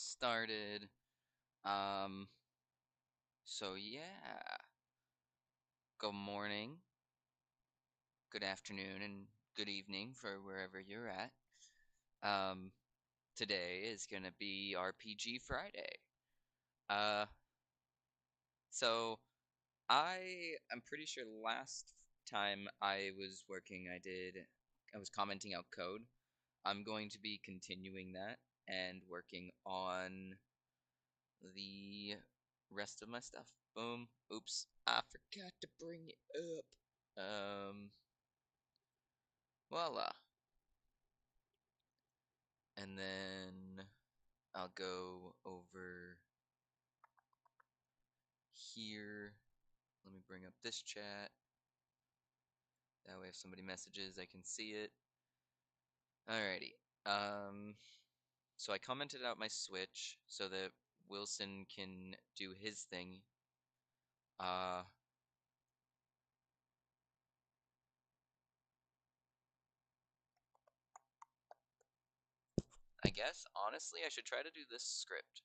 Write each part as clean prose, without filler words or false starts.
started. Um, so yeah, good morning, good afternoon, and good evening for wherever you're at. Um, Today is gonna be RPG Friday. Uh, so I'm pretty sure last time I was working, I was commenting out code. I'm going to be continuing that and working on the rest of my stuff. Boom. Oops. I forgot to bring it up. Voila. And then I'll go over here. Let me bring up this chat. That way if somebody messages, I can see it. Alrighty. So I commented out my Switch so that Wilson can do his thing. Uh, I guess, honestly, I should try to do this script.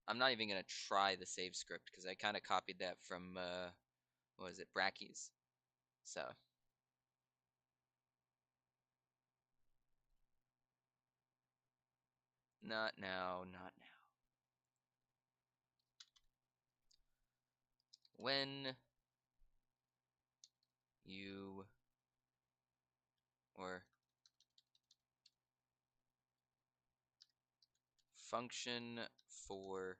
I'm not even gonna try the save script because I kind of copied that from what was it, Brackeys. So not now, not now. When you or function for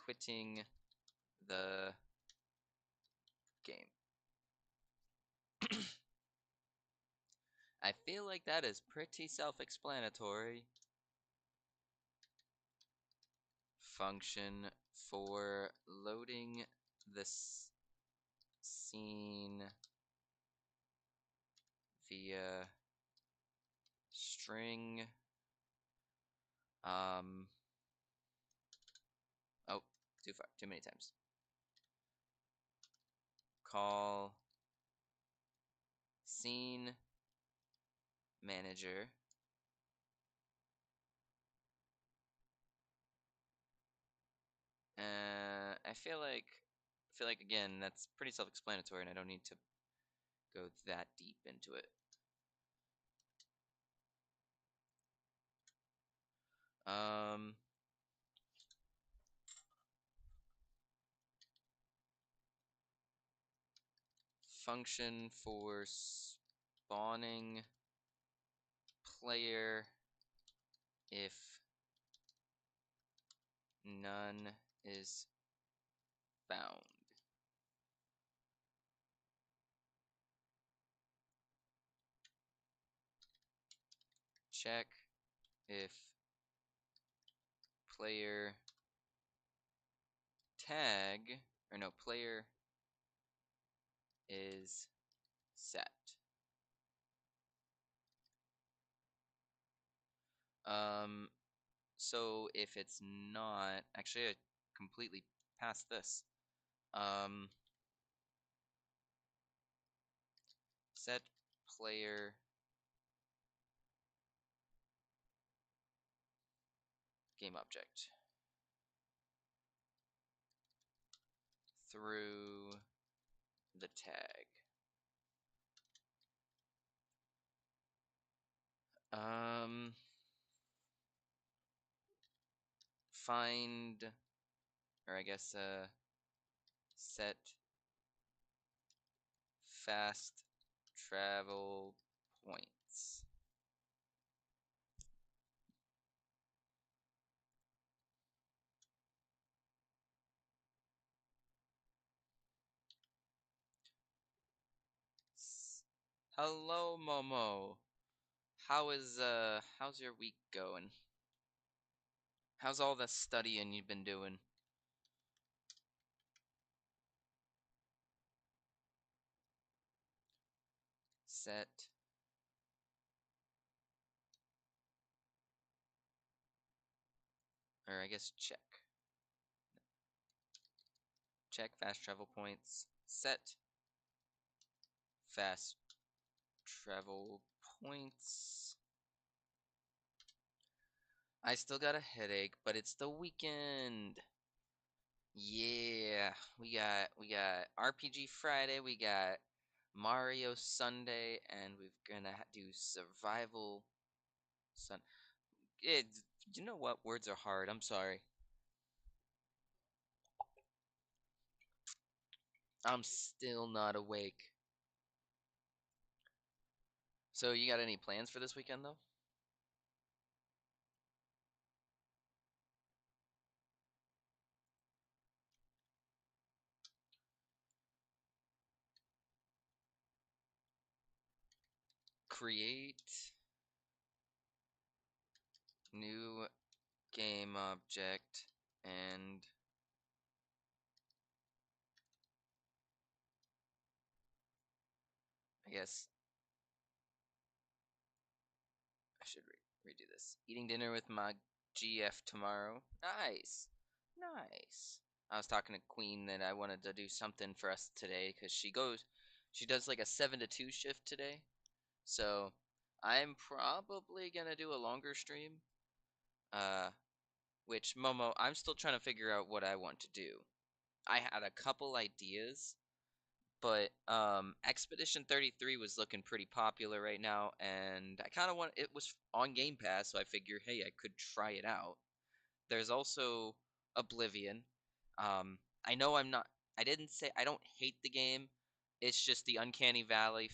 quitting the game. I feel like that is pretty self-explanatory. Function for loading this scene via string. Um, oh, too far, too many times. Call scene manager. I feel like again that's pretty self-explanatory, and I don't need to go that deep into it. Um, Function for spawning player if none is found. Check if player tag, or no, player is set. Um, so if it's not, actually I completely passed this. Um, Set player game object through the tag. Um, Find, or I guess set fast travel points. Hello, Momo. How's your week going? How's all the studying you've been doing? Set, or I guess check. Check fast travel points. Set fast travel points. I still got a headache, but it's the weekend. Yeah, we got RPG Friday, we got Mario Sunday, and we're gonna do Survival Sun. It, you know what? Words are hard. I'm sorry. I'm still not awake. So you got any plans for this weekend though? Create new game object and I guess I should redo this. Eating dinner with my GF tomorrow. Nice. Nice. I was talking to Queen that I wanted to do something for us today because she does like a 7 to 2 shift today. So I'm probably gonna do a longer stream. Uh, which Momo, I'm still trying to figure out what I want to do. I had a couple ideas, but Expedition 33 was looking pretty popular right now, and I kind of want it was on Game Pass, so I figure, hey, I could try it out. There's also Oblivion. I know I'm not. I didn't say I don't hate the game. It's just the Uncanny Valley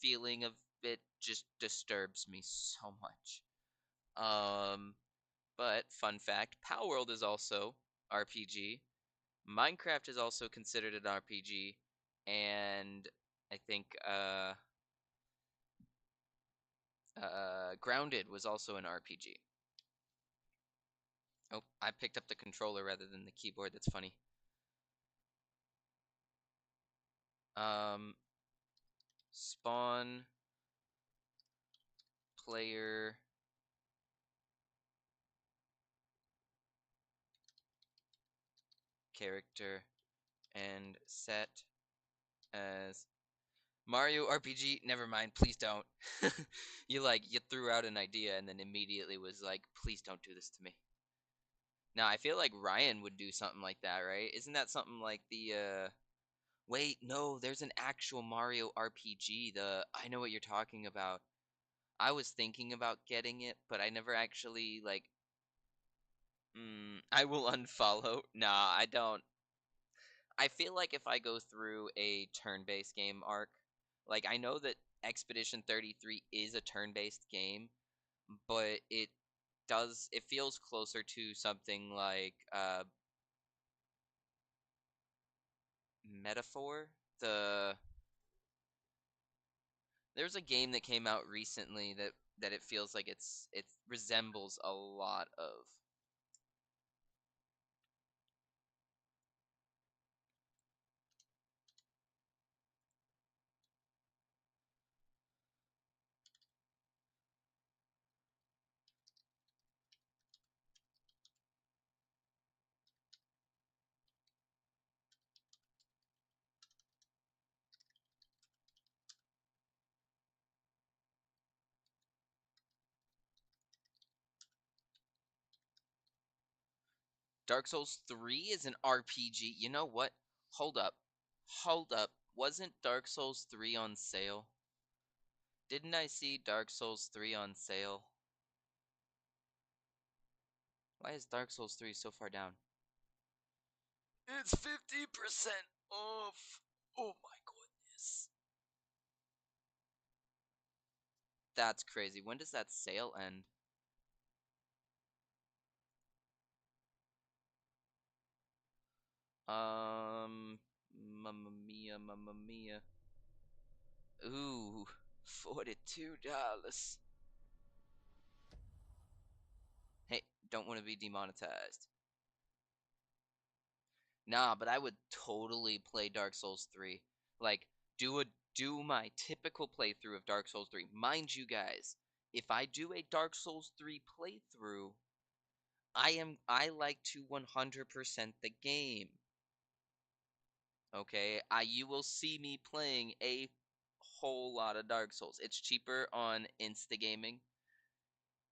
feeling of it just disturbs me so much. Um, but fun fact, Palworld is also RPG. Minecraft is also considered an RPG, and I think Grounded was also an RPG. Oh, I picked up the controller rather than the keyboard. That's funny. Um, Spawn player character and set as Mario RPG. Never mind. Please don't. You threw out an idea and then immediately was like, please don't do this to me. Now I feel like Ryan would do something like that, right? Isn't that something like the Wait, no, there's an actual Mario RPG. I know what you're talking about. I was thinking about getting it, but I never actually like I will unfollow. Nah, I don't. I feel like if I go through a turn-based game arc, like I know that Expedition 33 is a turn-based game, but it feels closer to something like Metaphor. There's a game that came out recently that it feels like it resembles a lot of. Dark Souls 3 is an RPG. You know what? Hold up. Hold up. Wasn't Dark Souls 3 on sale? Didn't I see Dark Souls 3 on sale? Why is Dark Souls 3 so far down? It's 50% off. Oh my goodness. That's crazy. When does that sale end? Um, Mamma Mia, Mamma Mia. Ooh, $42. Hey, don't want to be demonetized. Nah, but I would totally play Dark Souls 3. Like, do a do my typical playthrough of Dark Souls 3. Mind you guys, if I do a Dark Souls 3 playthrough, I like to 100% the game. Okay? You will see me playing a whole lot of Dark Souls. It's cheaper on Instagaming.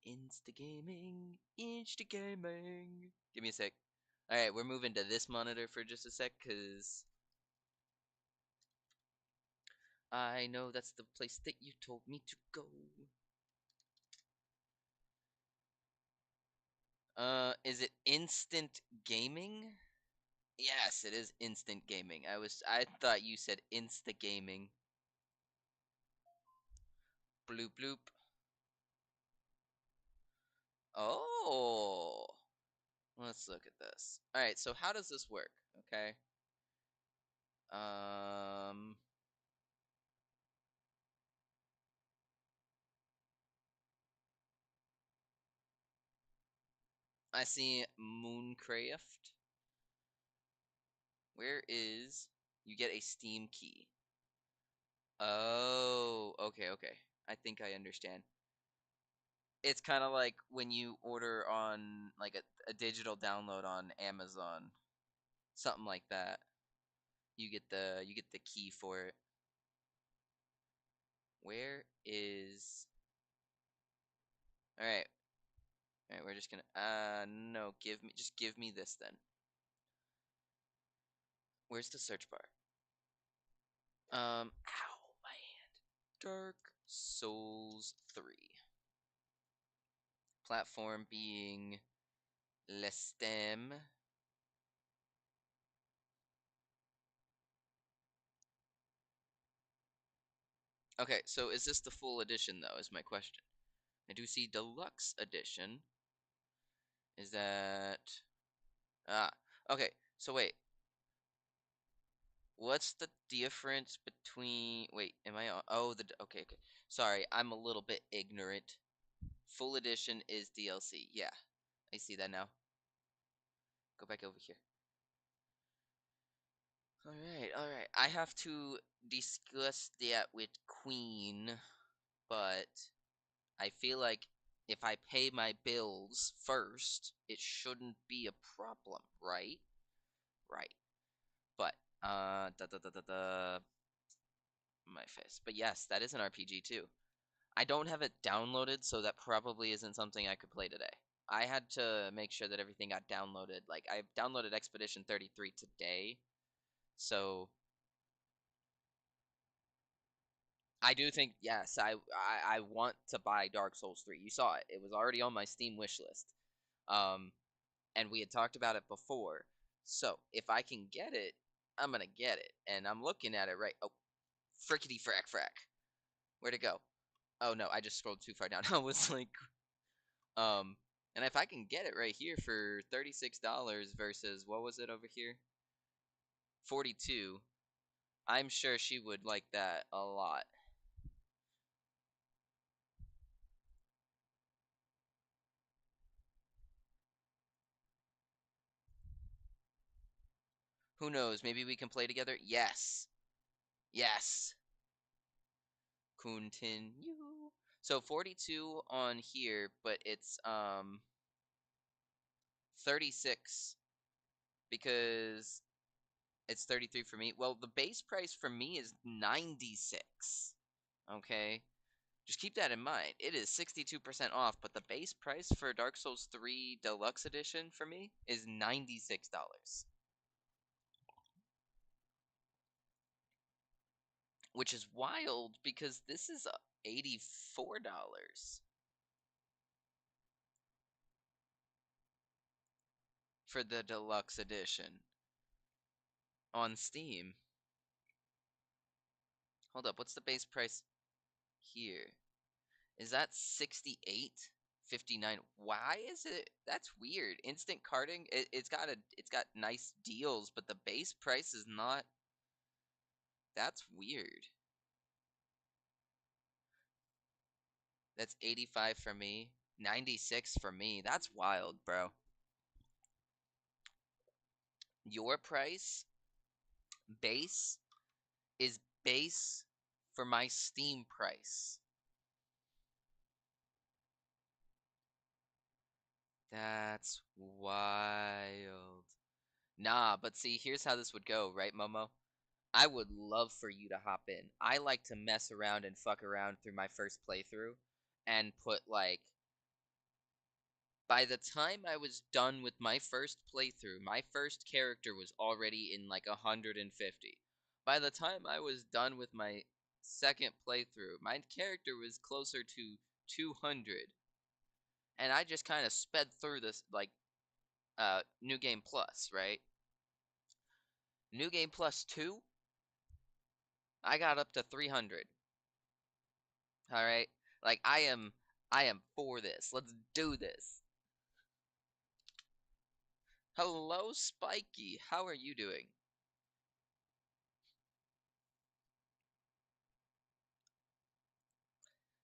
Instagaming, Instagaming. Give me a sec. All right, we're moving to this monitor for just a sec, cause I know that's the place that you told me to go. Is it instant gaming? Yes, it is instant gaming. I thought you said insta gaming. Bloop bloop. Oh, let's look at this. All right, so how does this work? Okay. Um, I see Mooncraft. Where is you get a Steam key? Oh, okay, okay. I think I understand. It's kind of like when you order on like a digital download on Amazon, something like that. You get the key for it. Where is? All right, all right. We're just gonna. No. Give me this then. Where's the search bar? Ow, my hand. Dark Souls 3. Platform being Lestem. Okay, so is this the full edition though? Is my question. I do see deluxe edition. Is that ah? Okay, so wait. What's the difference between? Wait, am I on? Oh, okay, okay. Sorry, I'm a little bit ignorant. Full edition is DLC. Yeah, I see that now. Go back over here. All right, all right. I have to discuss that with Queen, but I feel like if I pay my bills first, it shouldn't be a problem, right? Right. But da da da da da my face. But yes, that is an RPG too. I don't have it downloaded, so that probably isn't something I could play today. I had to make sure that everything got downloaded. Like I downloaded Expedition 33 today, so I do think yes, I want to buy Dark Souls 3. You saw it. It was already on my Steam wish list. Um and we had talked about it before. So, if I can get it, I'm going to get it. And I'm looking at it right. Oh, frickety frack frack. Where'd it go? Oh no, I just scrolled too far down. I was like um and if I can get it right here for $36 versus what was it over here? 42. I'm sure she would like that a lot. Who knows? Maybe we can play together? Yes. Yes. Continue. So 42 on here, but it's 36 because it's 33 for me. Well, the base price for me is 96. Okay? Just keep that in mind. It is 62% off, but the base price for Dark Souls 3 Deluxe Edition for me is $96, which is wild because this is $84 for the Deluxe Edition on Steam. Hold up, what's the base price here? Is that 68? 59. Why is it? That's weird. Instant carding, it's got nice deals, but the base price is not. That's weird. That's 85 for me. 96 for me. That's wild, bro. Your price base is base for my Steam price. That's wild. Nah, but see, here's how this would go, right, Momo? I would love for you to hop in. I like to mess around and fuck around through my first playthrough and put like By the time I was done with my first playthrough, my first character was already in like 150. By the time I was done with my second playthrough, my character was closer to 200. And I just kind of sped through this like New Game Plus, right? New Game Plus 2, I got up to 300. All right? Like I am for this. Let's do this. Hello Spiky. How are you doing?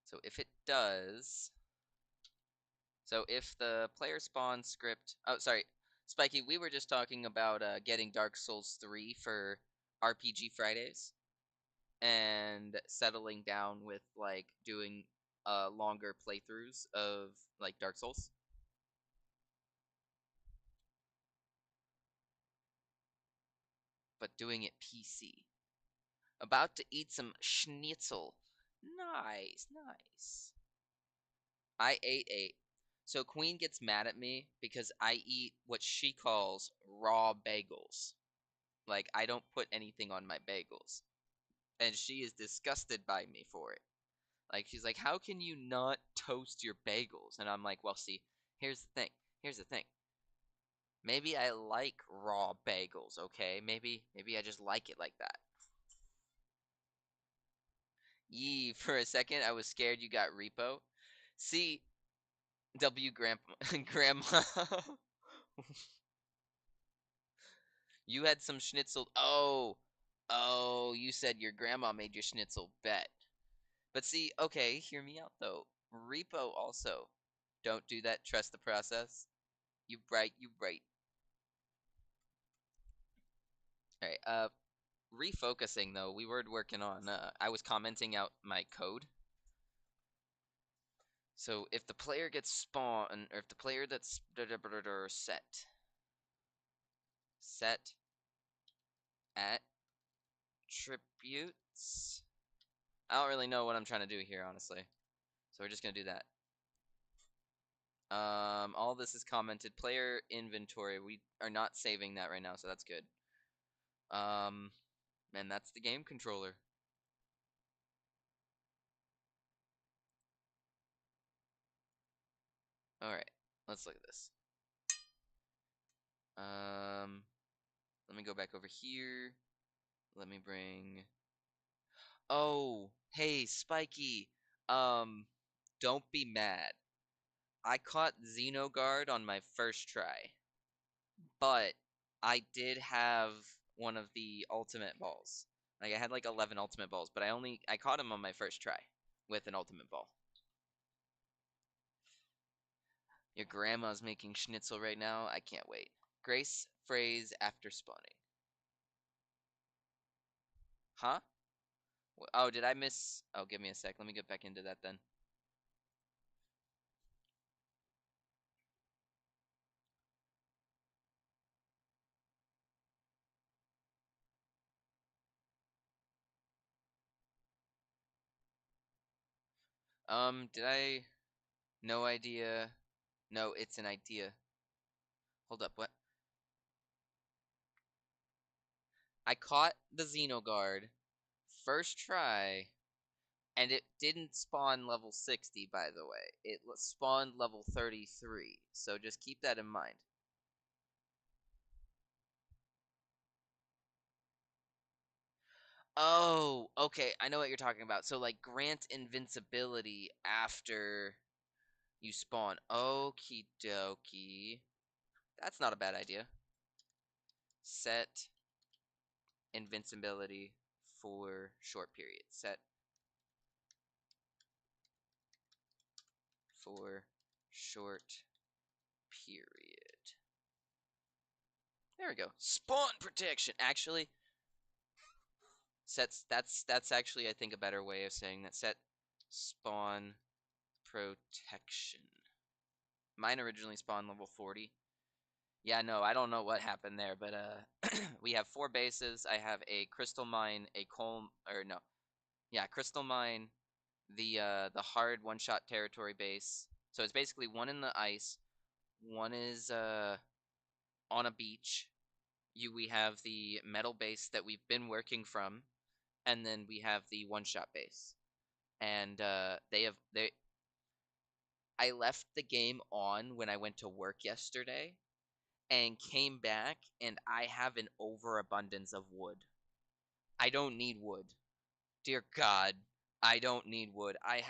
So if it does, so if the player spawn script, oh sorry, Spiky, we were just talking about getting Dark Souls 3 for RPG Fridays and settling down with like doing longer playthroughs of like Dark Souls. But doing it PC. About to eat some schnitzel. Nice, nice. I ate eight. So Queen gets mad at me because I eat what she calls raw bagels. Like I don't put anything on my bagels. And she is disgusted by me for it. Like she's like, "How can you not toast your bagels?" And I'm like, "Well, see, here's the thing. Here's the thing. Maybe I like raw bagels, okay? Maybe I just like it like that." Yee, for a second I was scared you got repo. See, W grandpa grandma you had some schnitzel. Oh. Oh, you said your grandma made your schnitzel bet. But see, okay, hear me out though. Repo also. Don't do that. Trust the process. You right, you right. Alright, refocusing though, we were working on I was commenting out my code. So if the player gets spawned, or if the player that's set attributes. I don't really know what I'm trying to do here, honestly. So we're just gonna do that. All this is commented. Player inventory. We are not saving that right now, so that's good. Um, and that's the game controller. All right, let's look at this. Um, let me go back over here. Let me bring. Oh, hey, Spiky. Um, don't be mad. I caught Xenoguard on my first try, but I did have one of the ultimate balls. Like I had like 11 ultimate balls, but I caught him on my first try with an ultimate ball. Your grandma's making schnitzel right now. I can't wait. Grace phrase after spawning. Huh? Oh, did I miss? Oh, give me a sec. Let me get back into that then. Did I? No idea. No, it's an idea. Hold up, what? I caught the Xenoguard first try, and it didn't spawn level 60, by the way. It spawned level 33, so just keep that in mind. Oh, okay, I know what you're talking about. So, like, grant invincibility after you spawn. Okie dokie. That's not a bad idea. Set invincibility for short period. Set for short period. There we go. Spawn protection. Actually, sets that's actually I think a better way of saying that. Set spawn protection. Mine originally spawned level 40. Yeah, no, I don't know what happened there, but we have 4 bases. I have a crystal mine, a coal, or no, yeah, crystal mine, the hard one-shot territory base. So it's basically one in the ice, One is on a beach. We have the metal base that we've been working from, and then we have the one shot base. And they I left the game on when I went to work yesterday and came back and I have an overabundance of wood. I don't need wood. Dear God, I don't need wood. I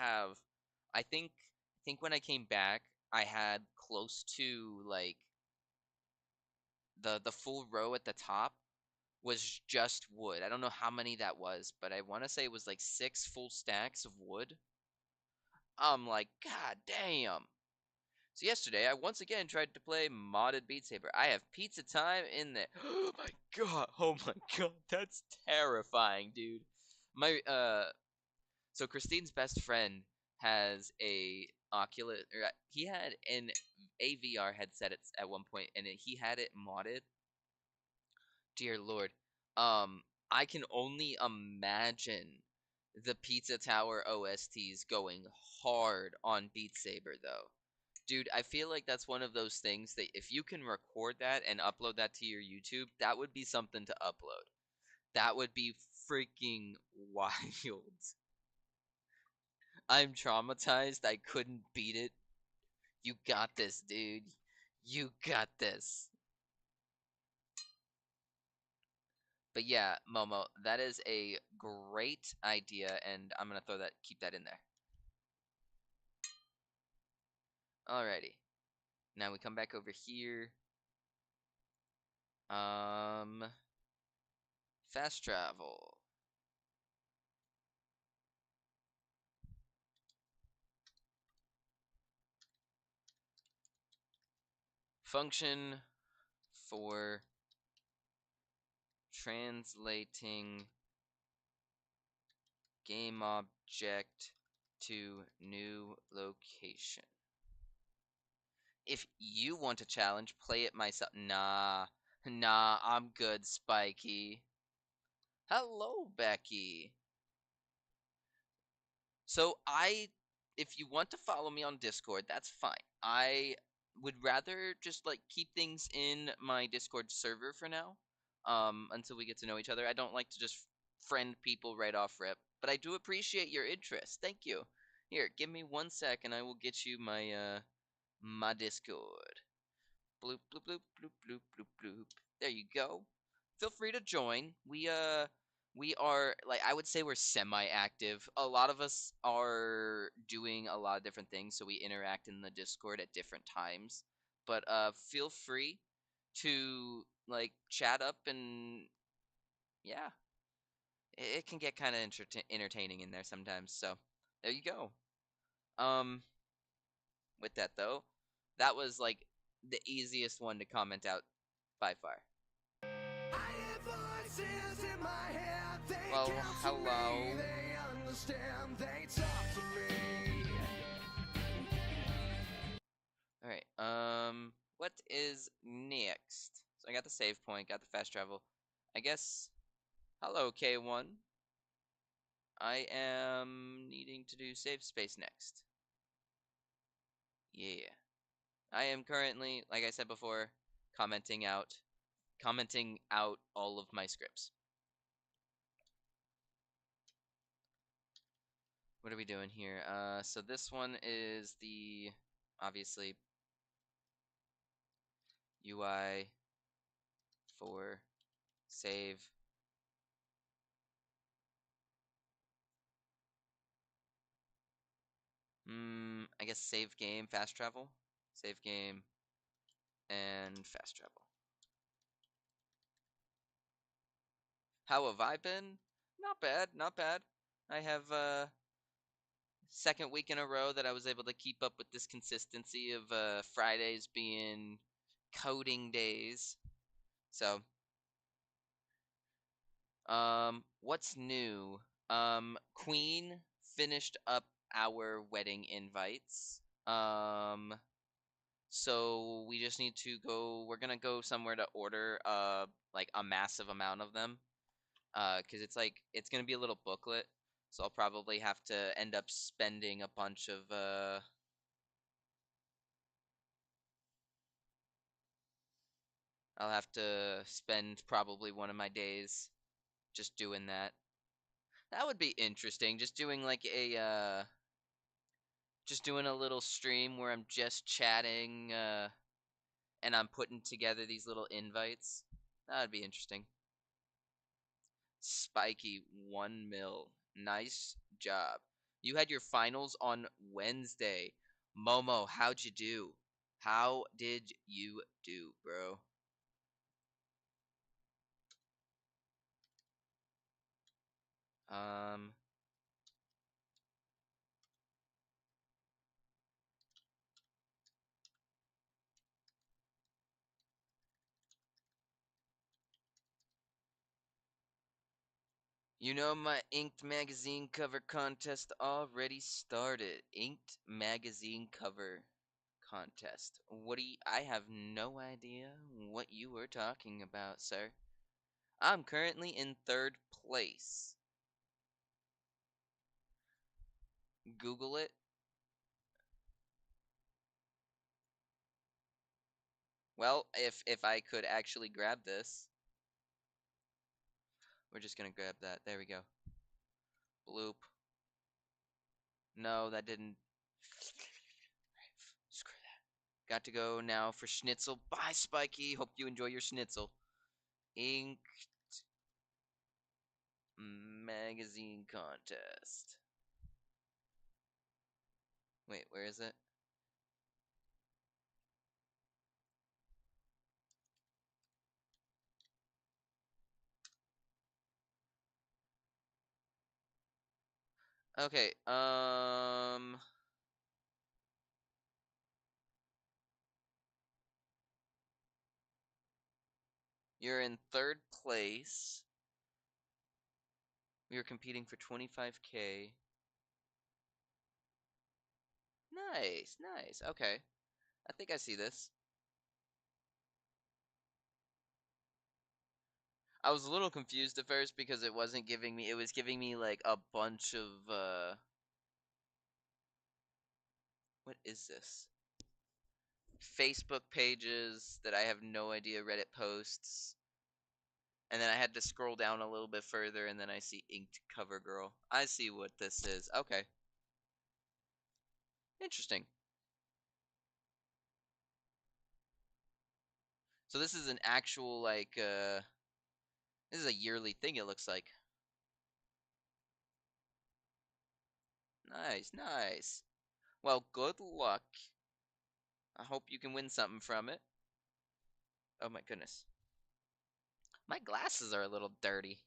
think when I came back, I had close to like the full row at the top was just wood. I don't know how many that was, but I want to say it was like 6 full stacks of wood. I'm like, God damn. So yesterday, I once again tried to play modded Beat Saber. I have pizza time in there. Oh my god! Oh my god! That's terrifying, dude. My so Christine's best friend has a Oculus, or he had an AVR headset at one point, and he had it modded. Dear Lord, I can only imagine the Pizza Tower OSTs going hard on Beat Saber, though. Dude, I feel like that's one of those things that if you can record that and upload that to your YouTube, that would be something to upload. That would be freaking wild. I'm traumatized. I couldn't beat it. You got this, dude. You got this. But yeah, Momo, that is a great idea, and I'm gonna keep that in there. Alrighty. Now we come back over here. Um, fast travel. Function for translating game object to new location. If you want a challenge, play it myself. Nah, I'm good, Spiky. Hello, Becky. So if you want to follow me on Discord, that's fine. I would rather just like keep things in my Discord server for now, until we get to know each other. I don't like to just friend people right off rip, but I do appreciate your interest. Thank you. Here, give me 1 sec, and I will get you my Discord. Bloop bloop bloop bloop bloop bloop bloop. There you go. Feel free to join. We are like I would say we're semi-active. A lot of us are doing a lot of different things, so we interact in the Discord at different times. But feel free to like chat up and yeah, it can get kind of entertaining in there sometimes. So there you go. Um, with that though, that was like the easiest one to comment out by far. Well, hello. Alright, what is next? So I got the save point, got the fast travel. I guess, hello K1. I am needing to do save space next. Yeah. I am currently, like I said before, commenting out all of my scripts. What are we doing here? So this one is the, obviously, UI for save. I guess save game, fast travel. Save game and fast travel. How have I been? Not bad, not bad. I have second week in a row that I was able to keep up with this consistency of Fridays being coding days. So, what's new? Queen finished up our wedding invites. So we just need to go. We're gonna go somewhere to order like a massive amount of them. Because it's gonna be a little booklet, so I'll probably have to end up spending a bunch of I'll have to spend probably one of my days just doing that. That would be interesting. Just doing like just doing a little stream where I'm just chatting and I'm putting together these little invites. That would be interesting. Spiky 1 mil. Nice job. You had your finals on Wednesday. Momo, how'd you do? How did you do, bro? Um, you know my inked magazine cover contest already started. Inked magazine cover contest. What do you, I have no idea what you were talking about, sir. I'm currently in third place. Google it. Well, if I could actually grab this, we're just gonna grab that. There we go. Bloop. No, that didn't. Screw that. Got to go now for Schnitzel. Bye, Spiky. Hope you enjoy your Schnitzel. Ink magazine contest. Wait, where is it? Okay, you're in third place. We are competing for 25K. Nice, nice. Okay. I think I see this. I was a little confused at first because it wasn't giving me, it was giving me like a bunch of, what is this? Facebook pages that I have no idea, Reddit posts. And then I had to scroll down a little bit further and then I see Inked Cover Girl. I see what this is. Okay. Interesting. So this is an actual like this is a yearly thing it looks like. Nice, nice. Well, good luck. I hope you can win something from it. Oh my goodness. My glasses are a little dirty.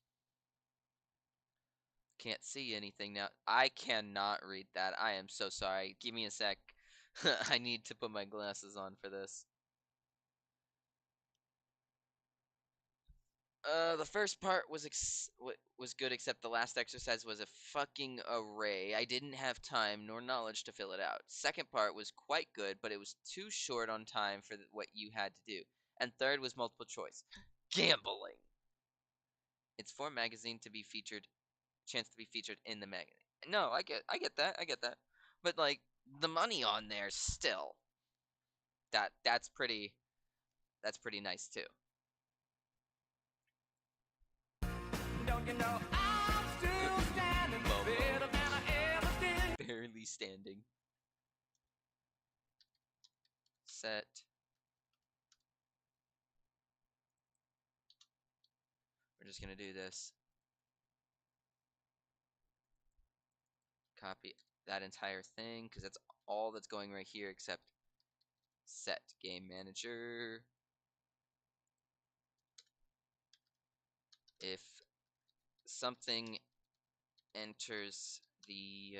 Can't see anything now. I cannot read that. I am so sorry. Give me a sec. I need to put my glasses on for this. The first part was was good, except the last exercise was a fucking array. I didn't have time nor knowledge to fill it out. Second part was quite good, but it was too short on time for what you had to do. And third was multiple choice. Gambling. It's for magazine to be featured, chance to be featured in the magazine. No, I get that. But like the money on there still, that's pretty nice too. Don't you know I'm still standing better than I ever did? Barely standing. Set. We're just gonna do this. Copy that entire thing because that's all that's going right here except set game manager. If something enters the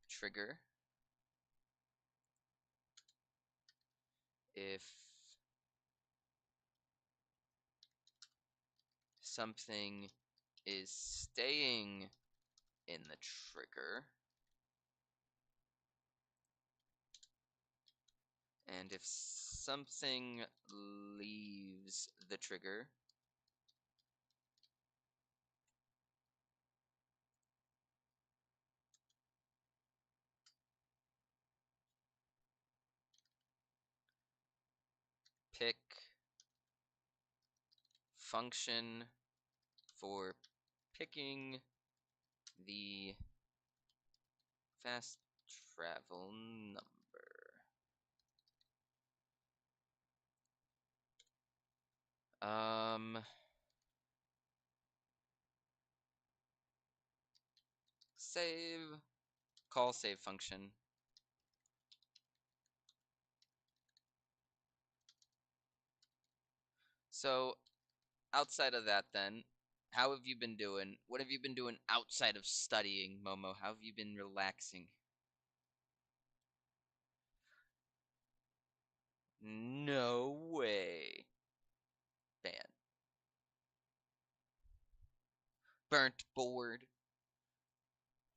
trigger, if something is staying in the trigger, and if something leaves the trigger, pick function for picking the fast travel number. Save, call save function. So outside of that, then, how have you been doing? What have you been doing outside of studying, Momo? How have you been relaxing? No way. Ban. Burnt board.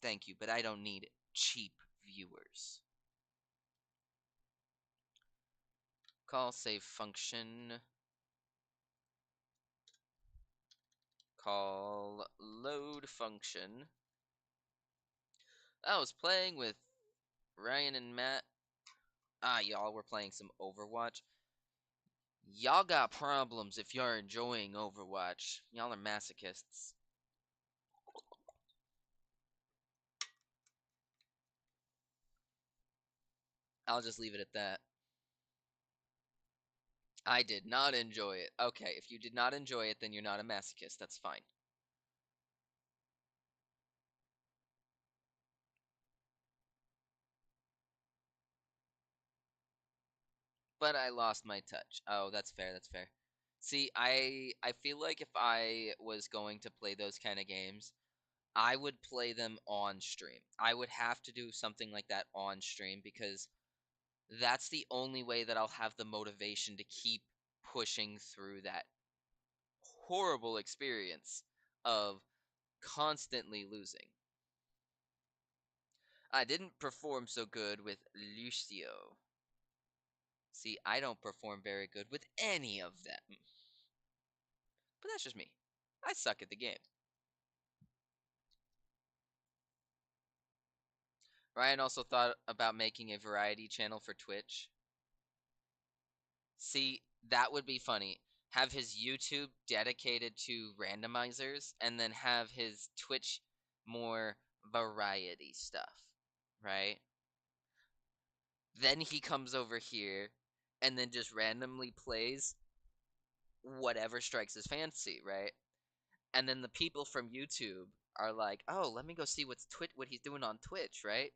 Thank you, but I don't need cheap viewers. Call save function. Call load function. I was playing with Ryan and Matt. Y'all were playing some Overwatch. Y'all got problems if you're enjoying Overwatch. Y'all are masochists. I'll just leave it at that. I did not enjoy it. Okay, if you did not enjoy it, then you're not a masochist. That's fine. But I lost my touch. Oh, that's fair. That's fair. See, I feel like if I was going to play those kind of games, I would play them on stream. I would have to do something like that on stream because that's the only way that I'll have the motivation to keep pushing through that horrible experience of constantly losing. I didn't perform so good with Lucio. See, I don't perform very good with any of them. But that's just me. I suck at the game. Ryan also thought about making a variety channel for Twitch. See, that would be funny. Have his YouTube dedicated to randomizers and then have his Twitch more variety stuff, right? Then he comes over here and then just randomly plays whatever strikes his fancy, right? And then the people from YouTube are like, "Oh, let me go see what he's doing on Twitch," right?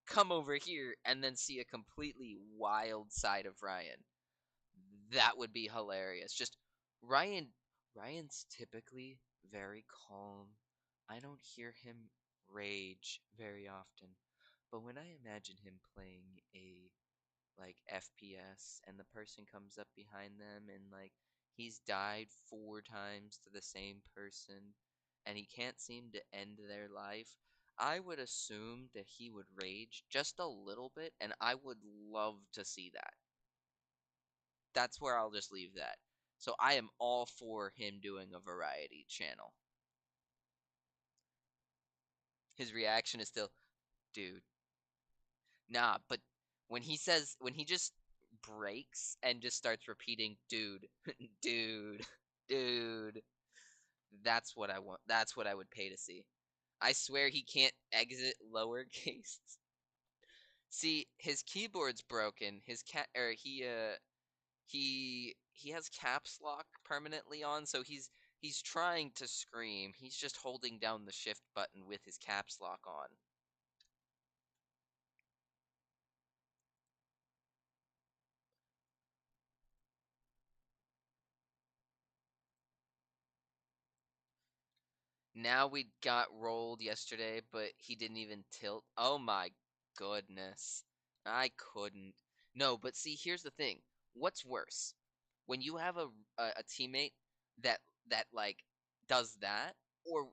Come over here and then see a completely wild side of Ryan. That would be hilarious. Just Ryan Ryan's typically very calm. I don't hear him rage very often. But when I imagine him playing a like FPS and the person comes up behind them and like he's died 4 times to the same person and he can't seem to end their life, I would assume that he would rage just a little bit and I would love to see that. That's where I'll just leave that. So I am all for him doing a variety channel. His reaction is still, dude, nah, but when he just breaks and just starts repeating, dude, dude, dude, that's what I want. That's what I would pay to see. I swear he can't exit lowercase. See, his keyboard's broken. His cat or he has caps lock permanently on, so he's trying to scream. He's just holding down the shift button with his caps lock on. Now we got rolled yesterday, but he didn't even tilt. Oh my goodness. I couldn't. No, but see, here's the thing. What's worse? When you have a teammate that like does that or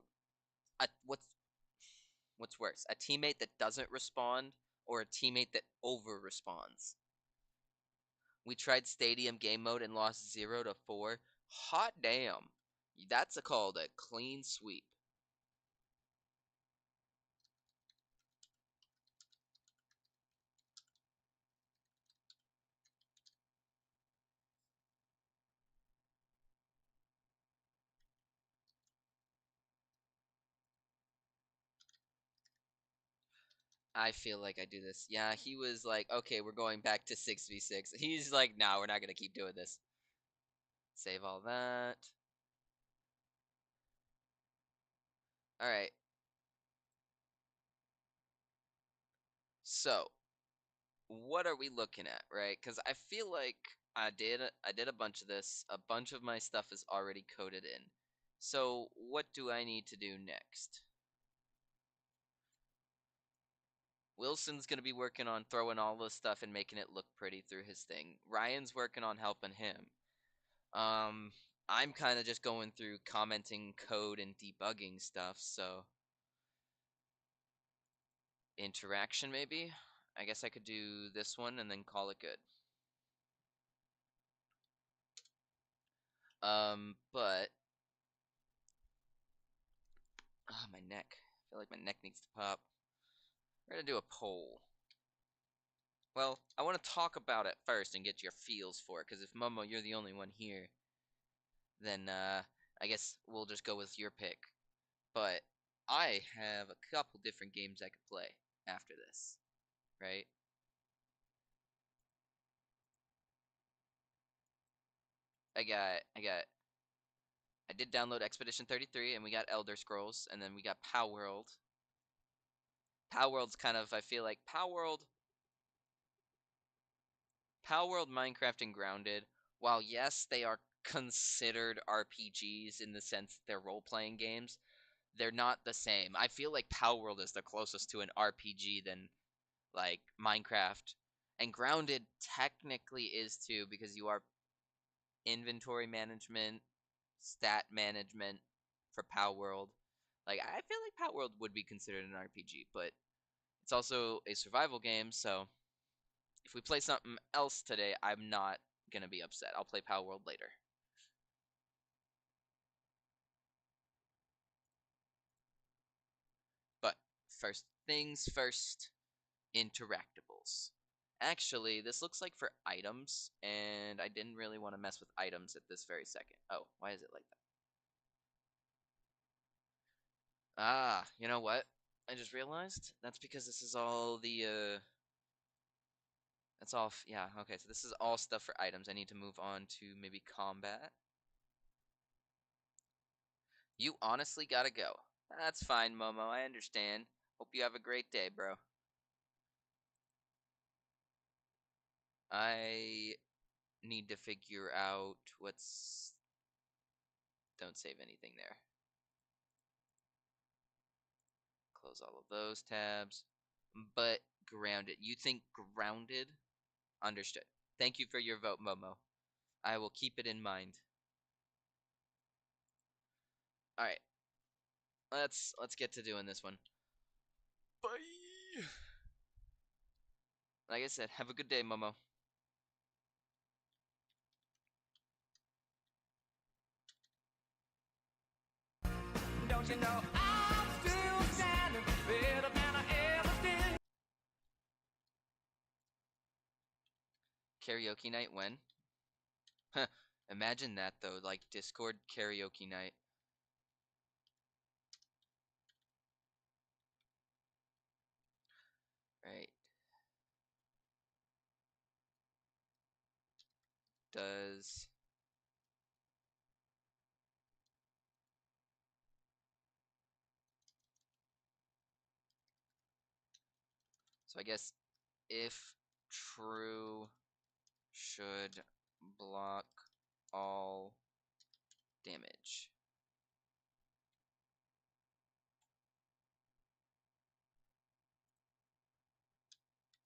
what's worse? A teammate that doesn't respond or a teammate that over responds? We tried stadium game mode and lost 0-4. Hot damn. That's called a clean sweep. I feel like I do this. Yeah, he was like, okay, we're going back to 6v6. He's like, no, we're not going to keep doing this. Save all that. All right. So, what are we looking at, right? Because I feel like I did a bunch of this. A bunch of my stuff is already coded in. So, what do I need to do next? Wilson's going to be working on throwing all the stuff and making it look pretty through his thing. Ryan's working on helping him. Um, I'm kind of just going through commenting code and debugging stuff, so interaction maybe? I guess I could do this one and then call it good. But my neck. I feel like my neck needs to pop. We're gonna do a poll. Well, I want to talk about it first and get your feels for it, because if Momo, you're the only one here, then I guess we'll just go with your pick. But I have a couple different games I could play after this, right? I did download Expedition 33 and we got Elder Scrolls and then we got Palworld. Palworld's kind of, I feel like Palworld, Minecraft, and Grounded, while yes, they are considered RPGs in the sense that they're role-playing games, they're not the same. I feel like Palworld is the closest to an RPG than like Minecraft. And Grounded technically is too because you are inventory management, stat management for Palworld. Like I feel like Palworld would be considered an RPG, but it's also a survival game, so if we play something else today, I'm not gonna be upset. I'll play Palworld later. But first things first, interactables. Actually, this looks like for items, and I didn't really want to mess with items at this very second. Oh, why is it like that? Ah, you know what? I just realized that's because this is all that's all, yeah, okay, so this is all stuff for items. I need to move on to maybe combat. You honestly gotta go. That's fine, Momo, I understand. Hope you have a great day, bro. I need to figure out what's... Don't save anything there. Close all of those tabs. But grounded. You think grounded? Understood. Thank you for your vote, Momo. I will keep it in mind. All right, let's get to doing this one. Bye. Like I said, have a good day, Momo. Don't you know I'm still standing better than I ever did? Karaoke night when? Huh. Imagine that though, like Discord karaoke night. Right. Does so I guess if true should block all damage.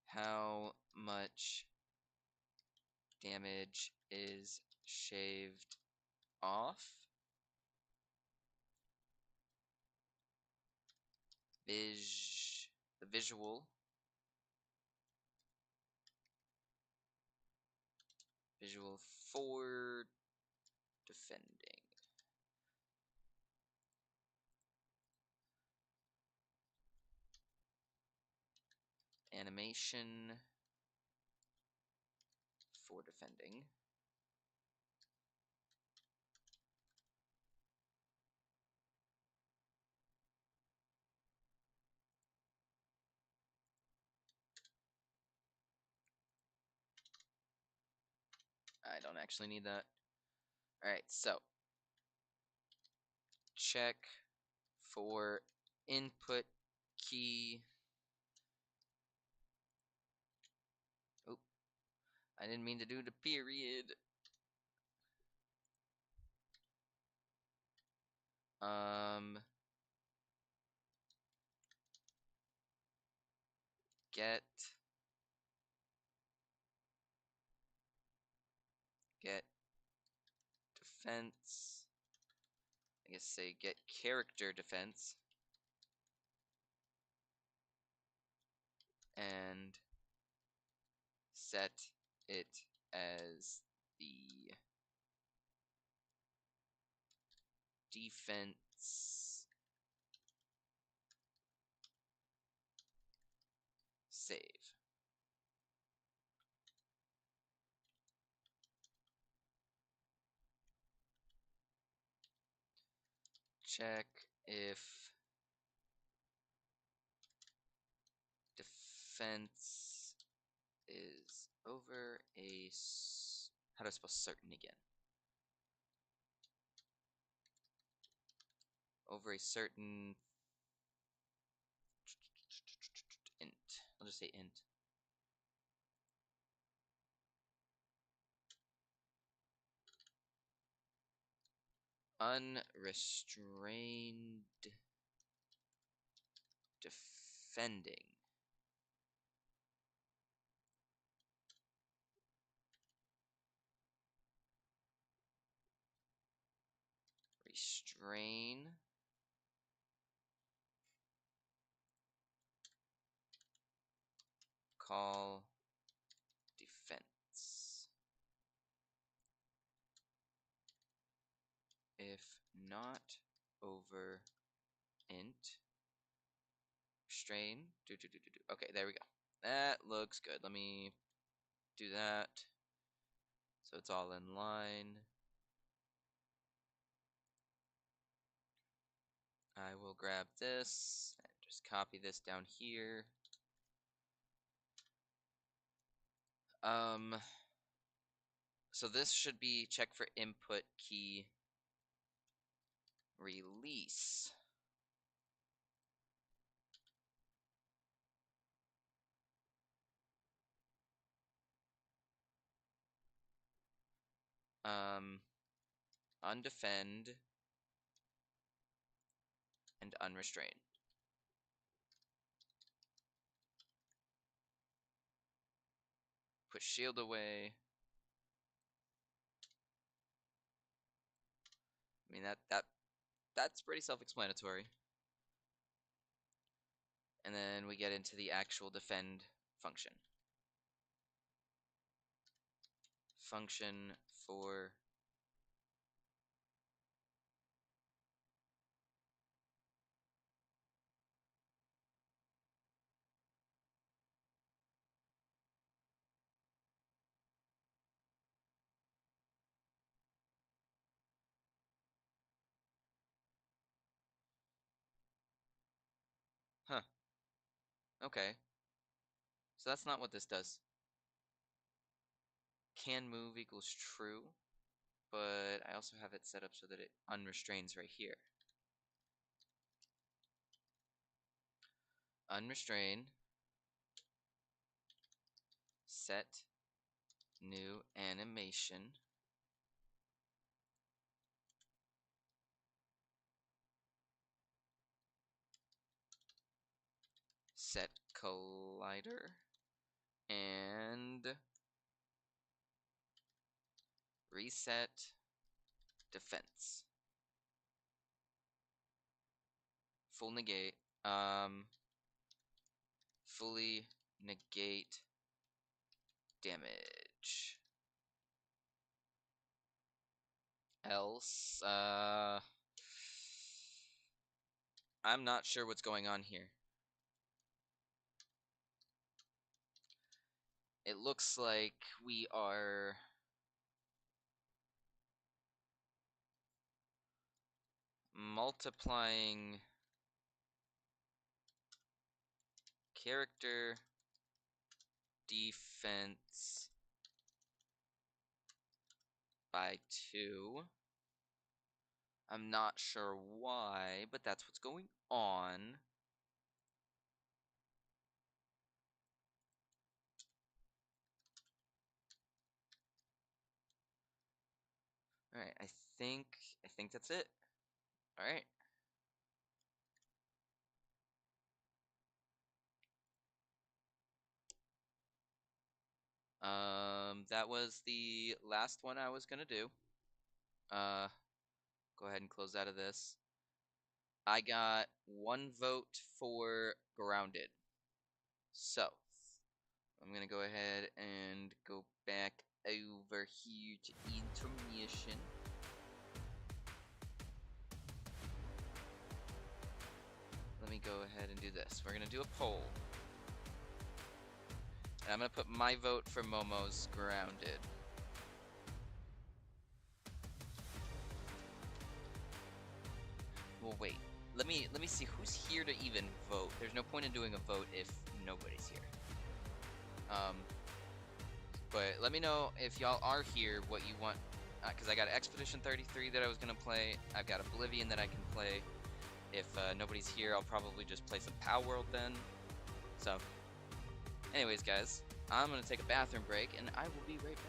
How much damage is shaved off? The visual for defending. Animation for defending. I don't actually need that. All right, so check for input key. Oh, I didn't mean to do the period. Get defense. I guess say get character defense. And set it as the defense save. Check if defense is over a how do I spell certain again? Over a certain int. I'll just say int. Unrestrained defending. Restrain call defense. If not over int restrain. Okay, there we go. That looks good. Let me do that so it's all in line. I will grab this and just copy this down here. So this should be check for input key release. Undefend and unrestrain. Put shield away. I mean that's pretty self-explanatory. And then we get into the actual defend function. Function for huh. Okay. So that's not what this does. Can move equals true, but I also have it set up so that it unrestrains right here. Unrestrain, set new animation, set collider, and reset defense. Full negate. Fully negate damage. Else, I'm not sure what's going on here. It looks like we are multiplying character defense by 2. I'm not sure why, but that's what's going on. All right, I think that's it. All right. That was the last one I was gonna do. Go ahead and close out of this. I got 1 vote for grounded. So, I'm gonna go ahead and go back over here to intermission. Let me go ahead and do this. We're gonna do a poll. And I'm gonna put my vote for Momo's grounded. Well, wait. Let me see who's here to even vote. There's no point in doing a vote if nobody's here. But let me know if y'all are here what you want, because I got Expedition 33 that I was gonna play. I've got Oblivion that I can play. If nobody's here, I'll probably just play some Palworld then. So, anyways, guys, I'm gonna take a bathroom break, and I will be right back.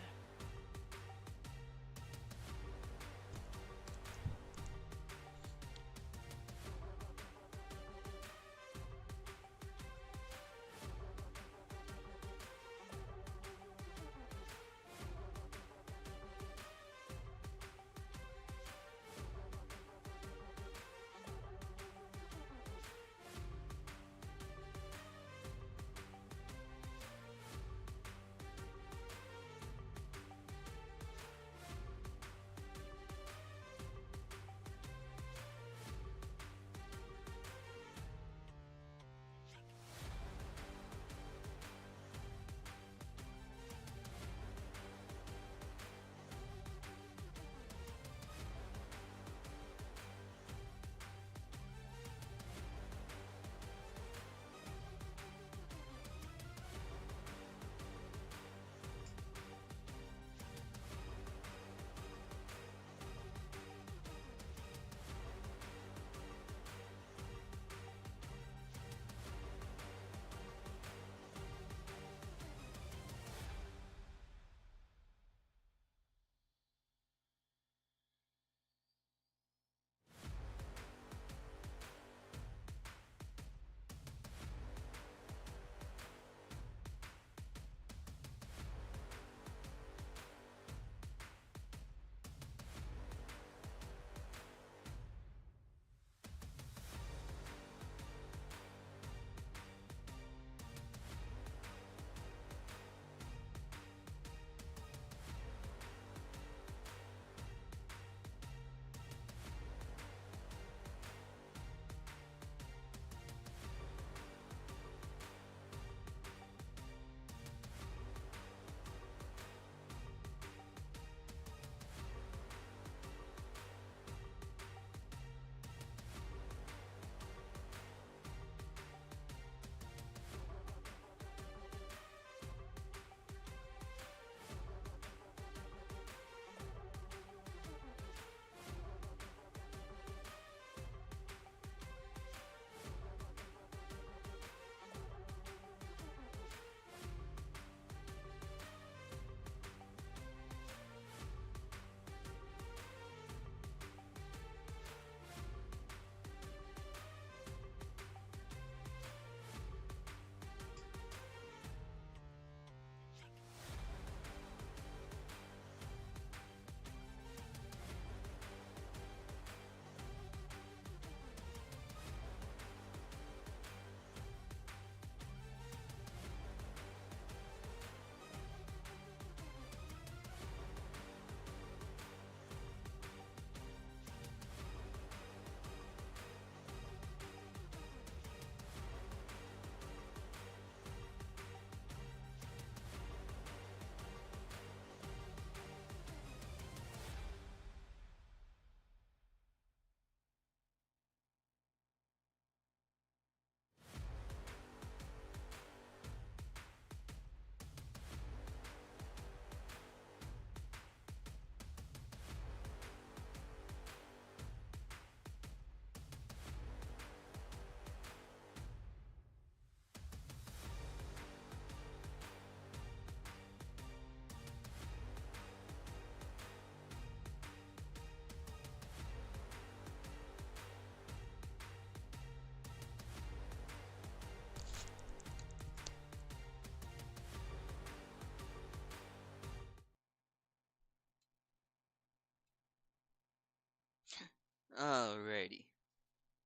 Alrighty.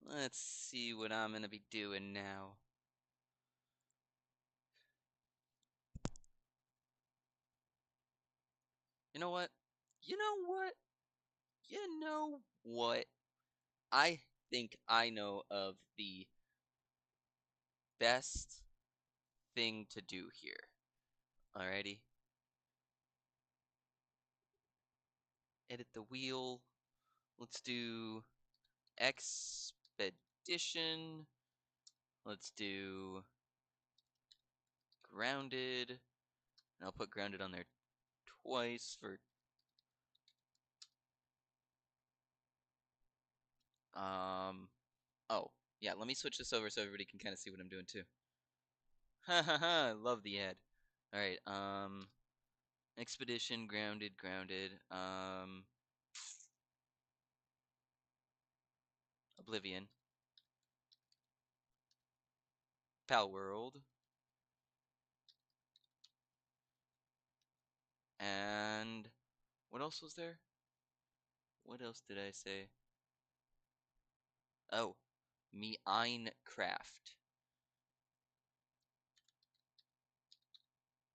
Let's see what I'm gonna be doing now. You know what? You know what? You know what? I think I know of the best thing to do here. Alrighty. Edit the wheel. Let's do expedition. Let's do grounded. And I'll put grounded on there twice for oh, yeah, let me switch this over so everybody can kind of see what I'm doing too. Ha ha ha, love the ad. All right, expedition, grounded, grounded, Oblivion, Pal World, and what else was there? What else did I say? Oh, Minecraft.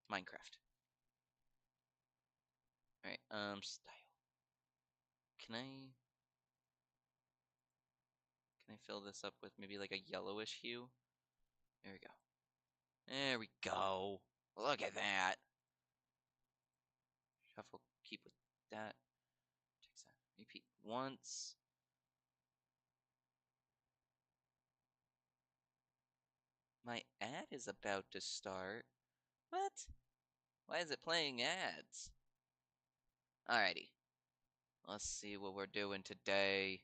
Minecraft. All right, style. Can I fill this up with maybe like a yellowish hue? There we go. There we go. Look at that. Shuffle, keep with that. Takes that. Repeat once. My ad is about to start. What? Why is it playing ads? Alrighty. Let's see what we're doing today.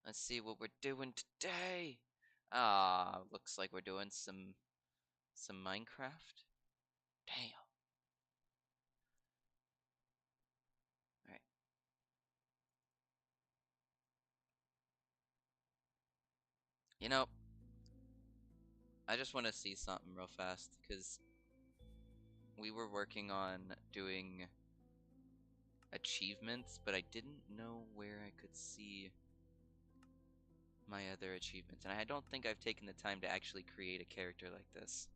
Let's see what we're doing today. Looks like we're doing some Minecraft. Damn. Alright. You know, I just want to see something real fast because we were working on doing achievements, but I didn't know where I could see my other achievements, and I don't think I've taken the time to actually create a character like this.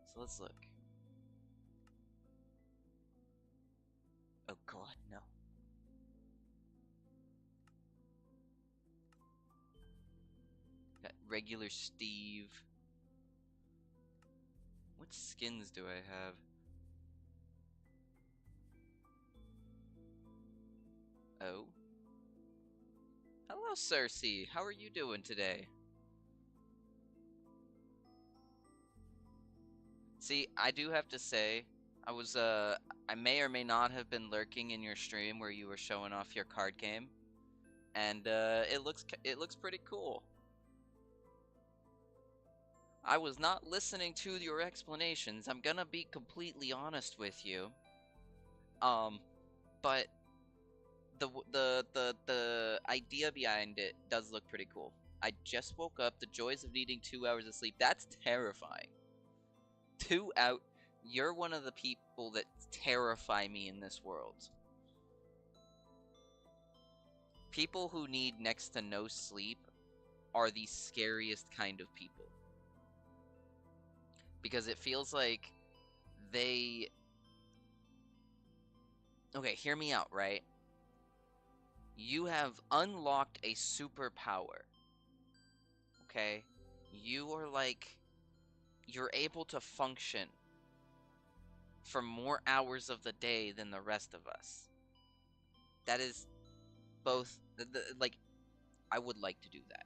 So let's look. Oh god, no. Got regular Steve. What skins do I have? Oh. Hello, Cersei. How are you doing today? See, I do have to say, I may or may not have been lurking in your stream where you were showing off your card game, and it looks pretty cool. I was not listening to your explanations. I'm gonna be completely honest with you. But the idea behind it does look pretty cool. I just woke up. The joys of needing 2 hours of sleep. That's terrifying. 2 out. You're one of the people that terrify me in this world. People who need next to no sleep are the scariest kind of people. Because it feels like they... Okay, hear me out, right? You have unlocked a superpower. Okay? You are like... You're able to function for more hours of the day than the rest of us. That is both... like, I would like to do that.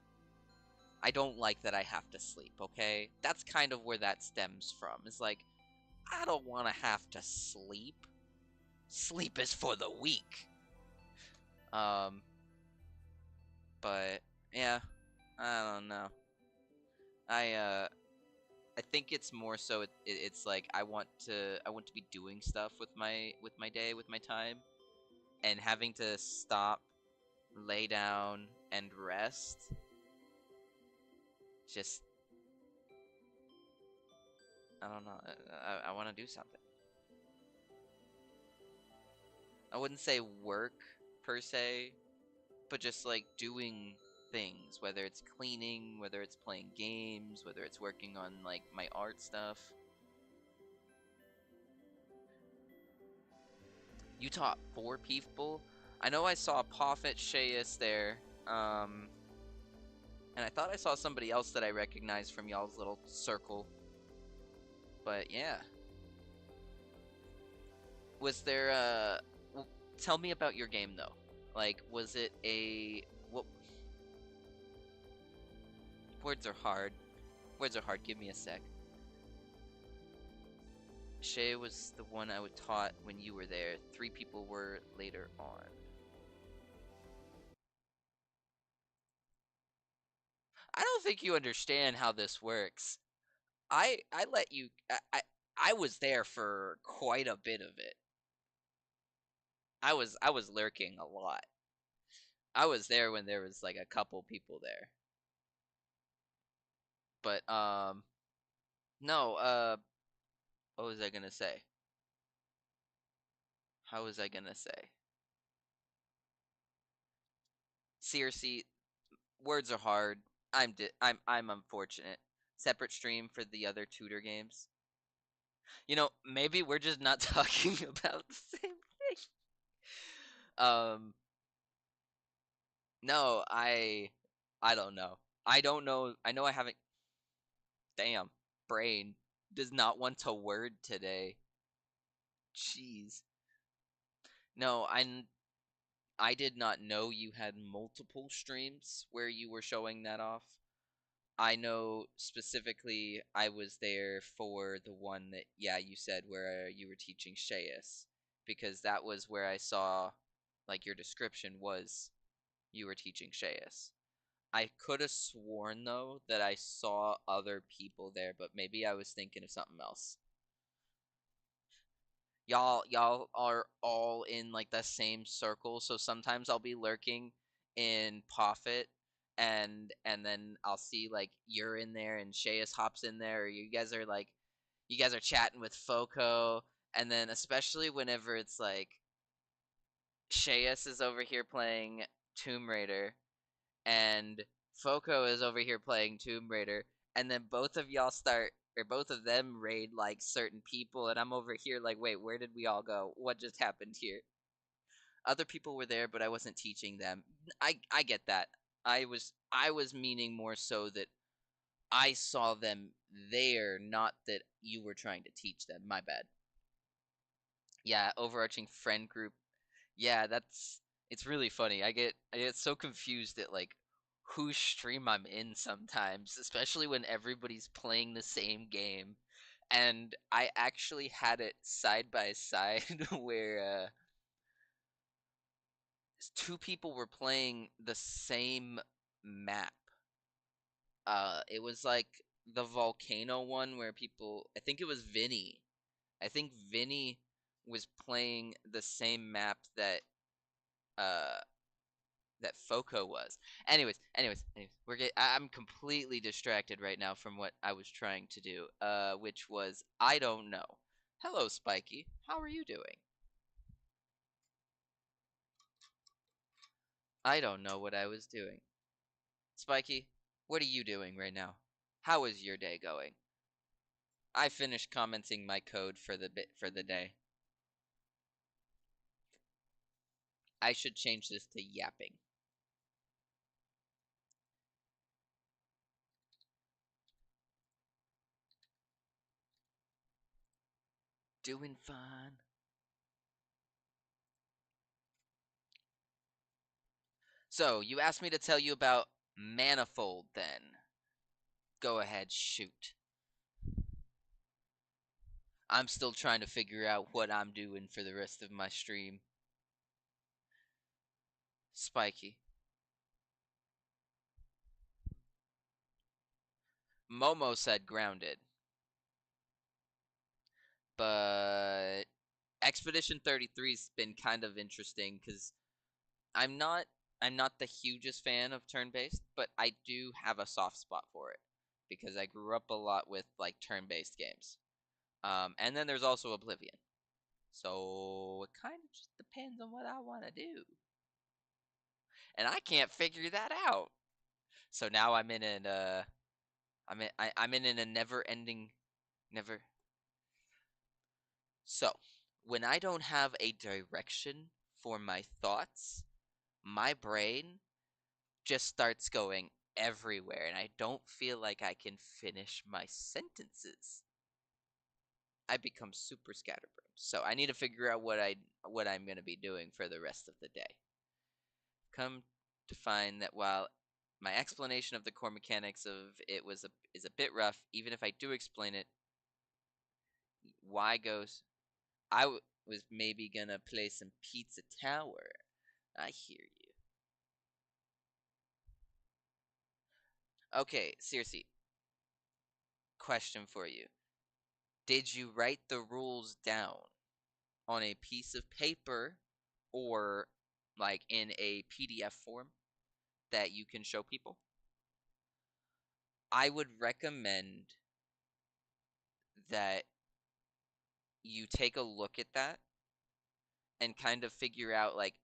I don't like that I have to sleep, okay? That's kind of where that stems from. It's like, I don't want to have to sleep. Sleep is for the weak. Um, but yeah, I don't know. I I think it's more so it's like I want to be doing stuff with my day, with my time, and having to stop, lay down, and rest. Just I don't know. I want to do something. I wouldn't say work per se, but just like doing things, whether it's cleaning, whether it's playing games, whether it's working on like my art stuff. You taught 4 people. I know I saw Poffit Shayus there, and I thought I saw somebody else that I recognized from y'all's little circle. But yeah, was there tell me about your game though. Like, was it a what? Words are hard. Words are hard. Give me a sec. Shay was the one I would taught when you were there. 3 people were later on. I don't think you understand how this works. I let you. I was there for quite a bit of it. I was lurking a lot. I was there when there was like a couple people there. But no, what was I gonna say? How was I gonna say? Seriously, words are hard. I'm unfortunate. Separate stream for the other tutor games. Maybe we're just not talking about the same thing. Um, no, I don't know. I don't know. I know I haven't. Damn, brain does not want to word today. Jeez. No, I did not know you had multiple streams where you were showing that off. I know specifically I was there for the one that, yeah, you said where you were teaching Shayus, because that was where I saw, like, your description was you were teaching Shayus. I could have sworn, though, that I saw other people there, but maybe I was thinking of something else. Y'all are all in like the same circle, so sometimes I'll be lurking in Poffit, and then I'll see like you're in there and Shayus hops in there, or you guys are chatting with Foco, and then especially whenever it's like Shayus is over here playing Tomb Raider and Foco is over here playing Tomb Raider, and then both of y'all start, or both of them raid like certain people, and I'm over here like, wait, where did we all go? What just happened here? Other people were there, but I wasn't teaching them. I get that. I was meaning more so that I saw them there, not that you were trying to teach them. My bad. Yeah, overarching friend group. Yeah, it's really funny. I get so confused at like whose stream I'm in sometimes, especially when everybody's playing the same game. And I actually had it side by side where 2 people were playing the same map. It was like the volcano one where people, I think it was Vinny. I think Vinny was playing the same map uh that Foco was. Anyways, I'm completely distracted right now from what I was trying to do, which was I don't know. Hello, Spiky. How are you doing? I don't know what I was doing. Spiky, what are you doing right now? How is your day going? I finished commenting my code for the day. I should change this to yapping. Doing fine. So, you asked me to tell you about Manifold then. Go ahead, shoot. I'm still trying to figure out what I'm doing for the rest of my stream. Spiky. Momo said grounded. But Expedition 33's been kind of interesting cuz I'm not I'm not the hugest fan of turn-based, but I do have a soft spot for it because I grew up a lot with like turn-based games. And then there's also Oblivion. So it kind of just depends on what I want to do. and I can't figure that out. So now I'm in a never-ending never. So, when I don't have a direction for my thoughts, my brain just starts going everywhere and I don't feel like I can finish my sentences. I become super scatterbrained. So I need to figure out what I'm going to be doing for the rest of the day. Come to find that while my explanation of the core mechanics of it is a bit rough, even if I do explain it, why goes was maybe gonna play some Pizza Tower. I hear you. Okay, seriously, question for you. Did you write the rules down on a piece of paper or like in a PDF form that you can show people? I would recommend that you take a look at that and kind of figure out like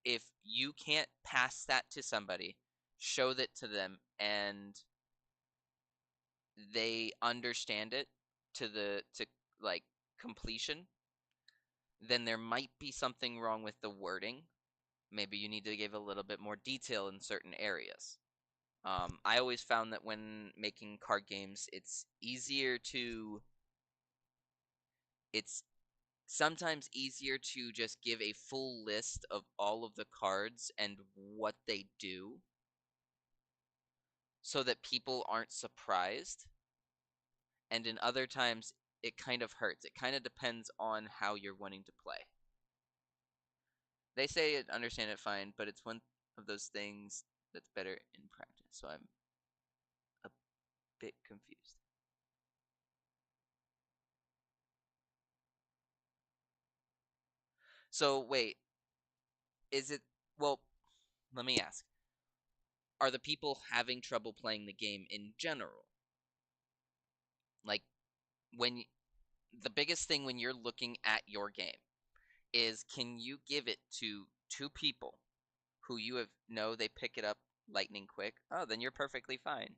if you can't pass that to somebody, show that to them and they understand it to like completion, then there might be something wrong with the wording. Maybe you need to give a little bit more detail in certain areas. I always found that when making card games, it's sometimes easier to just give a full list of all of the cards and what they do so that people aren't surprised. And in other times, it kind of hurts. It kind of depends on how you're wanting to play. They say it, understand it fine, but it's one of those things that's better in practice. So I'm a bit confused. So wait, is it well, let me ask. Are the people having trouble playing the game in general? Like when the biggest thing when you're looking at your game is can you give it to two people who you have know they pick it up lightning quick? Oh, then you're perfectly fine.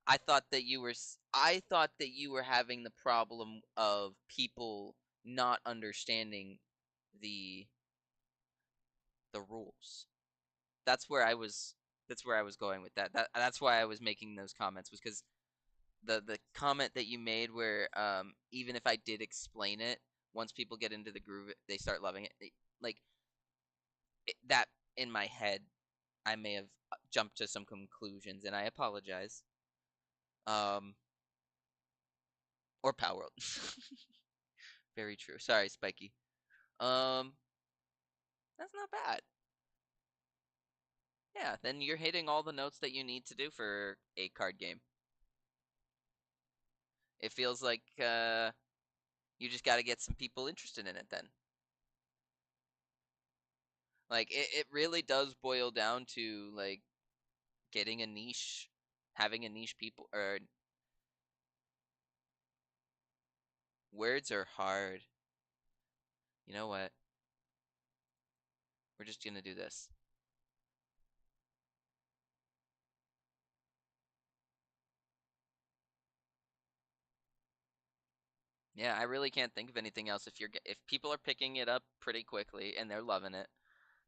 I thought that you were having the problem of people not understanding the the rules. That's where I was that's where I was going with that. That's why I was making those comments was cuz the comment that you made where even if I did explain it, once people get into the groove, they start loving it. Like that in my head, I may have jumped to some conclusions and I apologize. Um or Power World. Very true. Sorry, Spiky. Um, that's not bad. Yeah, then you're hitting all the notes that you need to do for a card game. It feels like you just got to get some people interested in it then. Like it really does boil down to like getting a niche, having a niche people or words are hard. You know what? We're just gonna do this. Yeah, I really can't think of anything else. If people are picking it up pretty quickly and they're loving it,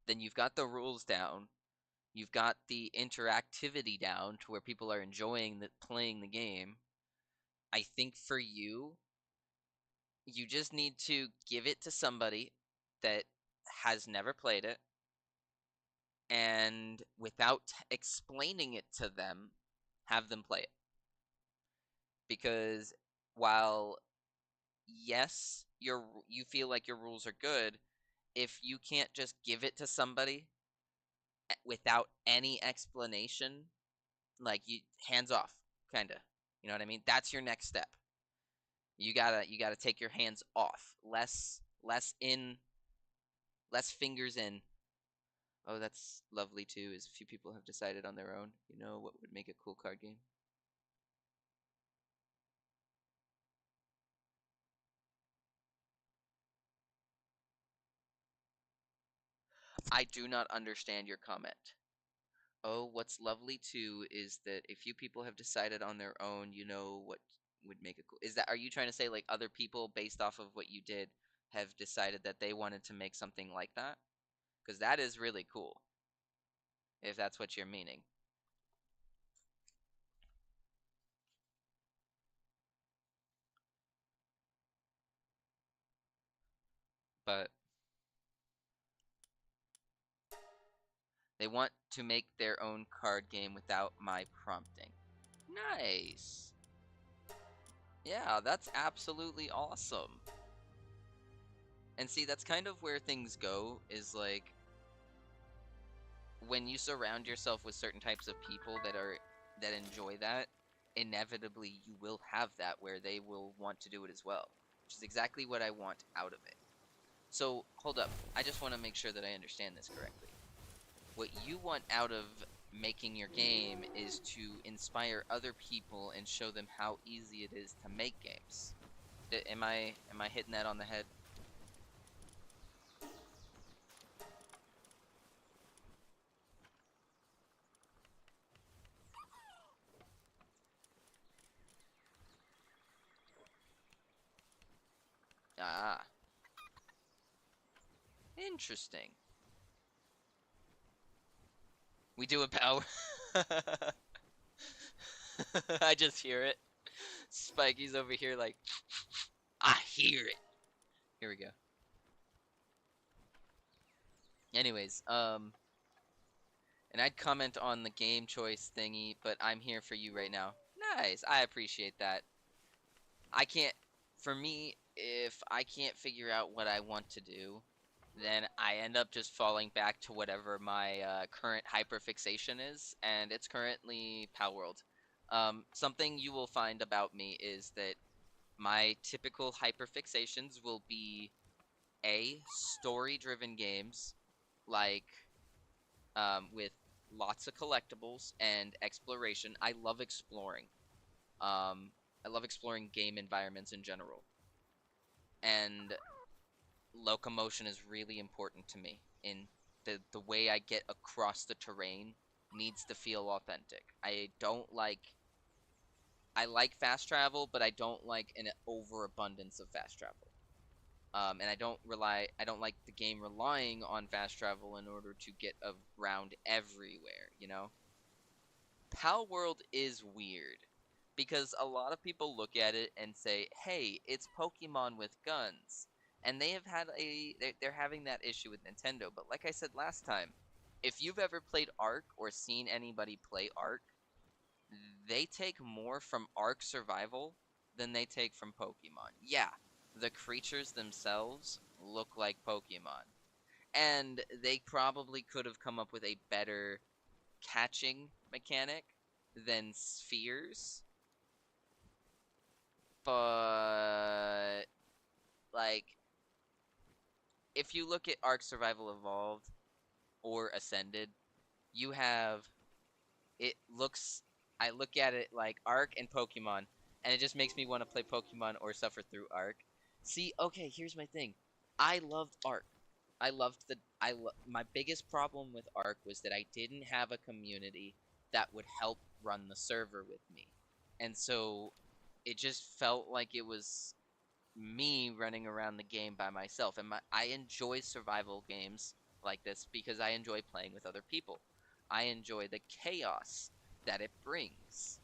then you've got the rules down. You've got the interactivity down to where people are enjoying playing the game. I think for you, you just need to give it to somebody that has never played it and without explaining it to them, have them play it. Because while yes, you feel like your rules are good, if you can't just give it to somebody without any explanation, like you hands off, kind of. You know what I mean? That's your next step. You gotta take your hands off. Less in, less fingers in. Oh, that's lovely too. Is a few people have decided on their own. You know what would make a cool card game? I do not understand your comment. Oh, what's lovely too is that a few people have decided on their own, you know, what would make it cool. Is that, are you trying to say like other people based off of what you did have decided that they wanted to make something like that? Because that is really cool, if that's what you're meaning. But they want to make their own card game without my prompting. Nice. Yeah, that's absolutely awesome. And see, that's kind of where things go, is like when you surround yourself with certain types of people that enjoy that, inevitably you will have that where they will want to do it as well, which is exactly what I want out of it. So, hold up. I just want to make sure that I understand this correctly. What you want out of making your game is to inspire other people and show them how easy it is to make games. Am I hitting that on the head? Ah, interesting. We do a power. I just hear it. Spikey's over here like, I hear it. Here we go. Anyways, and I'd comment on the game choice thingy, but I'm here for you right now. Nice. I appreciate that. I can't, for me, if I can't figure out what I want to do, then I end up just falling back to whatever my current hyperfixation is, and it's currently Palworld. Something you will find about me is that my typical hyperfixations will be story-driven games, like with lots of collectibles and exploration. I love exploring. I love exploring game environments in general, and locomotion is really important to me. In the way I get across the terrain needs to feel authentic. I like fast travel, but I don't like an overabundance of fast travel. And I don't like the game relying on fast travel in order to get around everywhere, you know? Pal World is weird because a lot of people look at it and say, "Hey, it's Pokemon with guns." And they're having that issue with Nintendo, but like I said last time, if you've ever played Ark or seen anybody play Ark, they take more from Ark Survival than they take from Pokemon. Yeah, the creatures themselves look like Pokemon. And they probably could have come up with a better catching mechanic than spheres, but like if you look at Ark Survival Evolved or Ascended, you have it looks I look at it like Ark and Pokemon, and it just makes me want to play Pokemon or suffer through Ark. See, okay, here's my thing. I loved Ark. My biggest problem with Ark was that I didn't have a community that would help run the server with me. And so it just felt like it was me running around the game by myself. And I enjoy survival games like this because I enjoy playing with other people. I enjoy the chaos that it brings.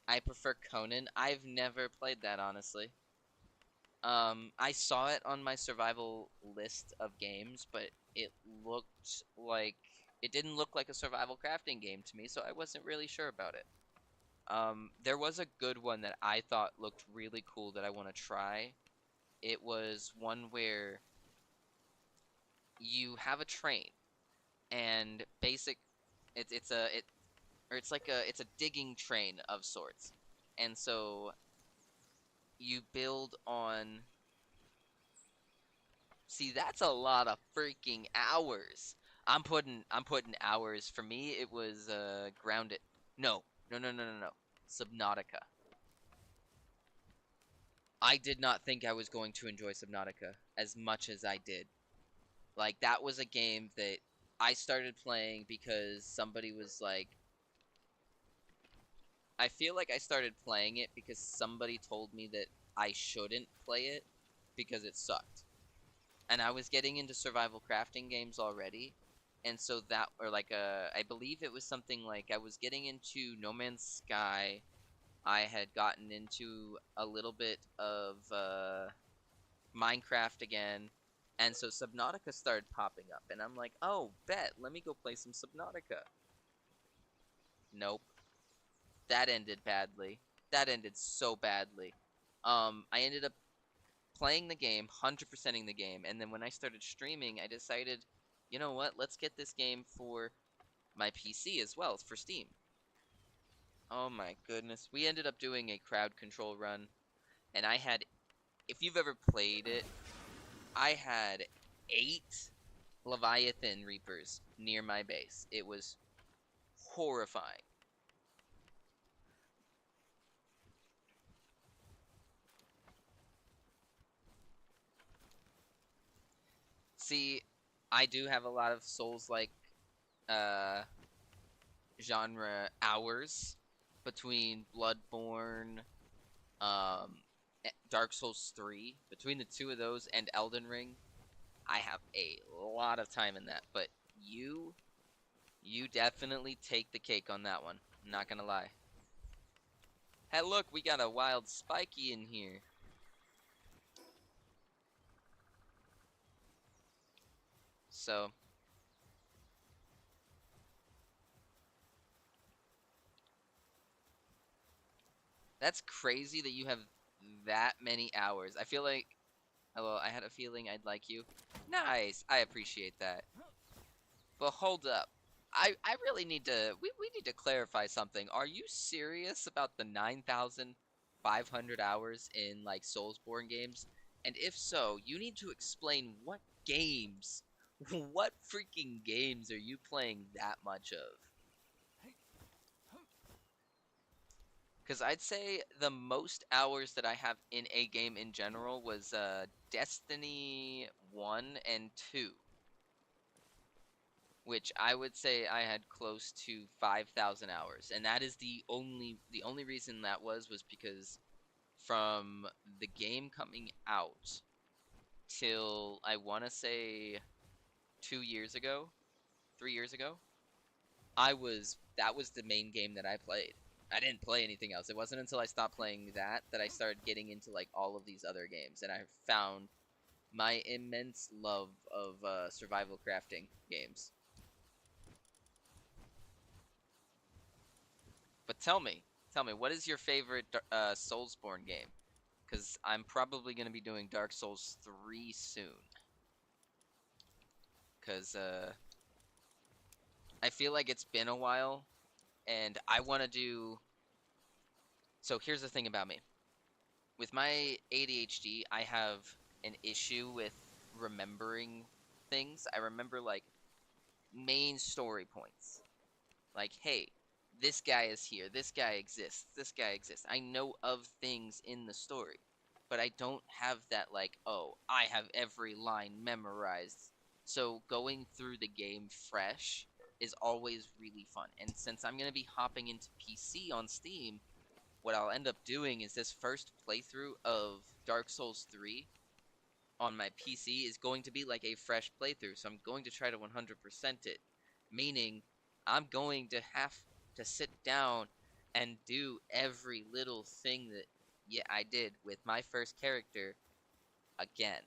I prefer Conan. I've never played that, honestly. I saw it on my survival list of games, but looked like it didn't look like a survival crafting game to me, so I wasn't really sure about it. There was a good one that I thought looked really cool that I want to try. It was one where you have a train and it's a it or it's like a digging train of sorts. And so you build on. See, that's a lot of freaking hours. I'm putting hours. For me, it was Grounded. No, no, no, no, no, no. Subnautica. I did not think I was going to enjoy Subnautica as much as I did. Like, that was a game that I started playing because somebody was like, I feel like I started playing it because somebody told me that I shouldn't play it because it sucked. And I was getting into survival crafting games already. And so that, or like, I believe it was something like I was getting into No Man's Sky. I had gotten into a little bit of Minecraft again. And so Subnautica started popping up. And I'm like, oh, bet, let me go play some Subnautica. Nope. That ended badly. That ended so badly. I ended up playing the game, 100%ing the game, and then when I started streaming, I decided, you know what, let's get this game for my PC as well, for Steam. Oh my goodness. We ended up doing a crowd control run, and I had, if you've ever played it, I had 8 Leviathan Reapers near my base. It was horrifying. See, I do have a lot of Souls-like uh, genre hours between Bloodborne, Dark Souls 3. Between the two of those and Elden Ring, I have a lot of time in that. But you definitely take the cake on that one. I'm not gonna lie. Hey, look, we got a wild spiky in here. So, that's crazy that you have that many hours. I feel like, hello, I had a feeling I'd like you. Nice, I appreciate that. But hold up. I really need to we need to clarify something. Are you serious about the 9,500 hours in like Soulsborne games? And if so, you need to explain what games, what freaking games are you playing that much of? Because I'd say the most hours that I have in a game in general was Destiny 1 and 2. Which I would say I had close to 5,000 hours, and that is the only reason that was because from the game coming out till I want to say 2 years ago, 3 years ago, that was the main game that I played. I didn't play anything else. It wasn't until I stopped playing that I started getting into like all of these other games, and I found my immense love of survival crafting games. But tell me, what is your favorite Soulsborne game? Because I'm probably going to be doing Dark Souls 3 soon. Because I feel like it's been a while, and I want to do. So here's the thing about me. With my ADHD, I have an issue with remembering things. I remember like main story points. Like, hey, this guy is here, this guy exists, this guy exists. I know of things in the story, but I don't have that, like, oh, I have every line memorized. So going through the game fresh is always really fun. And since I'm going to be hopping into PC on Steam, what I'll end up doing is this first playthrough of Dark Souls 3 on my PC is going to be like a fresh playthrough. So I'm going to try to 100% it, meaning I'm going to have to sit down and do every little thing that I did with my first character again.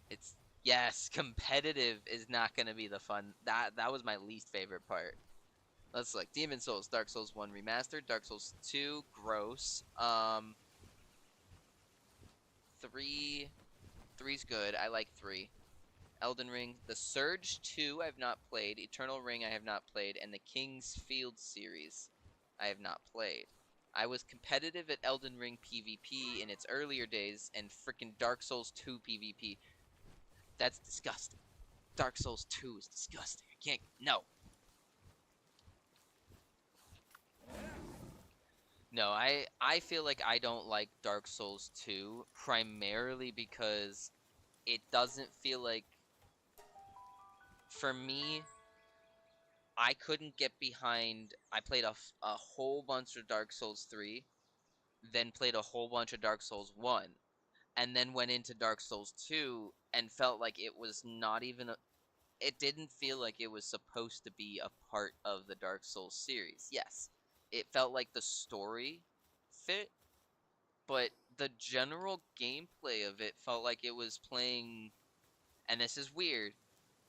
It's yes, competitive is not going to be the fun. That was my least favorite part. Let's look. Demon Souls, Dark Souls 1 remastered, Dark Souls 2 gross. 3 three's good. I like 3. Elden Ring, The Surge 2 I have not played, Eternal Ring I have not played, and the King's Field series I have not played. I was competitive at Elden Ring PvP in its earlier days, and frickin' Dark Souls 2 PvP. That's disgusting. Dark Souls 2 is disgusting. I can't. No. No, I feel like I don't like Dark Souls 2 primarily because it doesn't feel like, for me, I couldn't get behind. I played a whole bunch of Dark Souls 3, then played a whole bunch of Dark Souls 1, and then went into Dark Souls 2 and felt like it was not even it didn't feel like it was supposed to be a part of the Dark Souls series. Yes, it felt like the story fit, but the general gameplay of it felt like it was playing, and this is weird,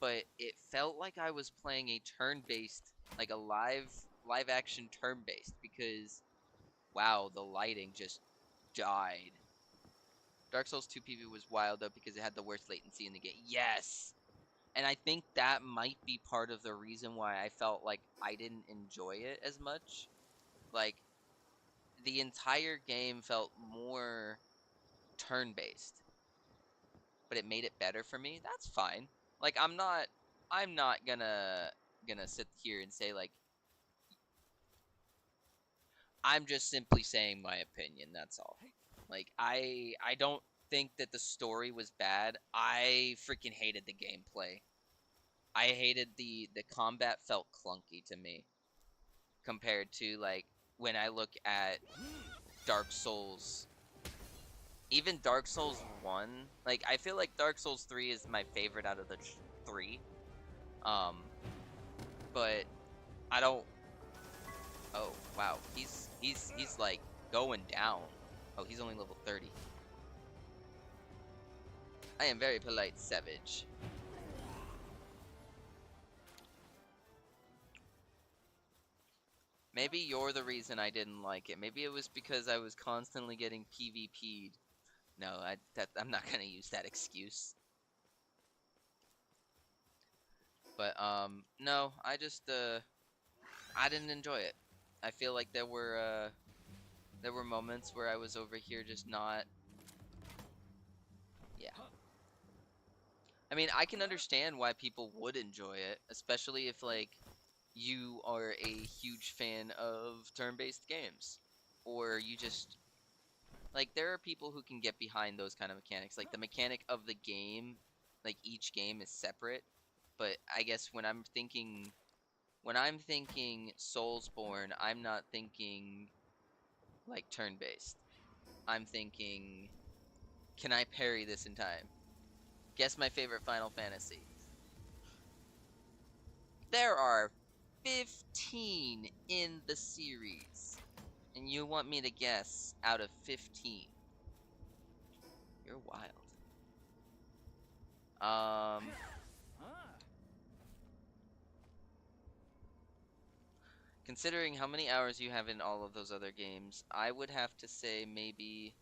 but it felt like I was playing a turn-based, like a live action turn-based, because wow, the lighting just died. Dark Souls 2 PvP was wild though because it had the worst latency in the game. Yes. And I think that might be part of the reason why I felt like I didn't enjoy it as much. Like the entire game felt more turn-based, but it made it better for me. That's fine. Like I'm not gonna sit here and say like I'm just simply saying my opinion, that's all. Like I don't think that the story was bad. I freaking hated the gameplay. I hated the combat felt clunky to me compared to like when I look at Dark Souls. Even Dark Souls 1, like I feel like Dark Souls 3 is my favorite out of the 3. Um but I don't. Oh, wow. He's like going down. Oh, he's only level 30. I am very polite, Savage. Maybe you're the reason I didn't like it. Maybe it was because I was constantly getting PvP'd. No, I'm not gonna use that excuse. But no, I didn't enjoy it. I feel like there were moments where I was over here just not. Yeah. I mean, I can understand why people would enjoy it, especially if like you are a huge fan of turn-based games, or you just like there are people who can get behind those kind of mechanics. Like the mechanic of the game, like each game is separate, but I guess when I'm thinking Soulsborne, I'm not thinking like turn-based. I'm thinking, can I parry this in time? Guess my favorite Final Fantasy. There are 15 in the series. And you want me to guess out of 15. You're wild. Considering how many hours you have in all of those other games, I would have to say maybe.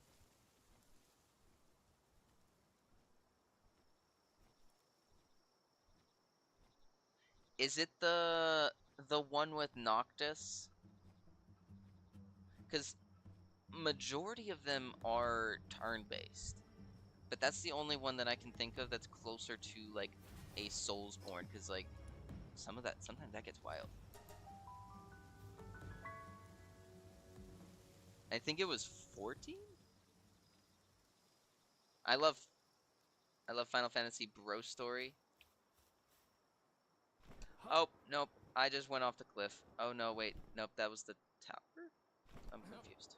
Is it the one with Noctis? Because majority of them are turn-based. But that's the only one that I can think of that's closer to like a Soulsborne, because like sometimes that gets wild. I think it was 14. I love I love Final Fantasy Bro Story. Oh nope, I just went off the cliff. Oh no, wait, nope, that was the tower. I'm confused.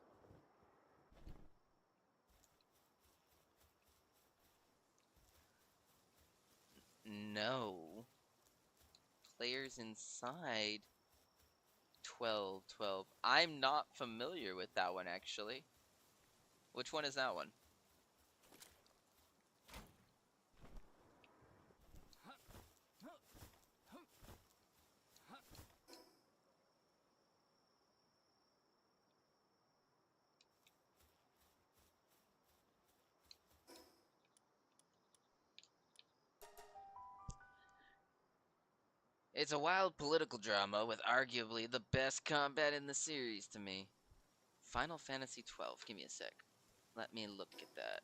No, players inside 1212. I'm not familiar with that one actually. Which one is that one? It's a wild political drama with arguably the best combat in the series to me. Final Fantasy 12. Give me a sec. Let me look at that.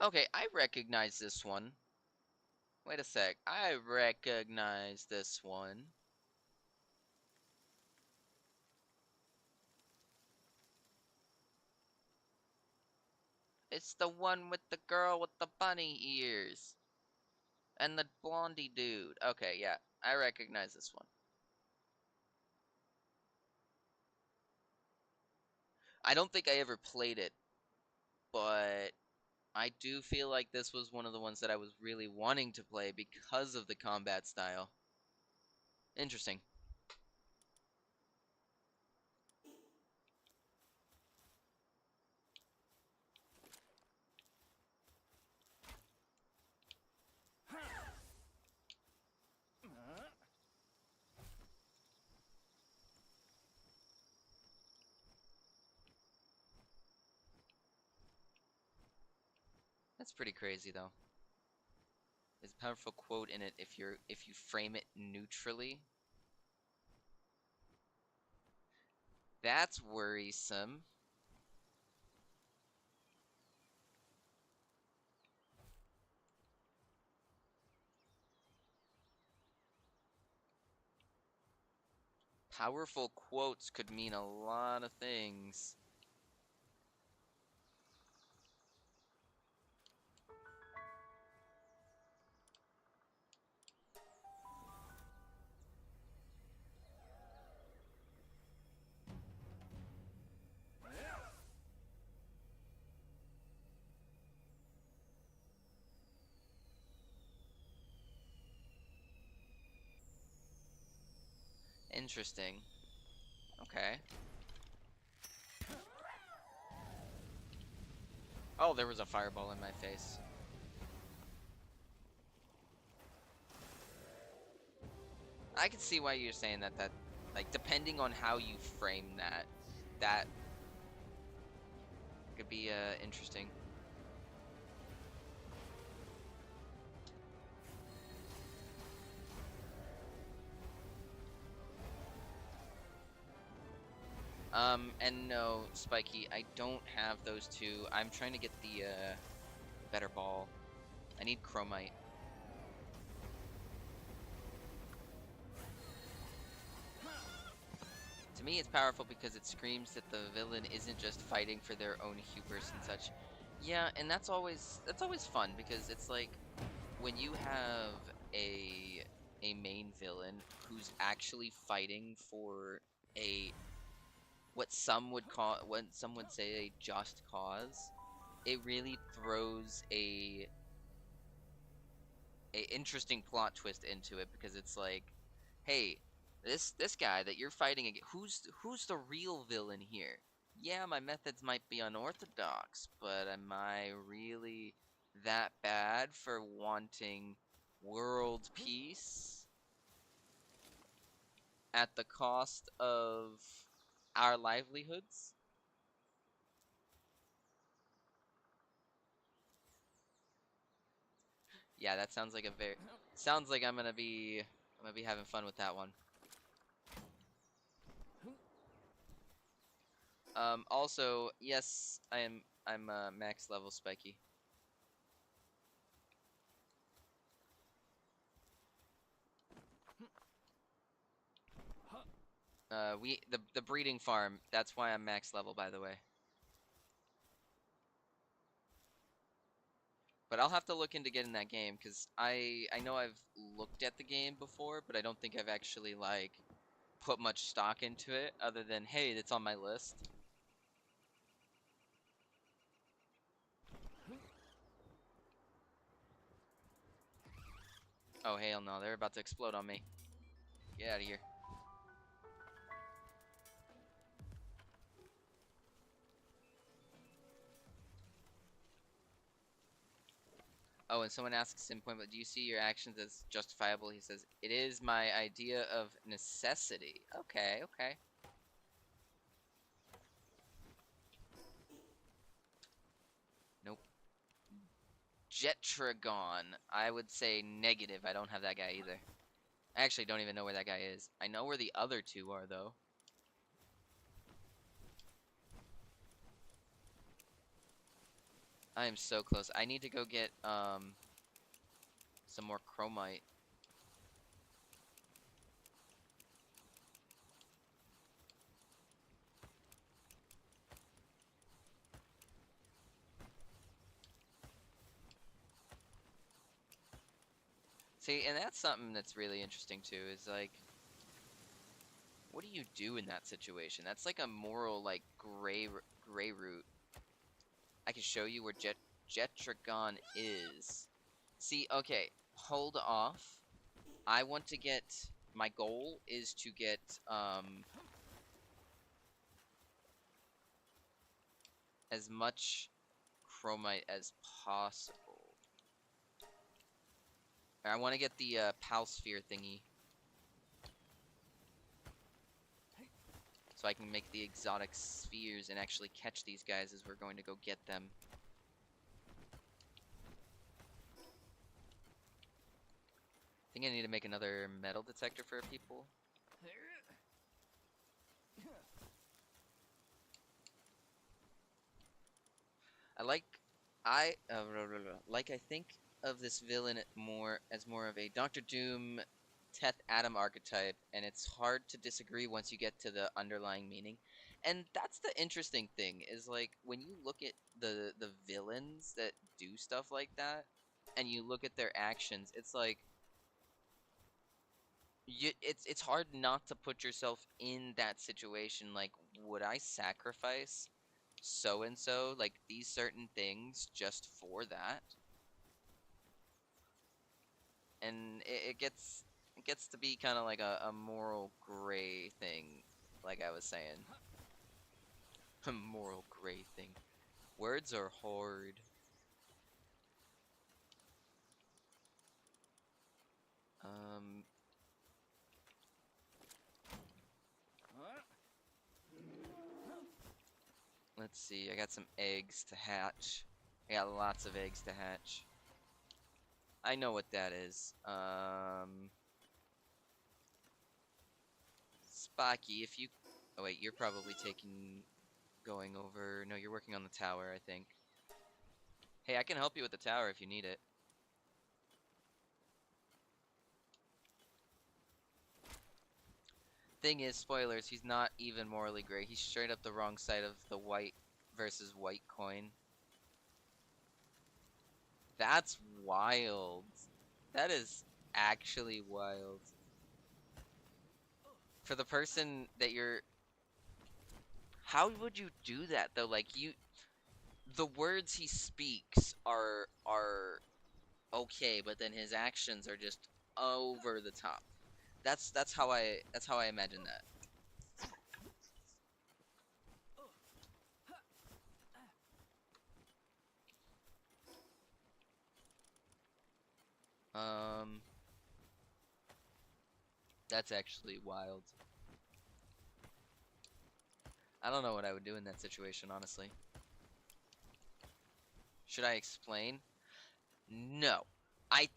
Okay, I recognize this one. Wait a sec. I recognize this one. It's the one with the girl with the bunny ears. And the blondie dude. Okay, yeah. I recognize this one. I don't think I ever played it, but I do feel like this was one of the ones that I was really wanting to play because of the combat style. Interesting. That's pretty crazy though. There's a powerful quote in it if you frame it neutrally. That's worrisome. Powerful quotes could mean a lot of things. Interesting. Okay. Oh, there was a fireball in my face. I can see why you're saying that, like, depending on how you frame that could be, interesting. And no, Spiky, I don't have those two. I'm trying to get the, better ball. I need Chromite. To me, it's powerful because it screams that the villain isn't just fighting for their own hubris and such. Yeah, and that's always fun because it's like when you have a main villain who's actually fighting for a what some would say a just cause. It really throws a interesting plot twist into it because it's like, hey, this guy that you're fighting against, who's the real villain here? Yeah, my methods might be unorthodox, but am I really that bad for wanting world peace at the cost of our livelihoods? Yeah, that sounds like a very sounds like I'm gonna be having fun with that one. Also, yes, I'm max level Spiky. The breeding farm. That's why I'm max level, by the way. But I'll have to look into getting that game because I know I've looked at the game before, but I don't think I've actually like put much stock into it other than hey, it's on my list. Oh hell no, they're about to explode on me. Get out of here. Oh, and someone asks him point, but do you see your actions as justifiable? He says, it is my idea of necessity. Okay, okay. Nope. Jetragon. I would say negative. I don't have that guy either. I actually don't even know where that guy is. I know where the other two are, though. I am so close. I need to go get, some more chromite. See, and that's something that's really interesting too, is like, what do you do in that situation? That's like a moral, like, gray root. I can show you where Jetragon is. See, okay, hold off. I want to get, my goal is to get, as much chromite as possible. I want to get the Pal Sphere thingy, so I can make the exotic spheres and actually catch these guys as we're going to go get them. I think I need to make another metal detector for people. I think of this villain more as more of a Doctor Doom, Teth Adam archetype, and it's hard to disagree once you get to the underlying meaning. And that's the interesting thing, is like when you look at the villains that do stuff like that, and you look at their actions, it's like it's hard not to put yourself in that situation. Like, would I sacrifice so and so, like these certain things, just for that? And it gets to be kind of like a moral gray thing, like I was saying. A moral gray thing. Words are hard. Um, let's see. I got some eggs to hatch. I got lots of eggs to hatch. I know what that is. Spocky, if you... Oh wait, you're probably going over... No, you're working on the tower, I think. Hey, I can help you with the tower if you need it. Thing is, spoilers, he's not even morally gray. He's straight up the wrong side of the white versus white coin. That's wild. That is actually wild. For the person that you're... How would you do that, though? Like, the words he speaks are okay, but then his actions are just over the top. That's how I imagine that. Um, that's actually wild. I don't know what I would do in that situation, honestly. Should I explain? No.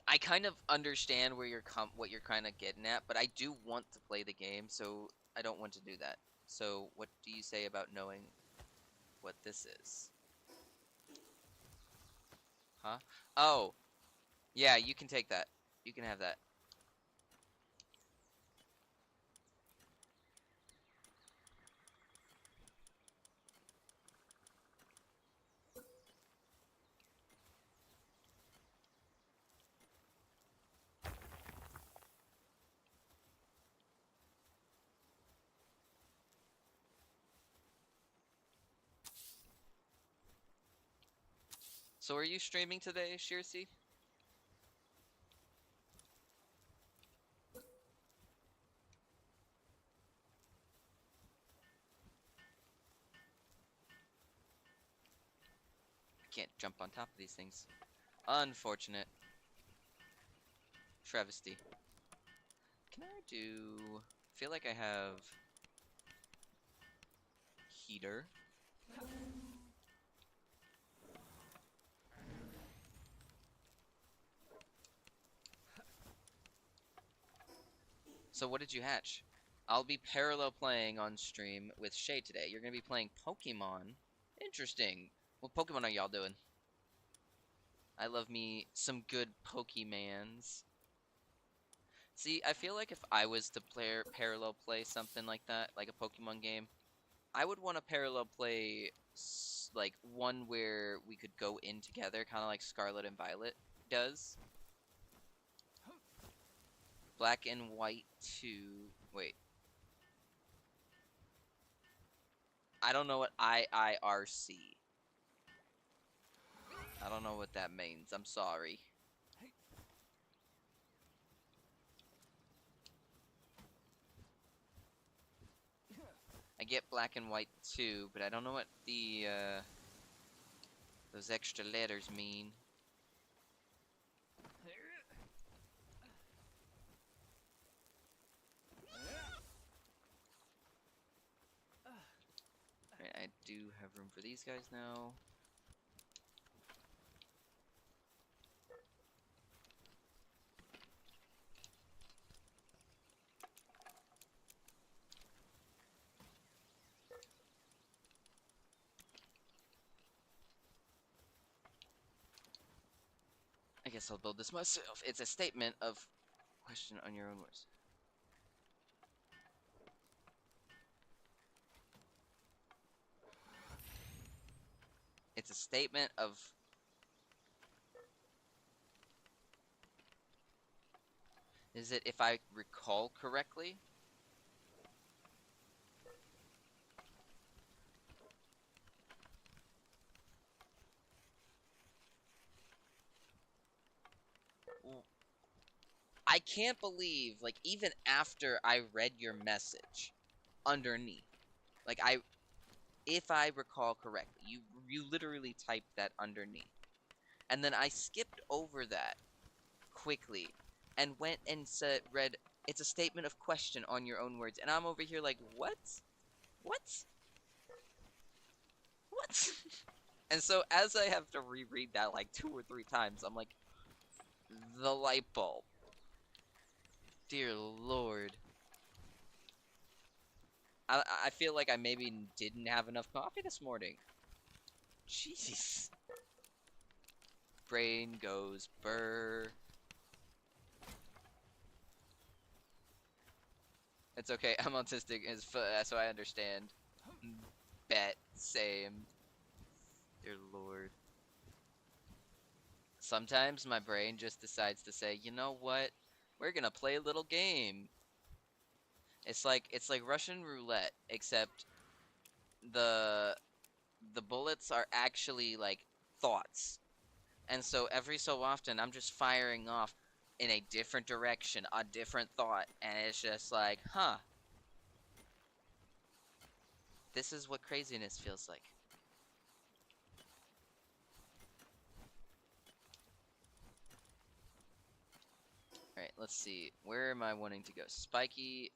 I kind of understand where what you're kind of getting at, but I do want to play the game, so I don't want to do that. So what do you say about knowing what this is? Huh? Oh, yeah, you can take that. You can have that. So are you streaming today, Shirsi? I can't jump on top of these things. Unfortunate. Travesty. Can I do... I feel like I have... Heater. So what did you hatch? I'll be parallel playing on stream with Shay today. You're going to be playing Pokemon. Interesting. What Pokemon are y'all doing? I love me some good Pokemans. See, I feel like if I was to parallel play something like that, like a Pokemon game, I would want to parallel play like one where we could go in together, kind of like Scarlet and Violet does. Black and White 2. Wait. I don't know what IIRC. I don't know what that means. I'm sorry. I get Black and White 2, but I don't know what the those extra letters mean. Right, I do have room for these guys now. I guess I'll build this myself. It's a statement of question on your own words. It's a statement of... Is it if I recall correctly? I can't believe, like, even after I read your message underneath, like, if I recall correctly, you literally typed that underneath. And then I skipped over that quickly and went and read, it's a statement of question on your own words. And I'm over here like, what? What? What? And so as I have to reread that like 2 or 3 times, I'm like, the light bulb. Dear Lord. I feel like I maybe didn't have enough coffee this morning. Jeez. Brain goes burr. It's okay, I'm autistic, so I understand. Bet, same. Dear Lord. Sometimes my brain just decides to say, you know what? We're gonna play a little game. It's like Russian roulette, except the bullets are actually like thoughts. And so every so often I'm just firing off in a different direction, a different thought, and it's just like, huh. This is what craziness feels like. Alright, let's see. Where am I wanting to go? Spiky,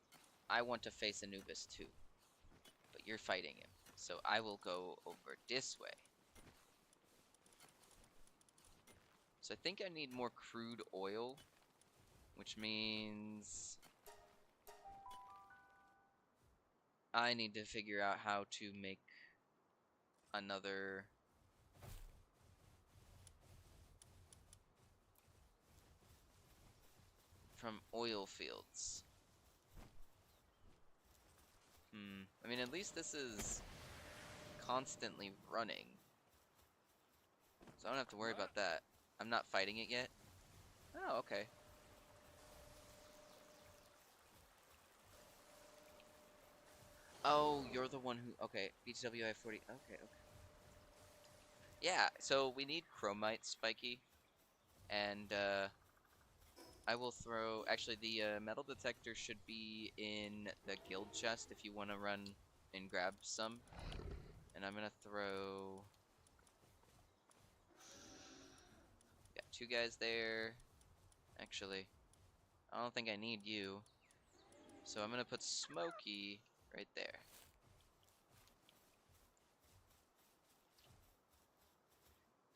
I want to face Anubis too. But you're fighting him. So I will go over this way. So I think I need more crude oil, which means I need to figure out how to make another from oil fields. I mean, at least this is constantly running, so I don't have to worry about that. I'm not fighting it yet. Oh, okay. Oh, you're the one who... Okay, BTWI 40. Okay, okay. Yeah, so we need chromite, Spiky. And, I will throw... Actually, the metal detector should be in the guild chest if you want to run and grab some. And I'm gonna throw... Got 2 guys there. Actually, I don't think I need you. So I'm gonna put Smokey right there.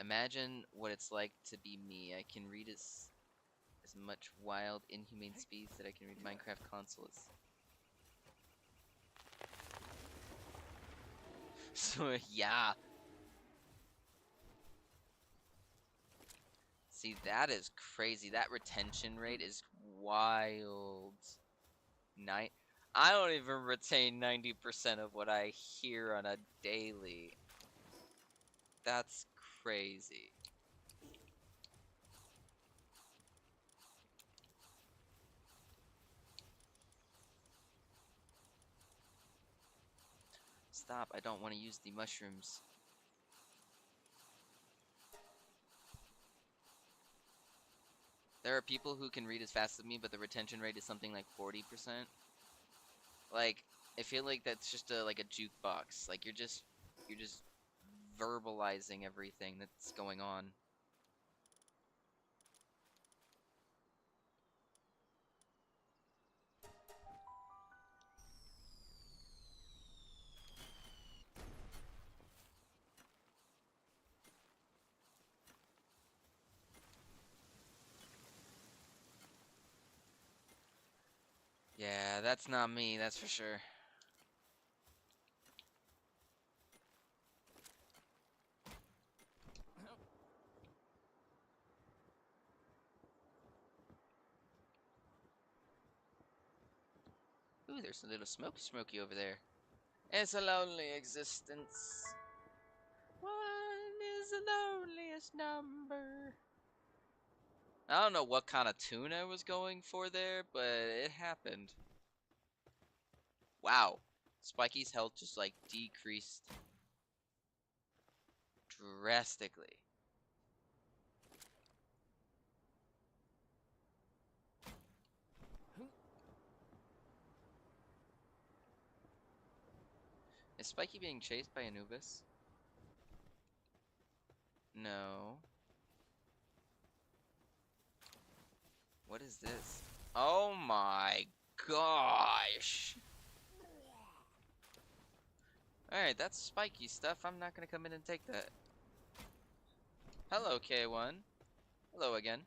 Imagine what it's like to be me. I can read as much wild, inhumane speeds that I can read Minecraft consoles. So, yeah. See, that is crazy. That retention rate is wild. Night. I don't even retain 90% of what I hear on a daily. That's crazy. Stop, I don't want to use the mushrooms. There are people who can read as fast as me, but the retention rate is something like 40%. Like, I feel like that's just like a jukebox. Like you're just verbalizing everything that's going on. Yeah, that's not me, that's for sure. Ooh, there's a little smoky over there. It's a lonely existence. One is the loneliest number. I don't know what kind of tune I was going for there, but it happened. Wow. Spiky's health just like decreased drastically. Is Spiky being chased by Anubis? No. What is this? Oh my gosh. Alright, that's spiky stuff. I'm not gonna come in and take that. Hello, K1. Hello again.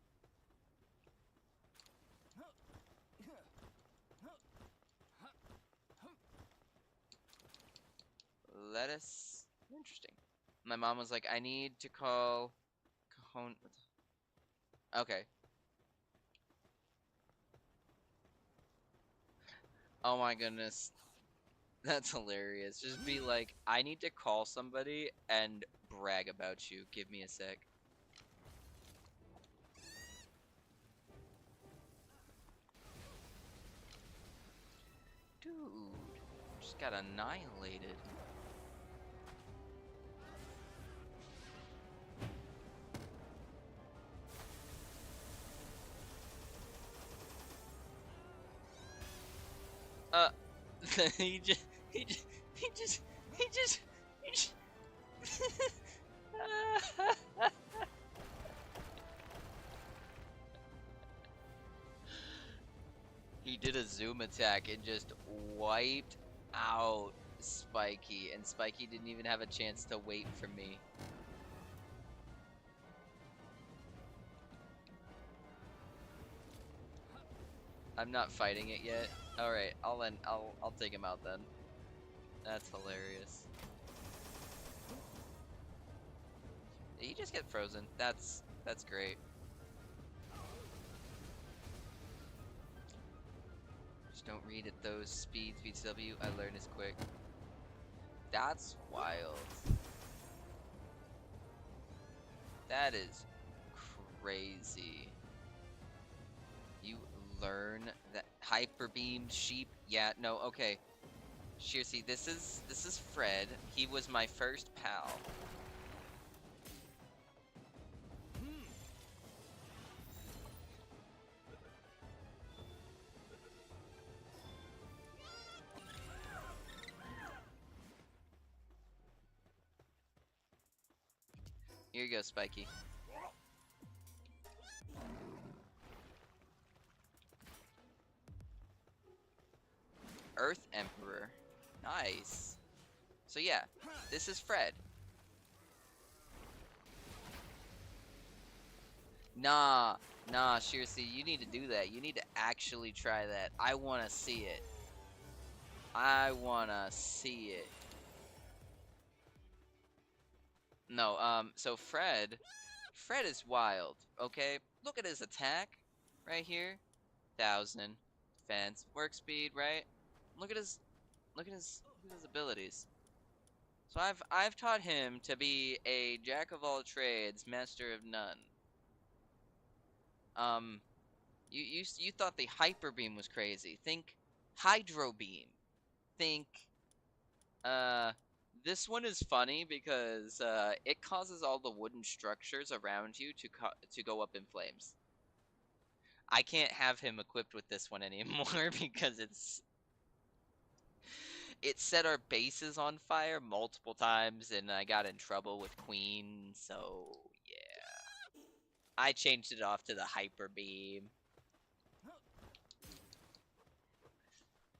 Lettuce. Interesting. My mom was like, I need to call Cajon. Okay. Oh my goodness. That's hilarious. Just be like, I need to call somebody and brag about you. Give me a sec. Dude, just got annihilated. He just, he just, he just, he just, he just. He did a zoom attack and just wiped out Spiky, and Spiky didn't even have a chance to wait for me. I'm not fighting it yet. All right, I'll take him out then. That's hilarious. Did he just get frozen? That's great. Just don't read at those speeds, VTW. I learn is quick. That's wild. That is crazy. You learn that hyper beam sheep? Yeah, no, okay. Shearsy, this is Fred. He was my first pal. Here you go, Spiky. Earth Emperor. Nice. So yeah, this is Fred. Nah, Shearsy, you need to do that. You need to actually try that. I wanna see it. I wanna see it. No, so Fred Fred is wild, okay? Look at his attack right here. 1,000. Defense. Work speed, right? Look at his abilities. So I've taught him to be a jack of all trades, master of none. You thought the hyper beam was crazy. Think hydro beam. Think this one is funny because it causes all the wooden structures around you to go up in flames. I can't have him equipped with this one anymore because it set our bases on fire multiple times and I got in trouble with Queen, so yeah. I changed it off to the hyper beam.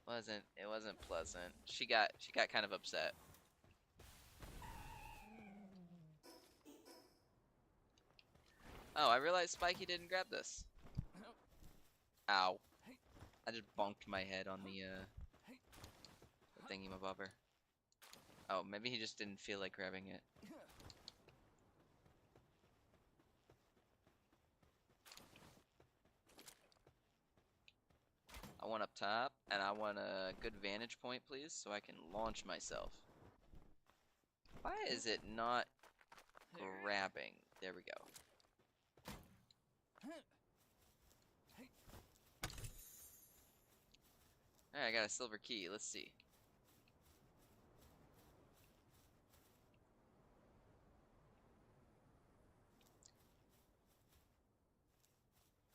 It wasn't pleasant. She got kind of upset. Oh, I realized Spiky didn't grab this. Ow. I just bonked my head on the thingy-mabobber. Oh, maybe he just didn't feel like grabbing it. I want up top, and I want a good vantage point, please, so I can launch myself. Why is it not grabbing? There we go. Alright, I got a silver key. Let's see.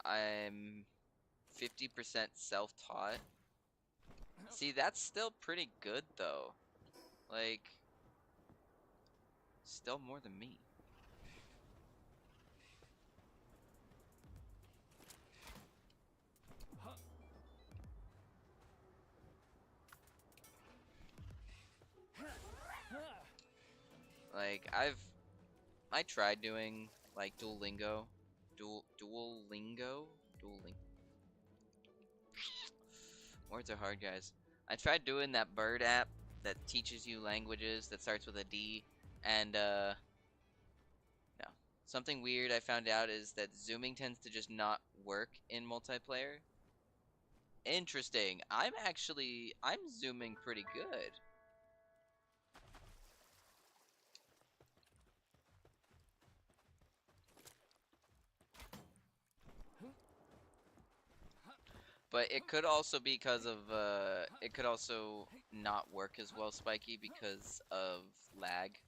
I'm 50% self-taught. See, that's still pretty good, though. Like, still more than me. Like, I tried doing, like, Duolingo. Duolingo? Words are hard, guys. I tried doing that bird app that teaches you languages that starts with a D, and, no. Something weird I found out is that zooming tends to just not work in multiplayer. Interesting. I'm zooming pretty good. But it could also be because of, it could also not work as well, Spiky, because of lag.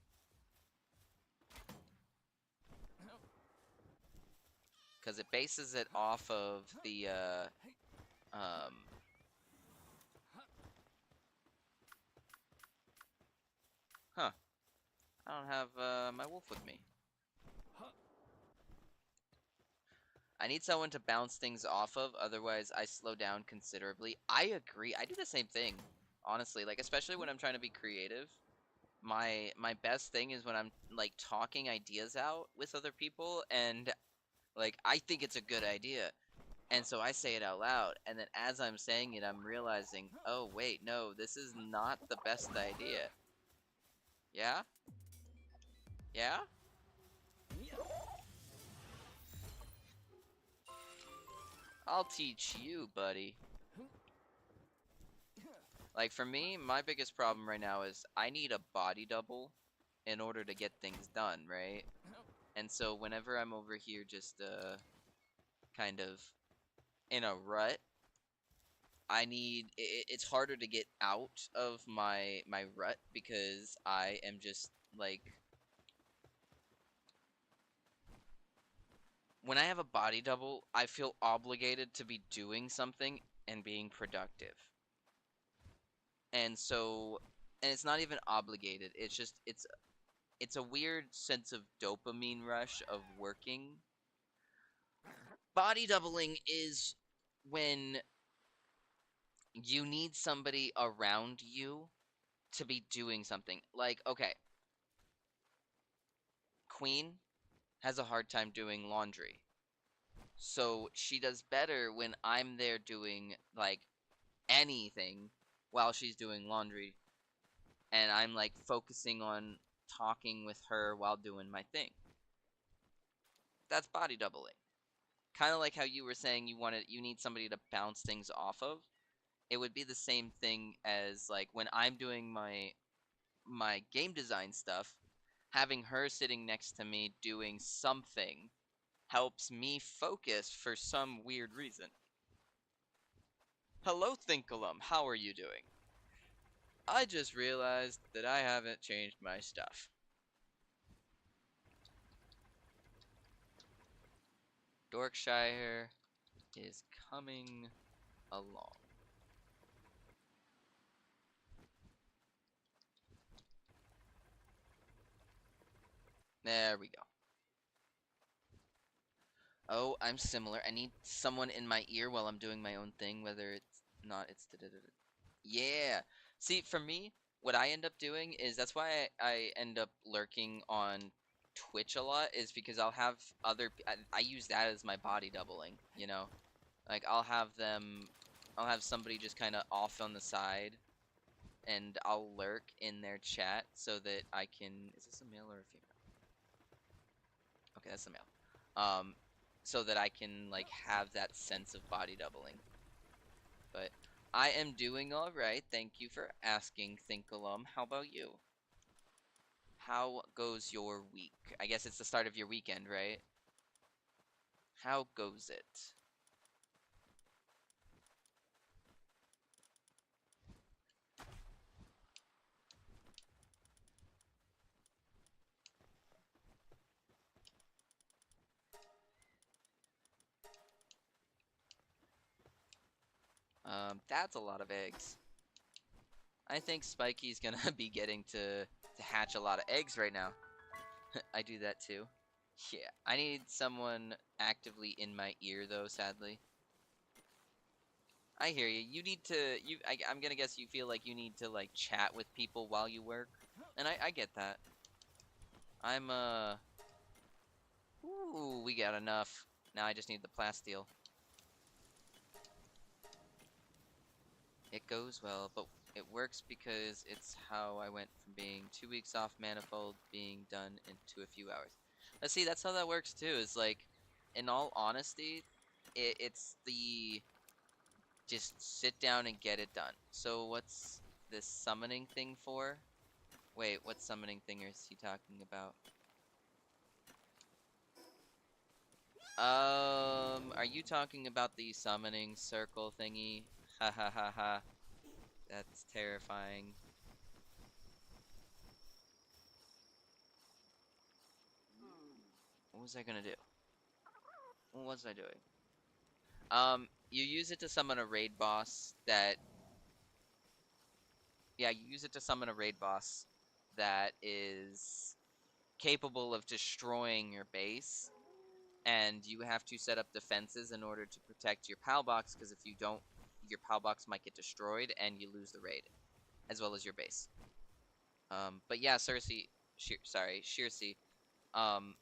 Because it bases it off of the, Huh. I don't have, my wolf with me. I need someone to bounce things off of, otherwise I slow down considerably. I agree. I do the same thing, honestly. Like, especially when I'm trying to be creative. My best thing is when I'm, like, talking ideas out with other people, and, like, I think it's a good idea. And so I say it out loud, and then as I'm saying it, I'm realizing, oh, wait, no, this is not the best idea. Yeah? Yeah? I'll teach you, buddy. Like, for me, my biggest problem right now is I need a body double in order to get things done, right? And so whenever I'm over here just, kind of in a rut, it's harder to get out of my rut because I am just, like, when I have a body double, I feel obligated to be doing something and being productive. And so, and it's not even obligated, it's just, it's a weird sense of dopamine rush of working. Body doubling is when you need somebody around you to be doing something. Like, okay, Queen has a hard time doing laundry. So she does better when I'm there doing, like, anything while she's doing laundry. And I'm, like, focusing on talking with her while doing my thing. That's body doubling. Kind of like how you were saying you need somebody to bounce things off of. It would be the same thing as like when I'm doing my game design stuff, having her sitting next to me doing something helps me focus for some weird reason. Hello, Thinkalum. How are you doing? I just realized that I haven't changed my stuff. Dorkshire is coming along. There we go. Oh, I'm similar. I need someone in my ear while I'm doing my own thing, whether it's not, it's yeah. See, for me, what I end up doing is that's why I end up lurking on Twitch a lot is because I'll have I use that as my body doubling, you know? Like I'll have somebody just kind of off on the side and I'll lurk in their chat so that I can, is this a male or a female? Okay, that's a male. So that I can like have that sense of body doubling. But I am doing all right. Thank you for asking, Thinkalum. How about you? How goes your week? I guess it's the start of your weekend, right? How goes it? That's a lot of eggs. I think Spiky's gonna be getting to hatch a lot of eggs right now. I do that too. Yeah, I need someone actively in my ear though, sadly. I hear you. You need to I'm gonna guess you feel like you need to like chat with people while you work. And I get that. I'm ooh, we got enough. Now I just need the plasteel. It goes well, but it works because it's how I went from being 2 weeks off Manifold being done into a few hours. Let's see, that's how that works too. Is like, in all honesty, it's the just sit down and get it done. So what's this summoning thing for? Wait, what summoning thing is he talking about? Are you talking about the summoning circle thingy? Ha ha ha ha. That's terrifying. What was I gonna do? What was I doing? You use it to summon a raid boss that, yeah, you use it to summon a raid boss that is capable of destroying your base, and you have to set up defenses in order to protect your PAL box, because if you don't, your PAL box might get destroyed and you lose the raid, as well as your base. But yeah, Shirsi, um,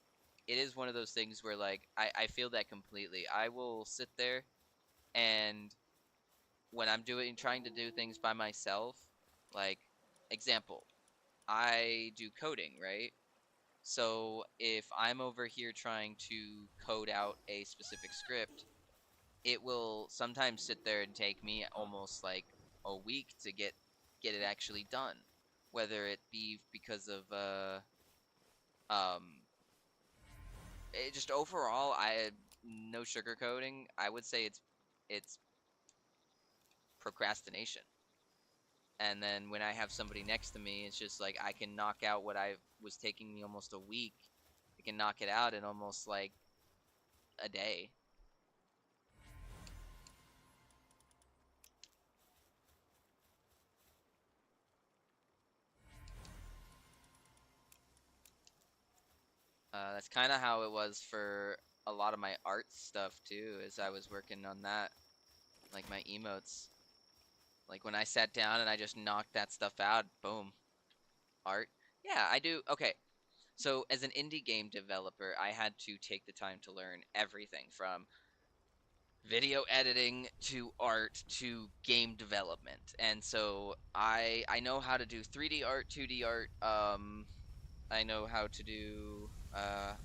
it is one of those things where, like, I feel that completely. I will sit there and when I'm trying to do things by myself, like, example, I do coding, right? So if I'm over here trying to code out a specific script, it will sometimes sit there and take me almost like a week to get it actually done. Whether it be because of um just overall, I no sugarcoating. I would say it's procrastination. And then when I have somebody next to me, it's just like I can knock out what I was taking me almost a week. I can knock it out in almost like a day. That's kind of how it was for a lot of my art stuff too, as I was working on that, like my emotes. Like when I sat down and I just knocked that stuff out, boom, art. Yeah, I do. Okay, so as an indie game developer, I had to take the time to learn everything from video editing to art to game development. And so I know how to do 3D art, 2D art. I know how to do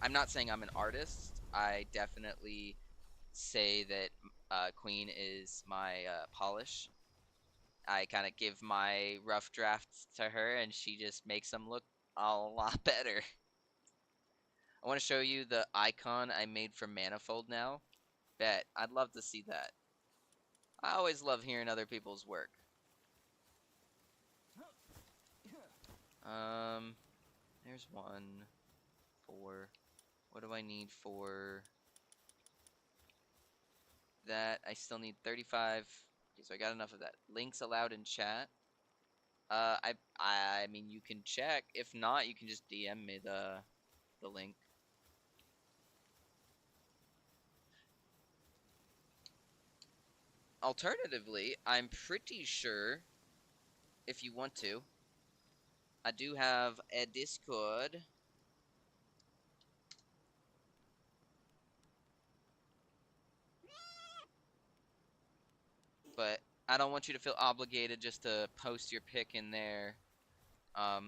I'm not saying I'm an artist. I definitely say that Queen is my polish. I kind of give my rough drafts to her, and she just makes them look a lot better. I want to show you the icon I made for Manifold now. Bet. I'd love to see that. I always love hearing other people's work. There's 1, 4. What do I need for that? I still need 35. Okay, so I got enough of that. Links allowed in chat. I mean, you can check. If not, you can just DM me the link. Alternatively, I'm pretty sure if you want to, I do have a Discord. But I don't want you to feel obligated just to post your pick in there.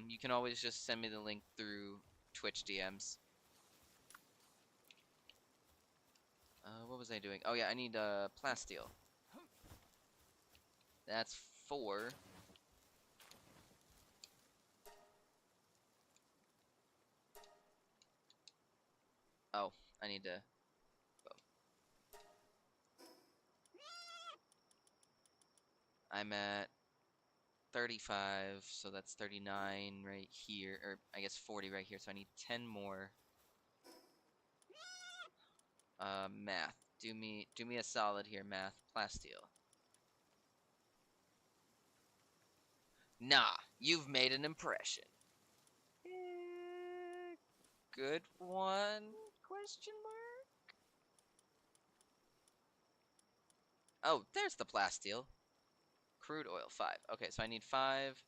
You can always just send me the link through Twitch DMs. What was I doing? Oh yeah, I need plasteel. That's 4. Oh, I need to. I'm at 35, so that's 39 right here, or I guess 40 right here. So I need 10 more. Math. Do me a solid here, math. Plasteel. Nah, you've made an impression. Good one? Question mark? Oh, there's the plasteel. Crude oil, 5. Okay, so I need 5.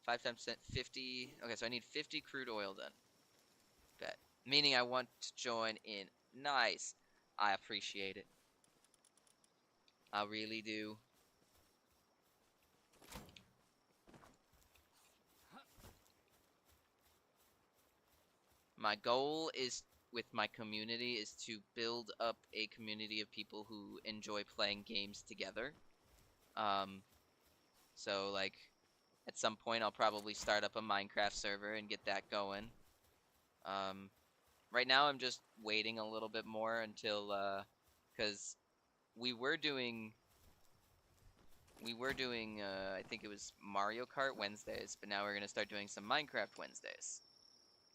5 times 50. Okay, so I need 50 crude oil then. Bet. Meaning I want to join in. Nice. I appreciate it. I really do. My goal is with my community is to build up a community of people who enjoy playing games together. Um, so like at some point I'll probably start up a Minecraft server and get that going. Right now I'm just waiting a little bit more until because we were doing I think it was Mario Kart Wednesdays, but now we're gonna start doing some Minecraft Wednesdays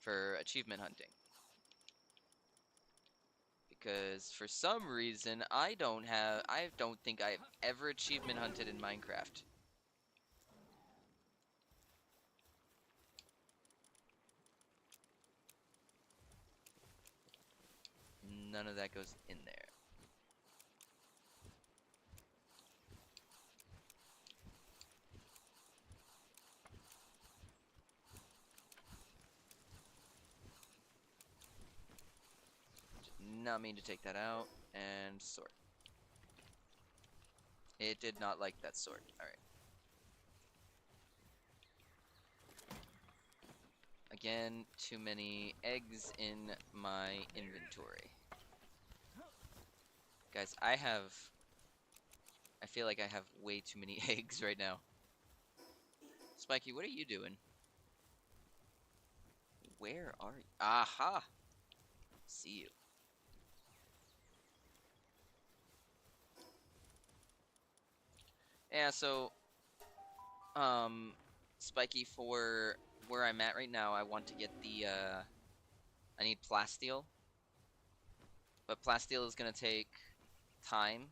for achievement hunting. Because for some reason I don't think I've ever achievement hunted in Minecraft. None of that goes in there. Did not mean to take that out and sort. It did not like that sort. Alright. Again, too many eggs in my inventory. Guys, I feel like I have way too many eggs right now. Spiky, what are you doing? Where are you? Aha! See you. Yeah, so, Spiky, for where I'm at right now, I want to get the, I need plasteel. But plasteel is gonna take time.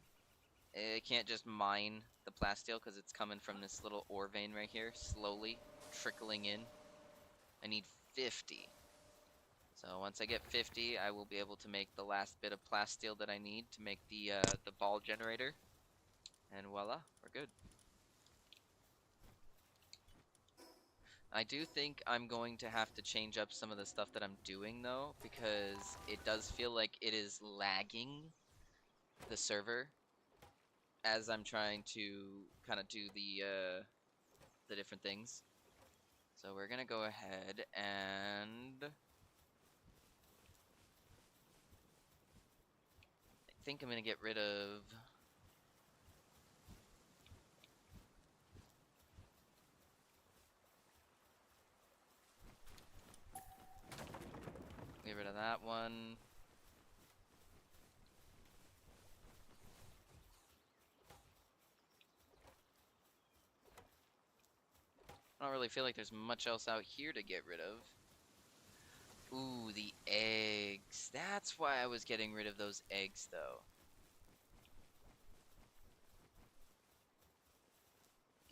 It can't just mine the plasteel because it's coming from this little ore vein right here, slowly trickling in. I need 50. So once I get 50, I will be able to make the last bit of plasteel that I need to make the ball generator. And voila, we're good. I do think I'm going to have to change up some of the stuff that I'm doing though, because it does feel like it is lagging the server as I'm trying to kind of do the different things. So we're gonna go ahead and think I'm gonna get rid of... Get rid of that one. I don't really feel like there's much else out here to get rid of. Ooh, the eggs. That's why I was getting rid of those eggs, though.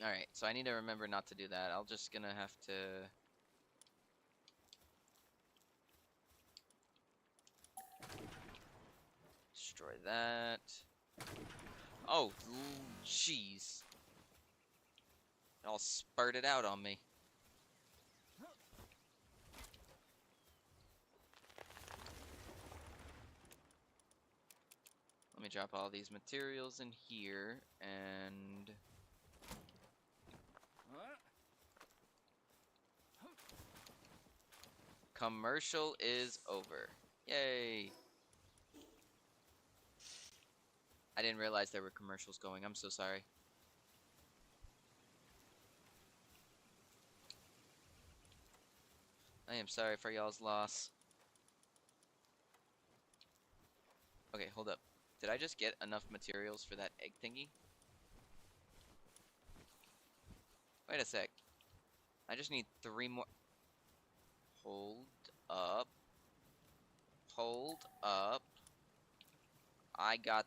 Alright, so I need to remember not to do that. I'm just gonna have to... destroy that. Oh, jeez. It all spurted out on me. Let me drop all these materials in here, and... commercial is over. Yay! I didn't realize there were commercials going. I'm so sorry. I am sorry for y'all's loss. Okay, hold up. Did I just get enough materials for that egg thingy? Wait a sec. I just need 3 more. Hold up. Hold up. I got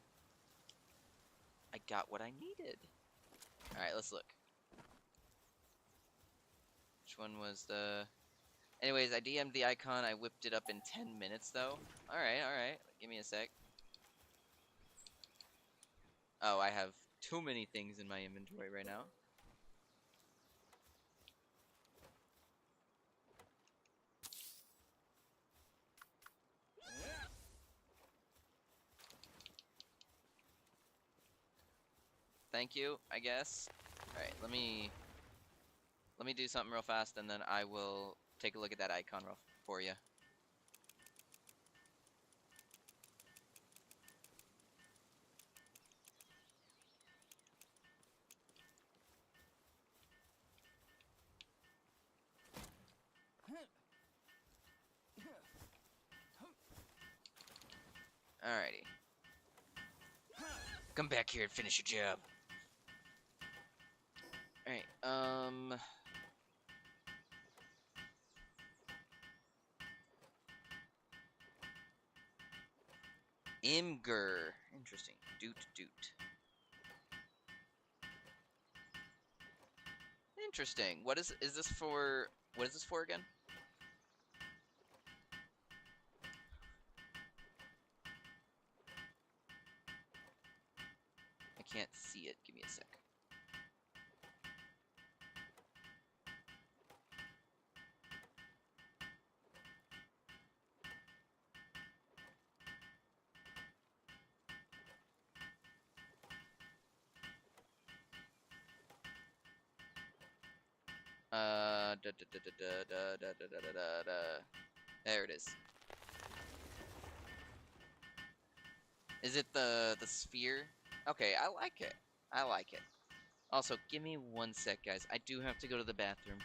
what I needed. Alright, let's look. Which one was the... Anyways, I DM'd the icon. I whipped it up in 10 minutes, though. Alright, alright. Give me a sec. Oh, I have too many things in my inventory right now. Thank you, I guess. Alright, let me do something real fast, and then I will take a look at that icon for you. Alrighty. Come back here and finish your job. Alright, Imgur. Interesting. Doot. Interesting. What is this for? What is this for again? I can't see it. Give me a sec. There it is. Is it the sphere? Okay, I like it. I like it. Also, give me 1 sec, guys. I do have to go to the bathroom.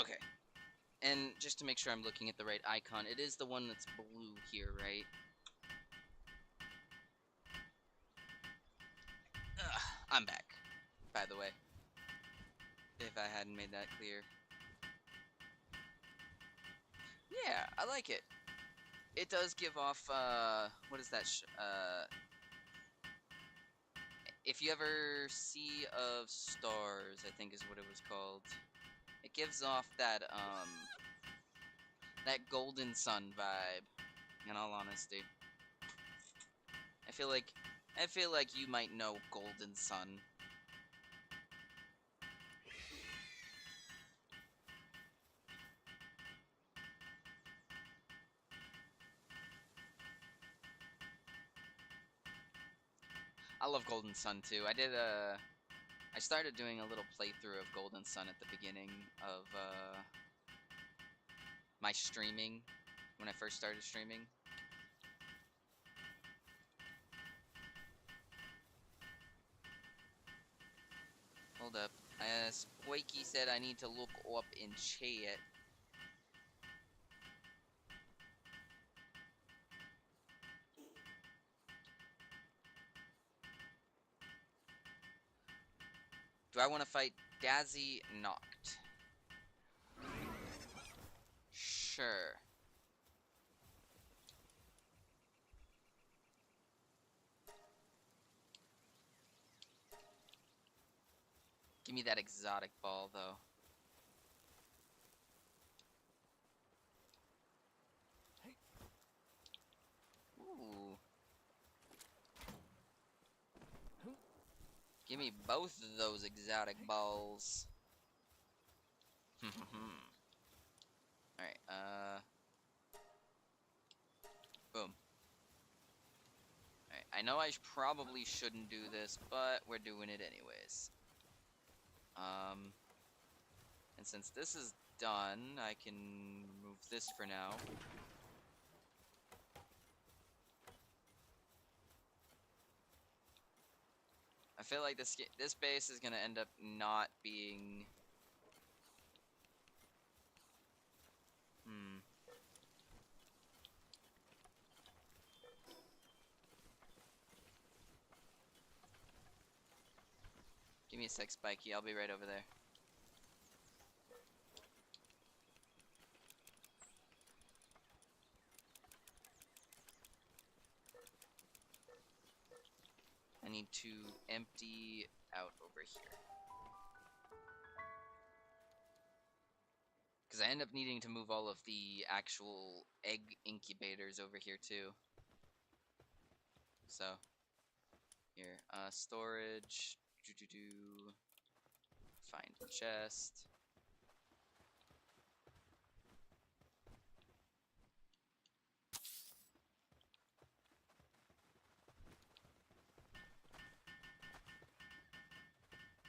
Okay. And just to make sure I'm looking at the right icon, it is the one that's blue here, right? Ugh, I'm back, by the way. If I hadn't made that clear. Yeah, I like it. It does give off, what is that? If you ever Sea of Stars, I think is what it was called. It gives off that Golden Sun vibe, in all honesty. I feel like you might know Golden Sun. I love Golden Sun too. I started doing a little playthrough of Golden Sun at the beginning of my streaming when I first started streaming. Hold up. Spoiky said I need to look up in chat. Do I want to fight Dazzy Noct? Sure. Give me that exotic ball, though. Ooh. Give me both of those exotic balls. Alright, boom. Alright, I know I probably shouldn't do this, but we're doing it anyways. And since this is done, I can remove this for now. I feel like this base is gonna end up not being... Give me a sec, Spikey. I'll be right over there. I need to empty out over here. Because I end up needing to move all of the actual egg incubators over here too. So, here, storage, find chest.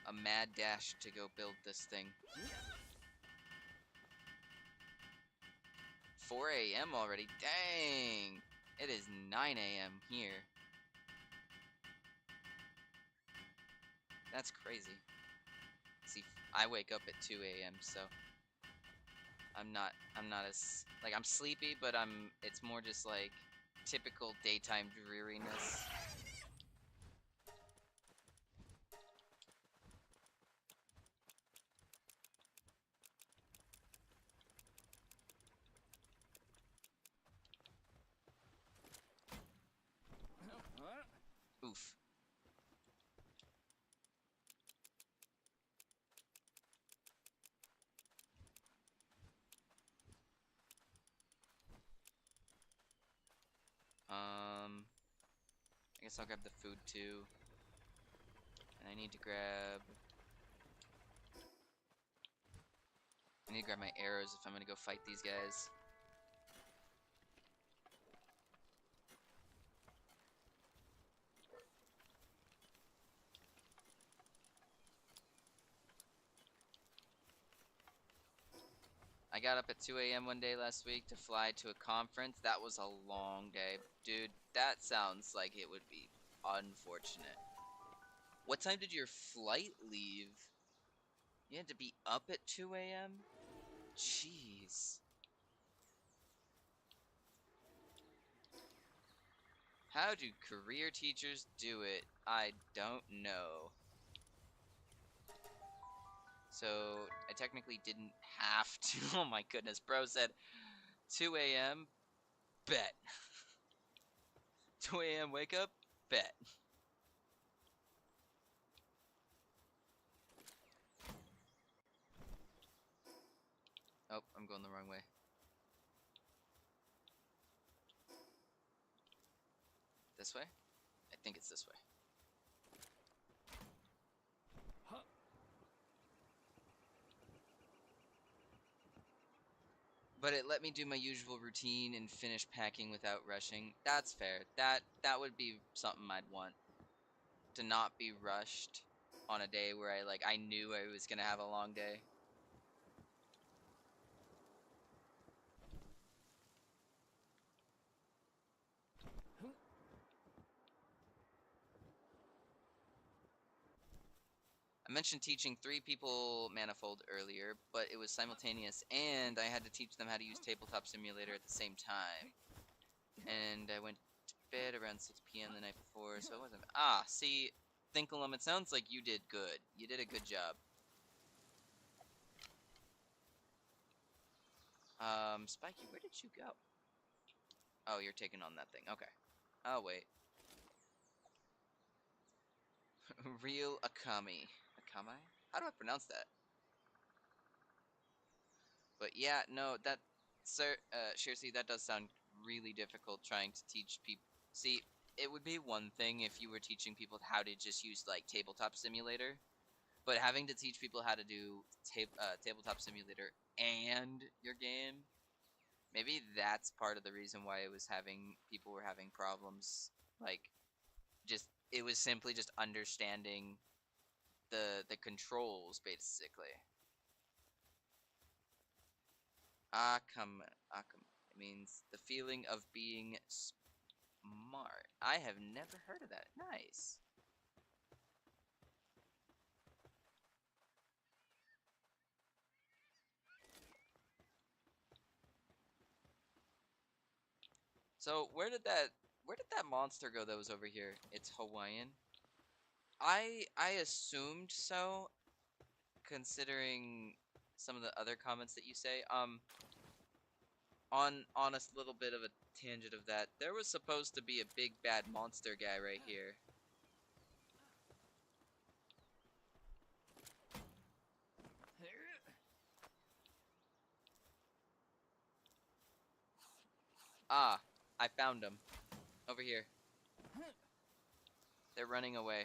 A mad dash to go build this thing. 4 a.m. already? Dang! It is 9 a.m. here. That's crazy. See, I wake up at 2 a.m., so I'm not as, like, I'm sleepy, but it's more just like typical daytime dreariness. Oof. I guess I'll grab the food too. And I need to grab my arrows if I'm gonna go fight these guys. I got up at 2 a.m. one day last week to fly to a conference. That was a long day. Dude, that sounds like it would be unfortunate. What time did your flight leave? You had to be up at 2 a.m.? Jeez. How do career teachers do it? I don't know. So, I technically didn't have to. Oh my goodness, bro said 2 a.m. Bet. 2 a.m. wake up? Bet. Oh, I'm going the wrong way. This way? I think it's this way. But it let me do my usual routine and finish packing without rushing. That's fair. That would be something I'd want. To not be rushed on a day where I knew I was gonna have a long day. I mentioned teaching 3 people Manifold earlier, but it was simultaneous, and I had to teach them how to use Tabletop Simulator at the same time. And I went to bed around 6 p.m. the night before, so it wasn't. Ah, see, Thinkalum, it sounds like you did good. You did a good job. Spiky, where did you go? Oh, you're taking on that thing. Okay. Oh, wait. Real Akami. Akamai? How do I pronounce that? But yeah, no, that, sir, Shirsi, that does sound really difficult trying to teach people. See, it would be one thing if you were teaching people how to just use like Tabletop Simulator, but having to teach people how to do Tabletop Simulator and your game, maybe that's part of the reason why it was having people were having problems. Like, just it was simply just understanding the controls basically. Akam. It means the feeling of being smart. I have never heard of that. Nice. So where did that monster go that was over here? It's Hawaiian. I assumed so, considering some of the other comments that you say. On a little bit of a tangent of that, there was supposed to be a big bad monster guy right here. Ah, I found him. Over here. They're running away.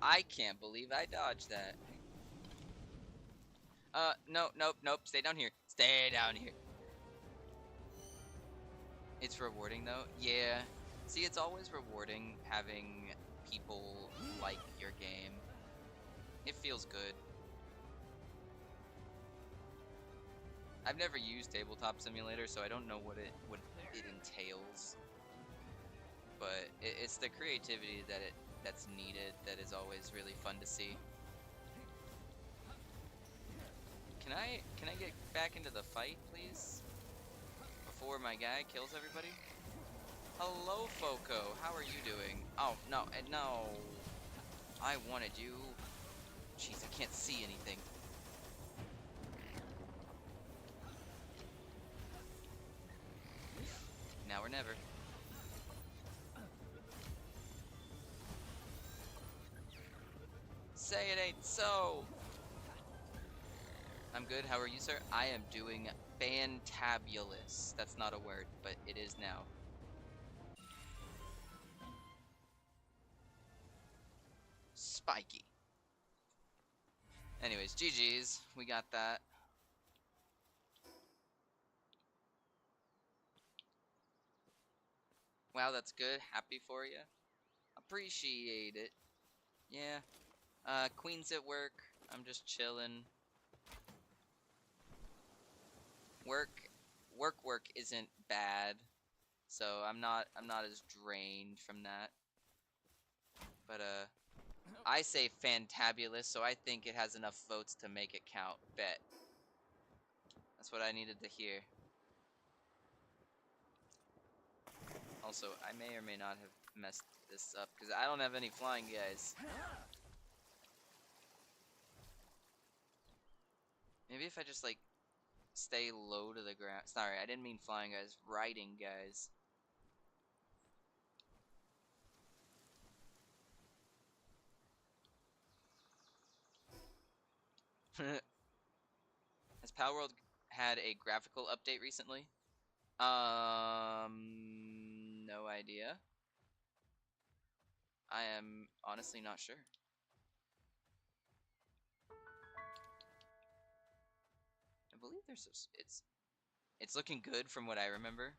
I can't believe I dodged that. No, nope, nope. Stay down here. Stay down here. It's rewarding though. Yeah. See, it's always rewarding having people like your game. It feels good. I've never used Tabletop Simulator, so I don't know what it entails. But it's the creativity that's needed that is always really fun to see. Can I get back into the fight, please? Before my guy kills everybody? Hello, Foco. How are you doing? Oh, no, no. I wanted you. Jeez, I can't see anything. Now or never. Say it ain't so. I'm good. How are you, sir? I am doing fantabulous. That's not a word, but it is now. Spiky. Anyways, GG's. We got that. Wow, that's good. Happy for you. Appreciate it. Yeah. Queen's at work. I'm just chilling. Work, work isn't bad, so I'm not as drained from that. But I say fantabulous, so I think it has enough votes to make it count. Bet. That's what I needed to hear. Also, I may or may not have messed this up because I don't have any flying guys. Maybe if I just like stay low to the ground. Sorry, I didn't mean flying, guys. Riding, guys. Has Palworld had a graphical update recently? No idea. I am honestly not sure. I believe there's it's looking good from what I remember.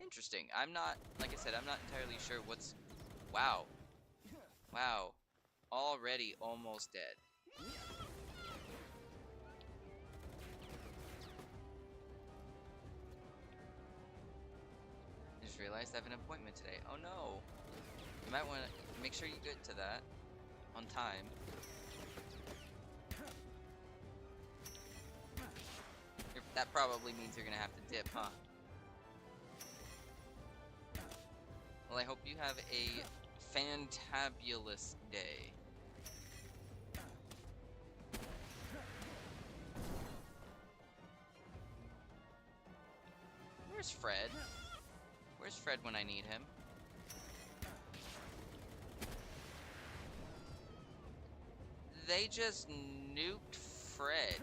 Interesting. I'm not, like I said, I'm not entirely sure what's. Wow. Wow. Already almost dead. I just realized I have an appointment today. Oh no. You might want to make sure you get to that on time. That probably means you're gonna have to dip, huh? Well, I hope you have a fantabulous day. Where's Fred? Where's Fred when I need him? They just nuked Fred.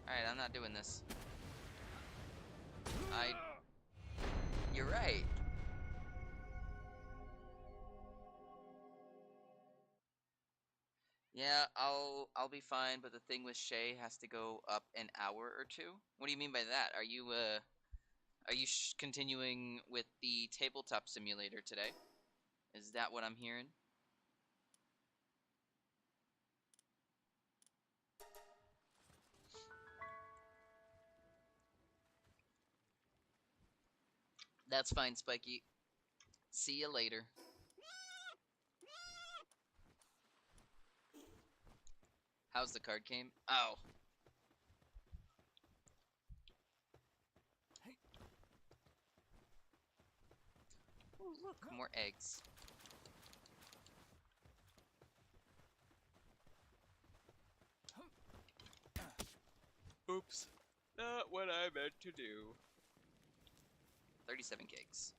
Alright, I'm not doing this. You're right. Yeah, I'll be fine, but the thing with Shay has to go up an hour or two. What do you mean by that? Are you continuing with the tabletop simulator today? Is that what I'm hearing? That's fine, Spiky. See you later. How's the card game? Oh. Ooh, look, more eggs. Oops. Not what I meant to do. 37 gigs.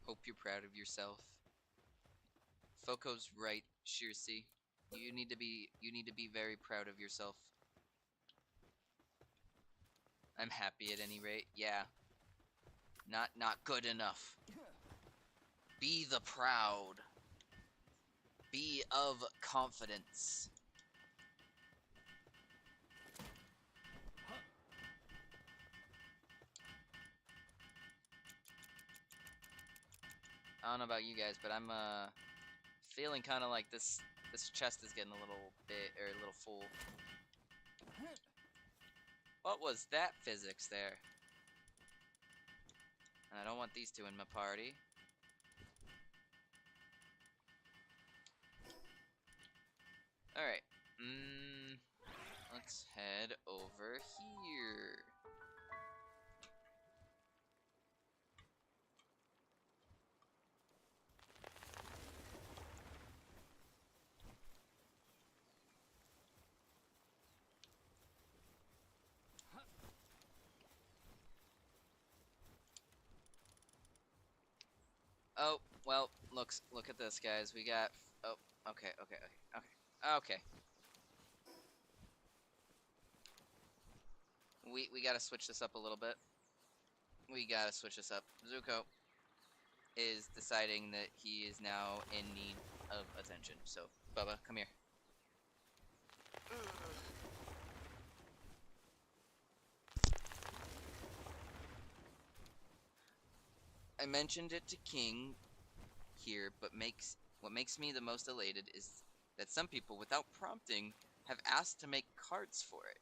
Hope you're proud of yourself. Foco's right, Shirsi. You need to be very proud of yourself. I'm happy at any rate. Yeah. Not good enough. Be the proud. Be of confidence. I don't know about you guys, but I'm feeling kind of like this chest is getting a little bit or a little full. What was that physics there? And I don't want these two in my party. Alright. Let's head over here. Oh, well, look at this, guys. We got. Oh, okay. We gotta switch this up a little bit. We gotta switch this up. Zuko is deciding that he is now in need of attention. So, Bubba, come here. I mentioned it to King here, but what makes me the most elated is that some people, without prompting, have asked to make cards for it.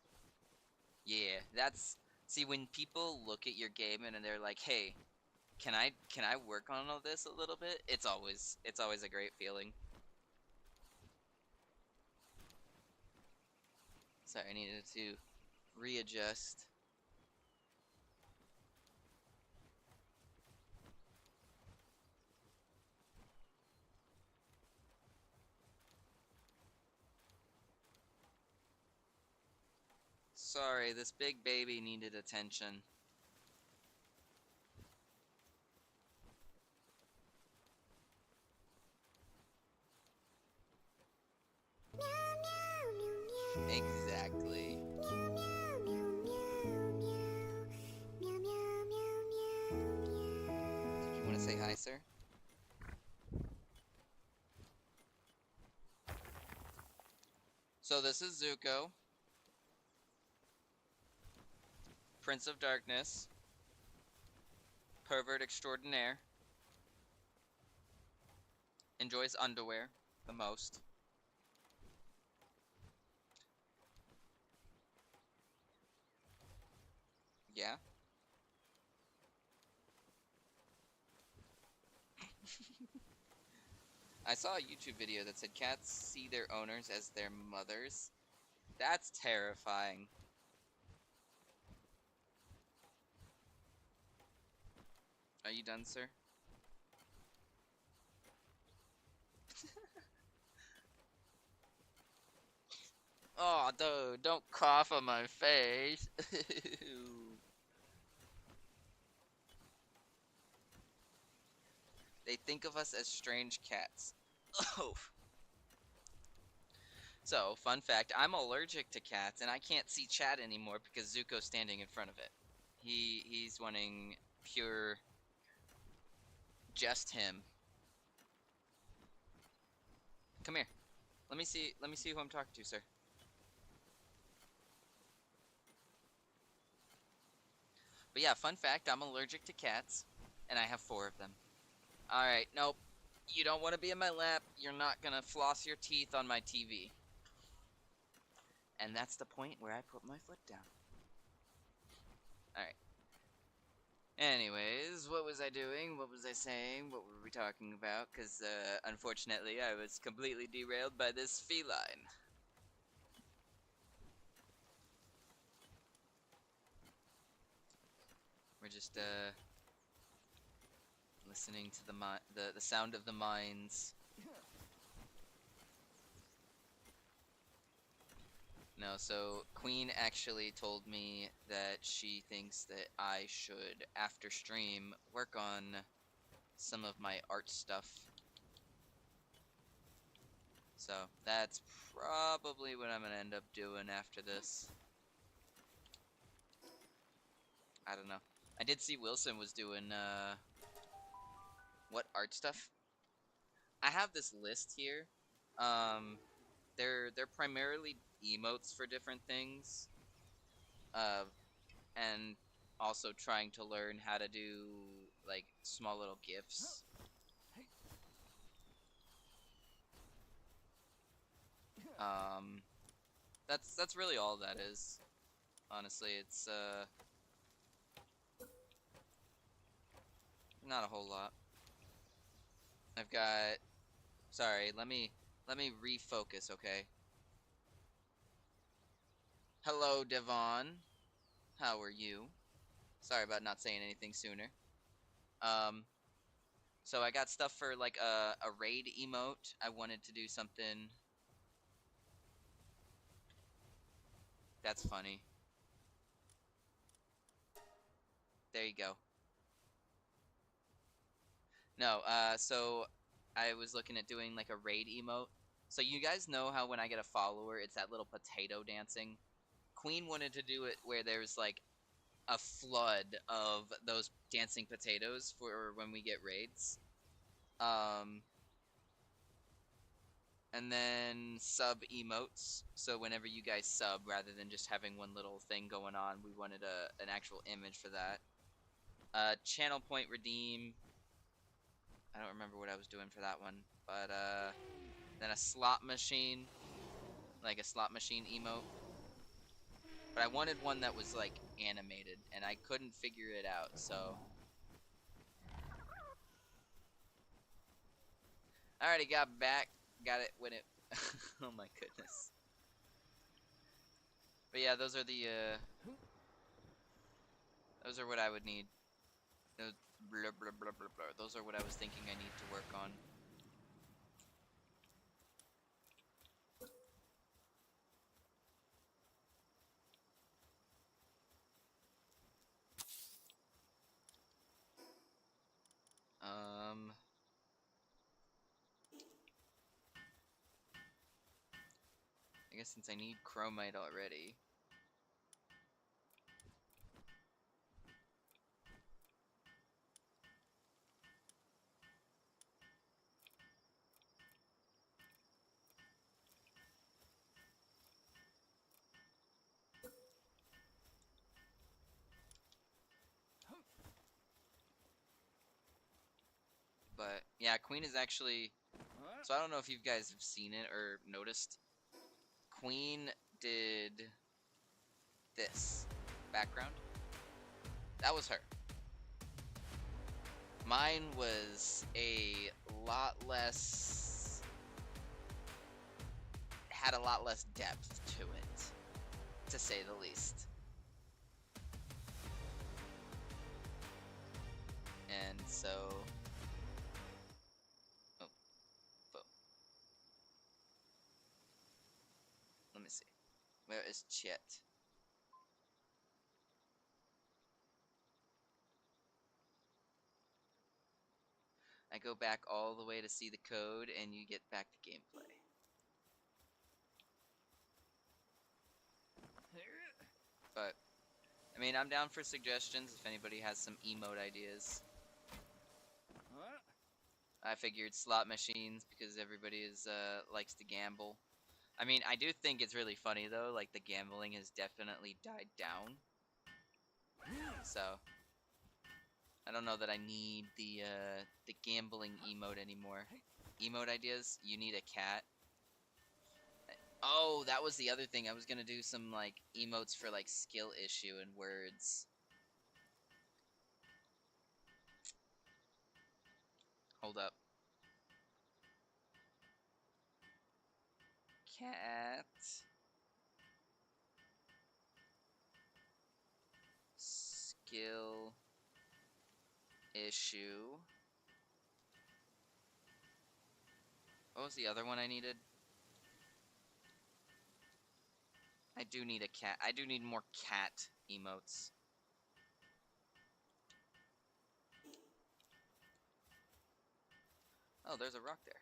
Yeah, that's see when people look at your game and they're like, "Hey, can I work on all this a little bit?" It's always a great feeling. Sorry, I needed to readjust. Sorry, this big baby needed attention. Exactly. You want to say hi, sir? So this is Zuko, Prince of Darkness, pervert extraordinaire, enjoys underwear the most. Yeah. I saw a YouTube video that said cats see their owners as their mothers. That's terrifying. Are you done, sir? Oh, dude, don't cough on my face. They think of us as strange cats. Oh. So, fun fact, I'm allergic to cats and I can't see chat anymore because Zuko's standing in front of it. He's wanting pure just him. Come here. Let me see who I'm talking to, sir. But yeah, fun fact, I'm allergic to cats and I have 4 of them. All right, nope. You don't want to be in my lap. You're not going to floss your teeth on my TV. And that's the point where I put my foot down. All right. Anyways, what was I doing? What was I saying? What were we talking about? Because, unfortunately, I was completely derailed by this feline. We're just, listening to the sound of the mines. No, so Queen actually told me that she thinks that I should, after stream, work on some of my art stuff. So that's probably what I'm gonna end up doing after this. I don't know. I did see Wilson was doing what art stuff? I have this list here. Um they're primarily emotes for different things. Uh and also trying to learn how to do like small little gifs. Um that's really all that is. Honestly, it's not a whole lot. I've got sorry, let me refocus, okay? Hello, Devon. How are you? Sorry about not saying anything sooner. Um so I got stuff for like a raid emote. I wanted to do something that's funny. There you go. No, so I was looking at doing like a raid emote. So you guys know how when I get a follower, it's that little potato dancing. Queen wanted to do it where there's like a flood of those dancing potatoes for when we get raids. Um, and then sub emotes. So whenever you guys sub, rather than just having one little thing going on, we wanted an actual image for that. Channel point redeem. I don't remember what I was doing for that one, but then a slot machine, like a slot machine emote. But I wanted one that was like animated, and I couldn't figure it out. So I already got back, got it when it. Oh my goodness. But yeah, those are the those are what I would need. Those blah, blah, blah, blah, blah. Those are what I was thinking I need to work on. I guess since I need chromite already. But yeah, Queen is actually. So I don't know if you guys have seen it or noticed. Queen did this background. That was her. Mine was a lot less. Had a lot less depth to it, to say the least. And so. Oh, boom. Let me see. Where is Chet? I go back all the way to see the code, and you get back to gameplay. But, I mean, I'm down for suggestions if anybody has some emote ideas. I figured slot machines because everybody likes to gamble. I mean, I do think it's really funny though. Like the gambling has definitely died down. So I don't know that I need the gambling emote anymore. Emote ideas? You need a cat. Oh, that was the other thing. I was gonna do some like emotes for like skill issue and words. Hold up. Cat. Skill issue. What was the other one I needed? I do need a cat. I do need more cat emotes. Oh, there's a rock there.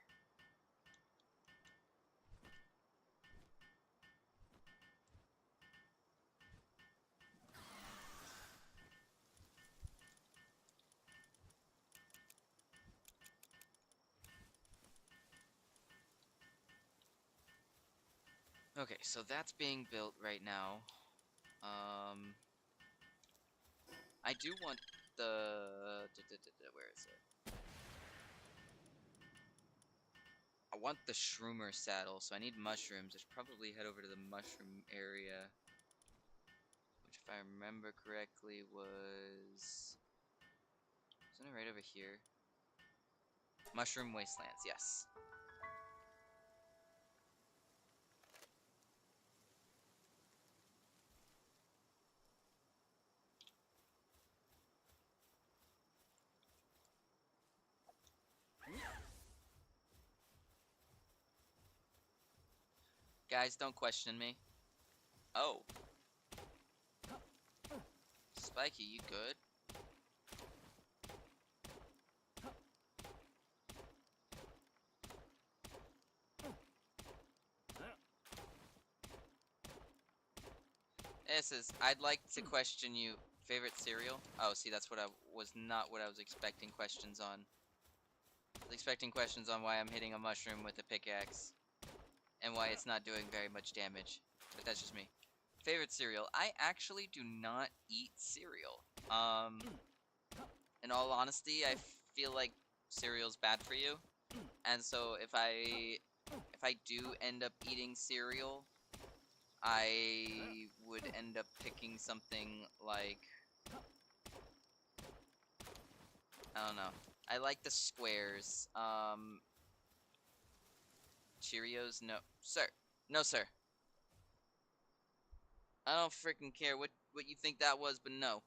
Okay, so that's being built right now. I do want the... Where is it? I want the Shroomer saddle, so I need mushrooms. I should probably head over to the mushroom area. Which, if I remember correctly, was... Wasn't it right over here? Mushroom Wastelands, yes. Guys, don't question me. Oh. Spiky, you good? This is... I'd like to question you. Favorite cereal? Oh, see, that's what I was not what I was expecting questions on. I was expecting questions on why I'm hitting a mushroom with a pickaxe. And why it's not doing very much damage. But that's just me. Favorite cereal? I actually do not eat cereal. In all honesty, I feel like cereal's bad for you. And so if I do end up eating cereal, I would end up picking something like... I don't know. I like the squares. Cheerios? No. Sir. No, sir. I don't freaking care what you think that was, but no.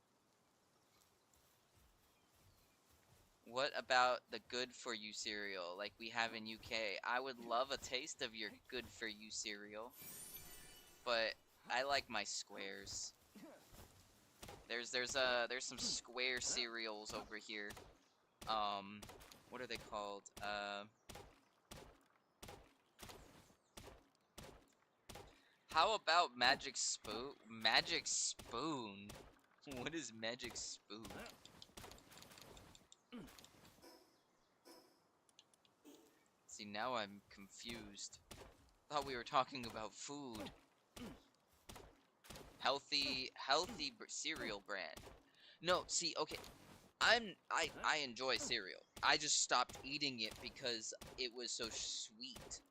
What about the good for you cereal like we have in UK? I would love a taste of your good for you cereal, but I like my squares. There's some square cereals over here. What are they called? How about Magic Spoon? Magic Spoon? What is Magic Spoon? See, now I'm confused. Thought we were talking about food. Healthy cereal brand. No, see, okay. I enjoy cereal. I just stopped eating it because it was so sweet.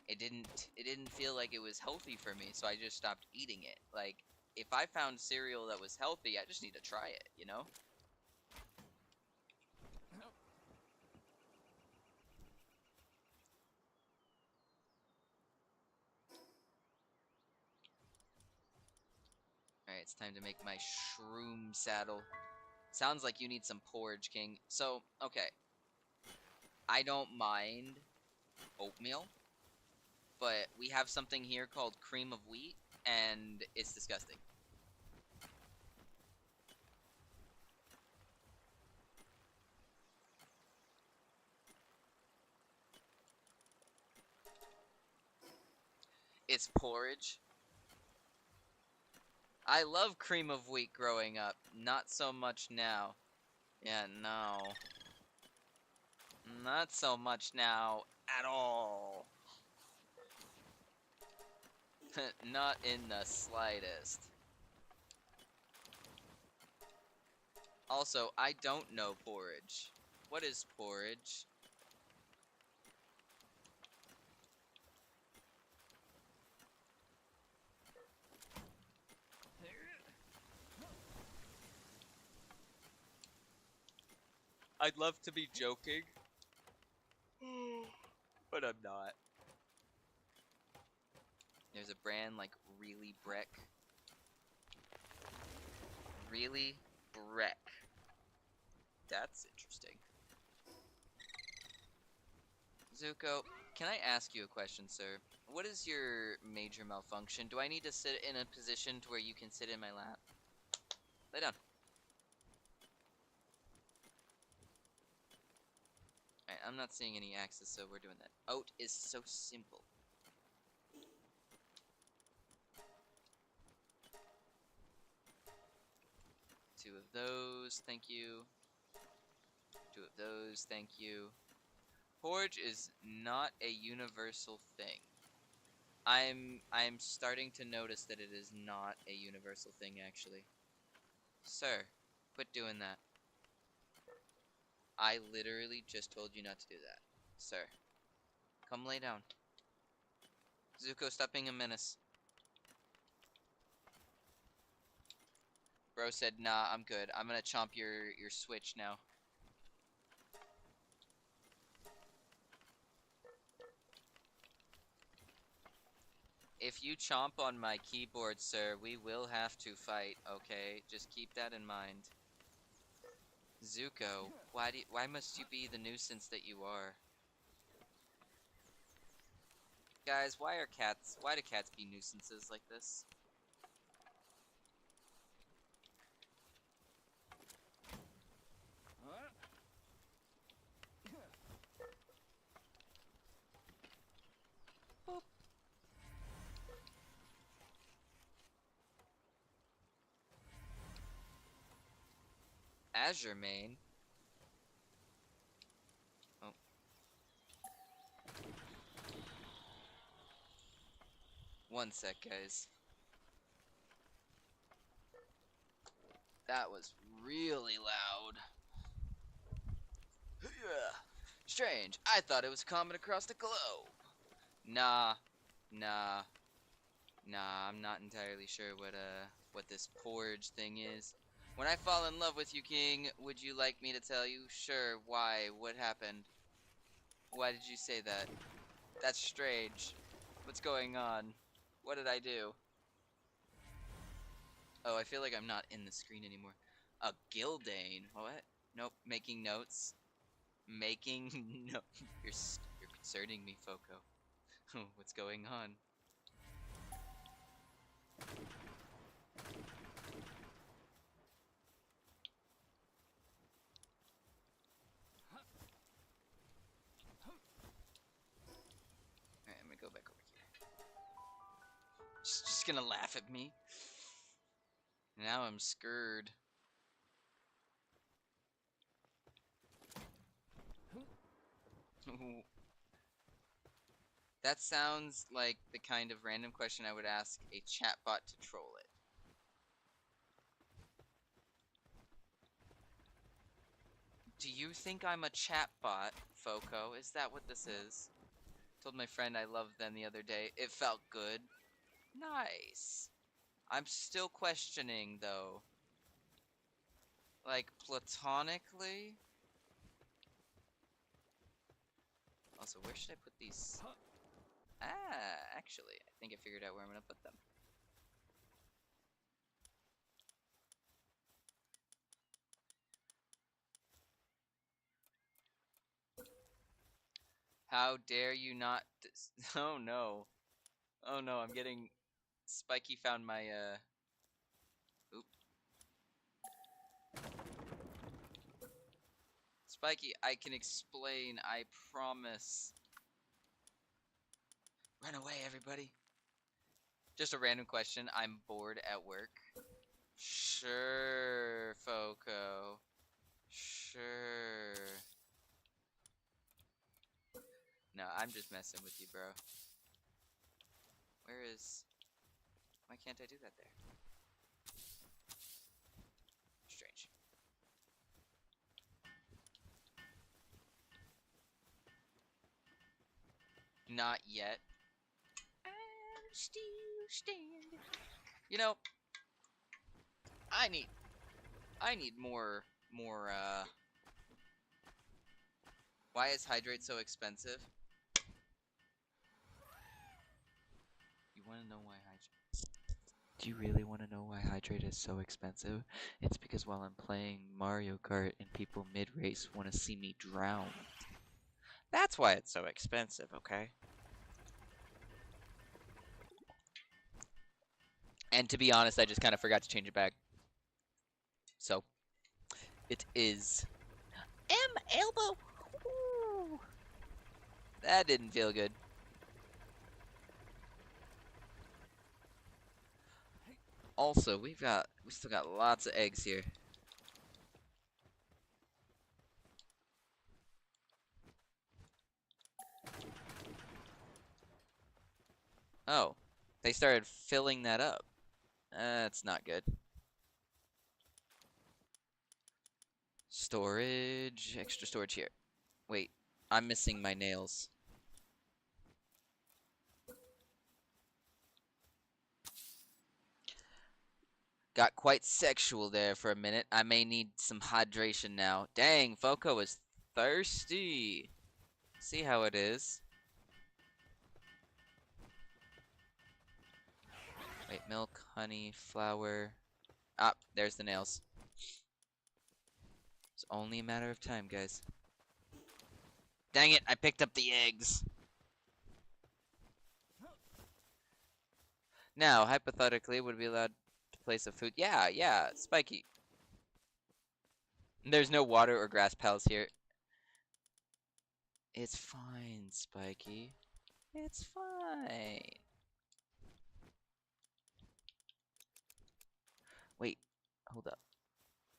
It didn't feel like it was healthy for me, so I just stopped eating it. Like, if I found cereal that was healthy, I just need to try it, you know? Alright, it's time to make my shroom saddle. Sounds like you need some porridge, King. So, okay. I don't mind oatmeal, but we have something here called cream of wheat, and it's disgusting. It's porridge. I love cream of wheat growing up. Not so much now. Yeah, no. Not so much now at all. Not in the slightest. Also, I don't know porridge. What is porridge? I'd love to be joking, but I'm not. There's a brand like Really Breck. Really Breck. That's interesting. Zuko, can I ask you a question, sir? What is your major malfunction? Do I need to sit in a position to where you can sit in my lap? Lay down. Alright, I'm not seeing any axes, so we're doing that. Oat is so simple. Two of those, thank you. Two of those, thank you. Porridge is not a universal thing. I'm starting to notice that it is not a universal thing, actually. Sir, quit doing that. I literally just told you not to do that. Sir, come lay down. Zuko, stop being a menace. Bro said, nah, I'm good. I'm gonna chomp your switch now. If you chomp on my keyboard, sir, we will have to fight, okay? Just keep that in mind. Zuko, why must you be the nuisance that you are? Guys, why do cats be nuisances like this? Boop. Azure main? Oh. One sec, guys. That was really loud. Strange. I thought it was common across the globe. Nah, nah, nah. I'm not entirely sure what this porridge thing is. When I fall in love with you, King, would you like me to tell you? Sure. Why? What happened? Why did you say that? That's strange. What's going on? What did I do? Oh, I feel like I'm not in the screen anymore. A Gildane. What? Nope. Making notes. Making no. You're concerning me, Foco. What's going on? Alright, I'm gonna go back over here. Just gonna laugh at me. Now I'm scared. That sounds like the kind of random question I would ask a chatbot to troll it. Do you think I'm a chatbot, Foco? Is that what this is? Told my friend I loved them the other day. It felt good. Nice. I'm still questioning, though. Like, platonically? Also, where should I put these? Ah, actually, I think I figured out where I'm gonna put them. How dare you not? Oh no. Oh no, I'm getting. Spiky found my, Oop. Spiky, I can explain, I promise. Run away, everybody. Just a random question. I'm bored at work. Sure, Foco. Sure. No, I'm just messing with you, bro. Where is... Why can't I do that there? Strange. Not yet. I'm still standing. You know, I need more, why is hydrate so expensive? You want to know why hydrate? Do you really want to know why hydrate is so expensive? It's because while I'm playing Mario Kart and people mid-race want to see me drown. That's why it's so expensive, okay? And to be honest, I just kind of forgot to change it back. So, it is elbow. Ooh. That didn't feel good. Also, we still got lots of eggs here. Oh, they started filling that up. That's not good. Storage, extra storage here. Wait, I'm missing my nails. Got quite sexual there for a minute. I may need some hydration now. Dang, Foco is thirsty. See how it is. Wait, milk, honey, flour. Ah, there's the nails. It's only a matter of time, guys. Dang it, I picked up the eggs. Now, hypothetically, would we be allowed to place a food? Yeah, Spiky. There's no water or grass pals here. It's fine, Spiky. It's fine. Wait, hold up.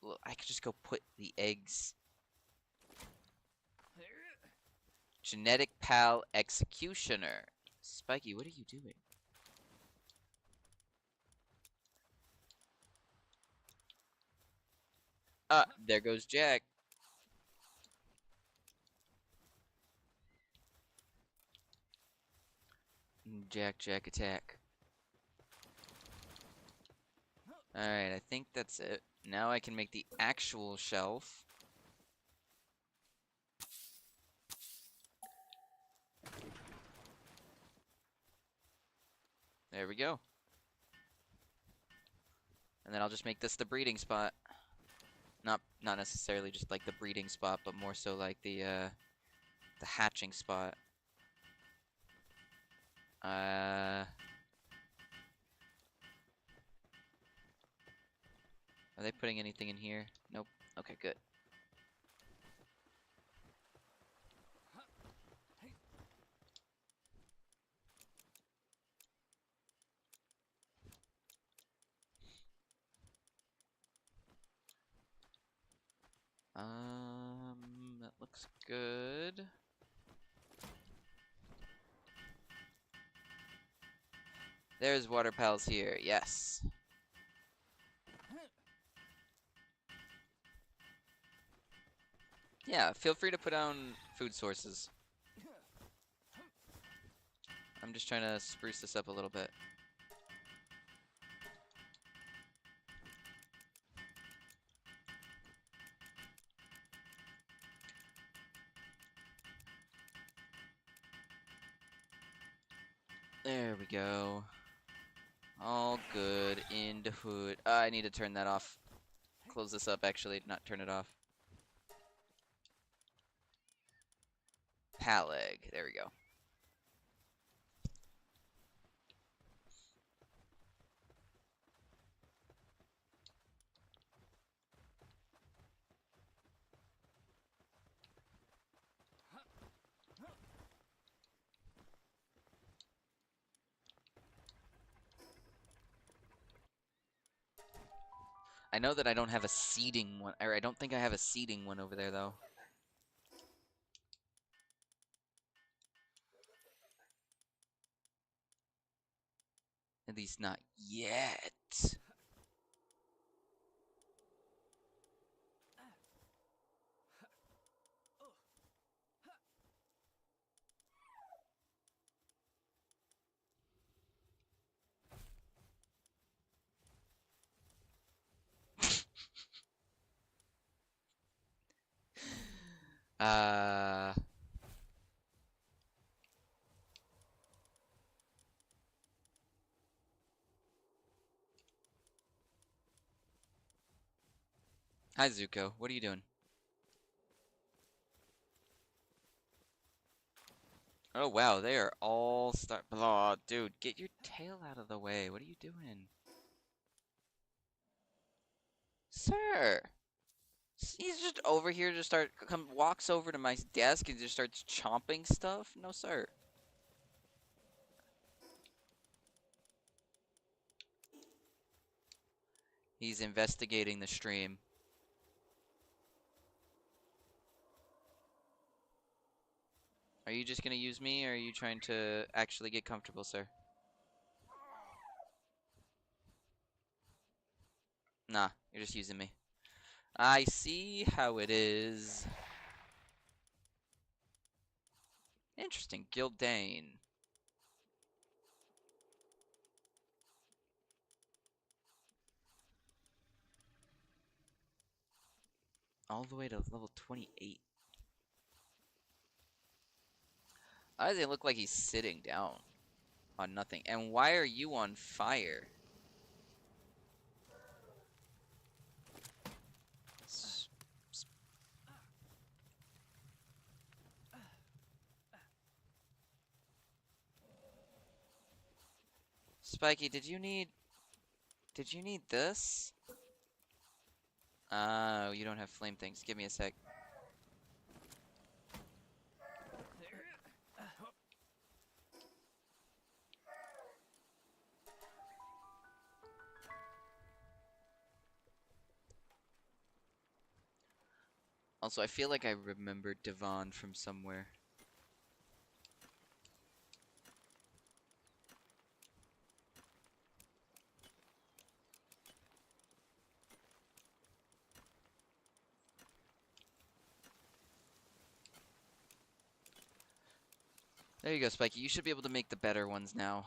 Look, I could just go put the eggs. Genetic Pal Executioner. Spiky, what are you doing? There goes Jack. Jack, attack. Alright, I think that's it. Now I can make the actual shelf. There we go. And then I'll just make this the breeding spot. Not necessarily just like the breeding spot, but more so like the hatching spot. Are they putting anything in here? Nope. Okay, good. That looks good. There's water pals here, yes. Yeah, feel free to put down food sources. I'm just trying to spruce this up a little bit. There we go. All good in the hood. I need to turn that off. Close this up, actually, not turn it off. Paleg. There we go. I know that I don't have a seeding one, or I don't think I have a seeding one over there, though. At least not yet. Uh... Hi, Zuko. What are you doing? Oh, wow. They are all Oh, dude, get your tail out of the way. What are you doing? Sir! He's just over here to walks over to my desk and just starts chomping stuff? No, sir. He's investigating the stream. Are you just gonna use me, or are you trying to actually get comfortable, sir? Nah, you're just using me. I see how it is. Interesting. Gildane. All the way to level 28. Why does it look like he's sitting down on nothing? And why are you on fire? Spiky, did you need this? Oh, you don't have flame things. Give me a sec. Also, I feel like I remember Devon from somewhere. There you go, Spiky. You should be able to make the better ones now.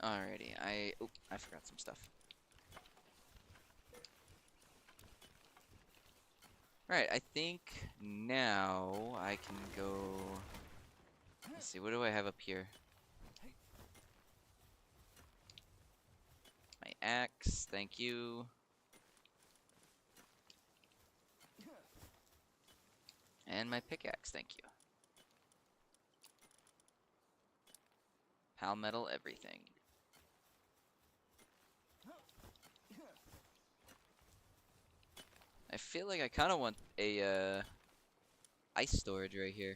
Alrighty, I forgot some stuff. Alright, I think now I can go... Let's see, what do I have up here? My axe, thank you. And my pickaxe, thank you. Palmetto everything. I feel like I kind of want a ice storage right here.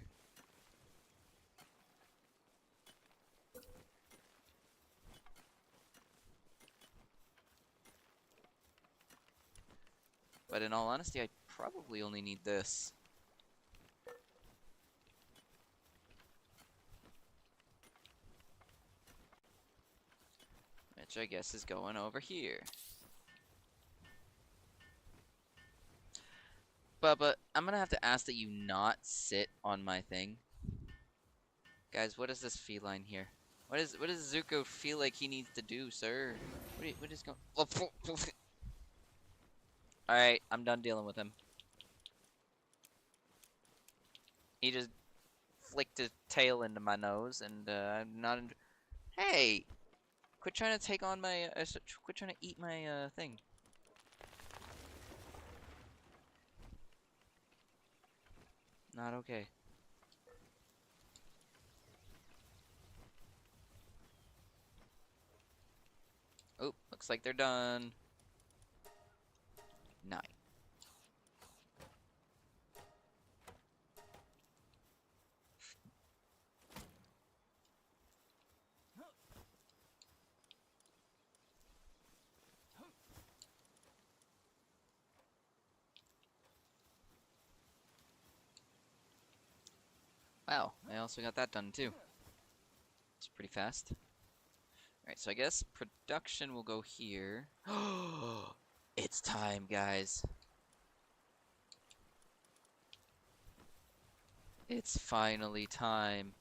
But in all honesty, I probably only need this. Which I guess is going over here. But I'm gonna have to ask that you not sit on my thing. Guys, what is this feline here? What does Zuko feel like he needs to do, sir? What is going? All right, I'm done dealing with him. He just flicked his tail into my nose, and I'm not. Hey, quit trying to take on my. Quit trying to eat my thing. Not okay. Oh, looks like they're done. 9. Wow, I also got that done too. It's pretty fast. Alright, so I guess production will go here. It's time, guys. It's finally time.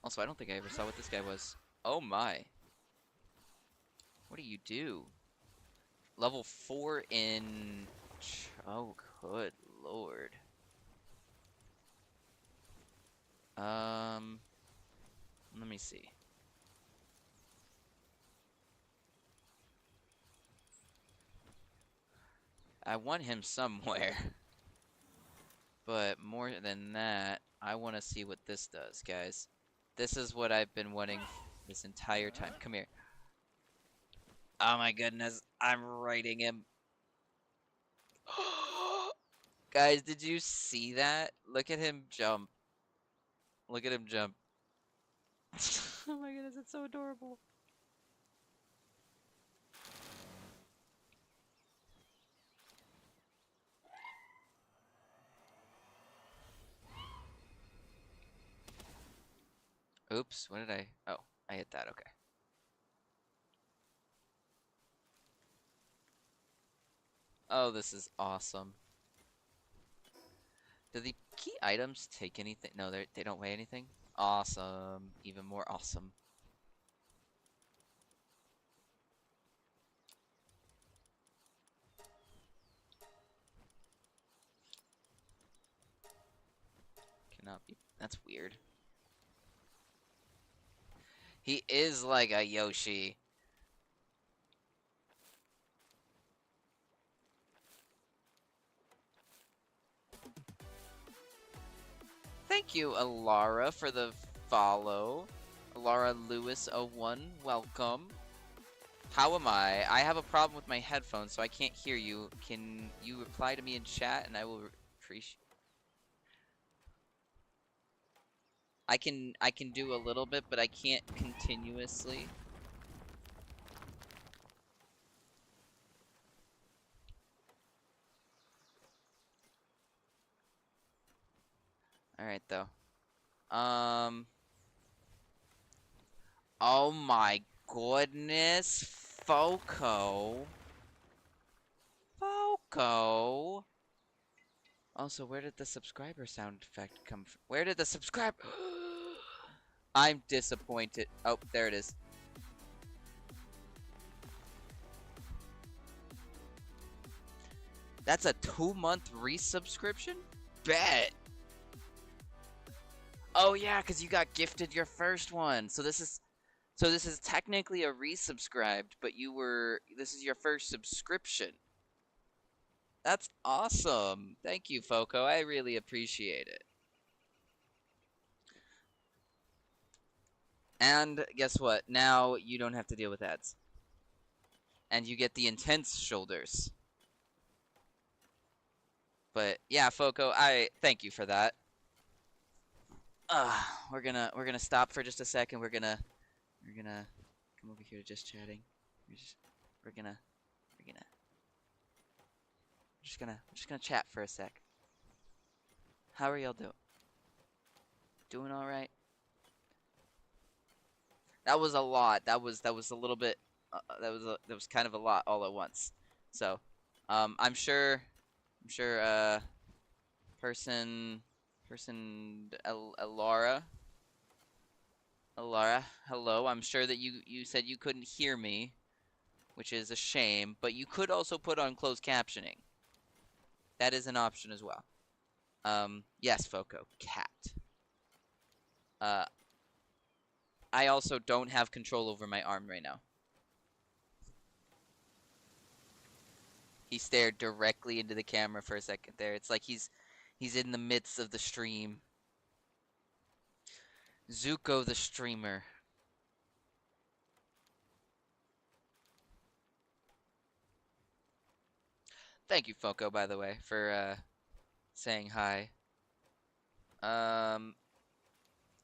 Also, I don't think I ever saw what this guy was. Oh my. What do you do? Level 4 in... Oh, good lord. Let me see. I want him somewhere. But more than that, I want to see what this does, guys. This is what I've been wanting this entire time. Come here. Oh my goodness, I'm writing him. Guys, did you see that? Look at him jump. Look at him jump. Oh my goodness, it's so adorable. Oops, what did I... Oh, I hit that, okay. Oh, this is awesome. Do the key items take anything? No, they don't weigh anything? Awesome. Even more awesome. Cannot be... That's weird. He is like a Yoshi. Thank you, Alara, for the follow. Alara Lewis01, welcome. How am I? I have a problem with my headphones, so I can't hear you. Can you reply to me in chat, and I will appreciate... I can do a little bit, but I can't continuously. Alright, though. Oh my goodness. Foco. Foco. Also, where did the subscriber sound effect come from? Where did the subscribe... I'm disappointed. Oh, there it is. That's a 2-month resubscription? Bet. Oh yeah, because you got gifted your first one. So this is technically a resubscribed, but this is your first subscription. That's awesome. Thank you, Foco. I really appreciate it. And guess what? Now you don't have to deal with ads. And you get the intense shoulders. But yeah, Foco, I thank you for that. We're gonna stop for just a second. We're gonna come over here to just chatting. We're just gonna chat for a sec. How are y'all doing? Doing all right? That was a lot. That was a little bit. That was kind of a lot all at once. So, I'm sure. Person, Alara. Alara, hello. I'm sure that you said you couldn't hear me, which is a shame. But you could also put on closed captioning. That is an option as well. Yes, Foco, cat. I also don't have control over my arm right now. He stared directly into the camera for a second there. It's like he's in the midst of the stream. Zuko the streamer. Thank you, Foco, by the way, for saying hi.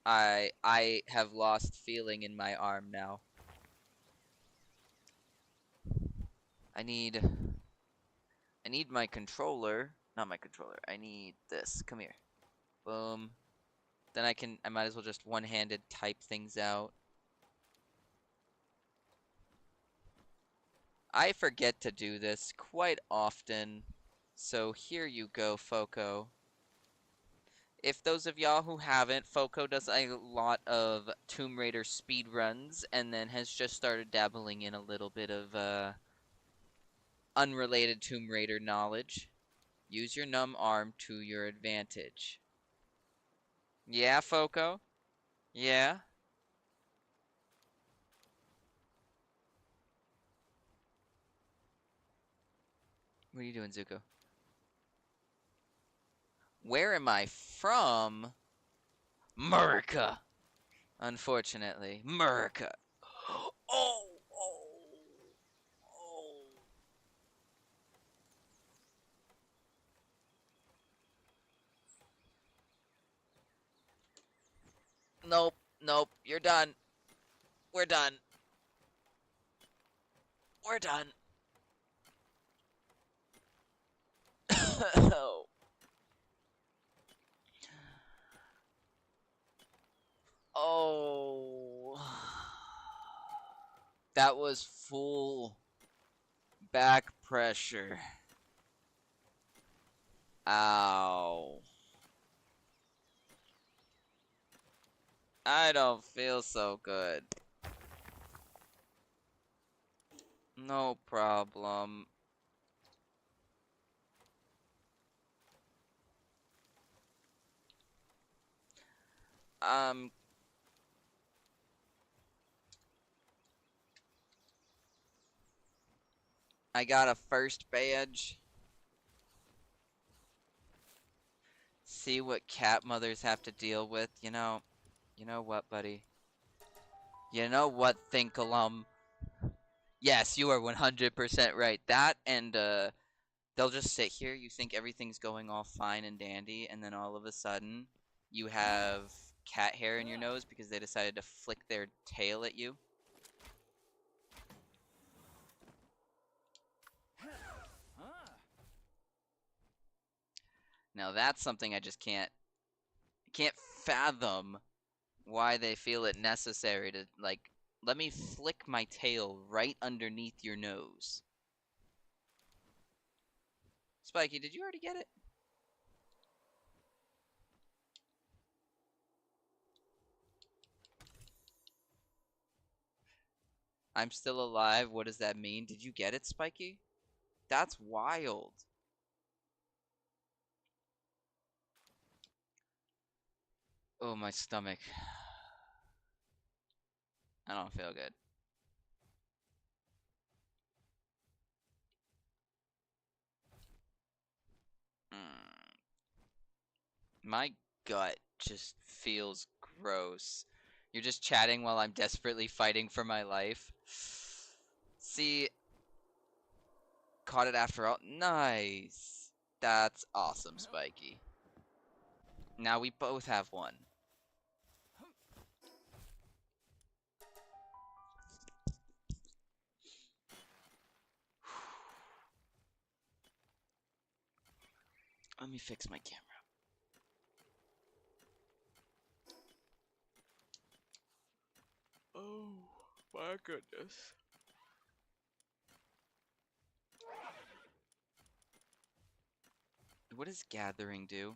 I have lost feeling in my arm now. I need my controller. Not my controller. I need this. Come here. Boom. Then I might as well just one-handed type things out. I forget to do this quite often. So here you go, Foco. If those of y'all who haven't, Foco does a lot of Tomb Raider speedruns and then has just started dabbling in a little bit of unrelated Tomb Raider knowledge. Use your numb arm to your advantage. Yeah, Foco? Yeah? What are you doing, Zuko? Where am I from? Murica! Unfortunately. Murica. Oh! Nope. Nope. You're done. We're done. We're done. Oh. Oh. That was full back pressure. Ow. I don't feel so good. No problem. I got a first badge. See what cat mothers have to deal with. You know what, buddy? You know what, Thinkalum? Yes, you are 100% right. That and they'll just sit here. You think everything's going all fine and dandy, and then all of a sudden, you have cat hair in your nose because they decided to flick their tail at you. Now that's something I just can't fathom why they feel it necessary to, like, let me flick my tail right underneath your nose. Spiky, did you already get it? I'm still alive. What does that mean? Did you get it, Spiky? That's wild. Oh, my stomach. I don't feel good. Mm. My gut just feels gross. You're just chatting while I'm desperately fighting for my life. See, caught it after all. Nice. That's awesome, Spiky. Now we both have one. Let me fix my camera. Oh, my goodness. What does gathering do?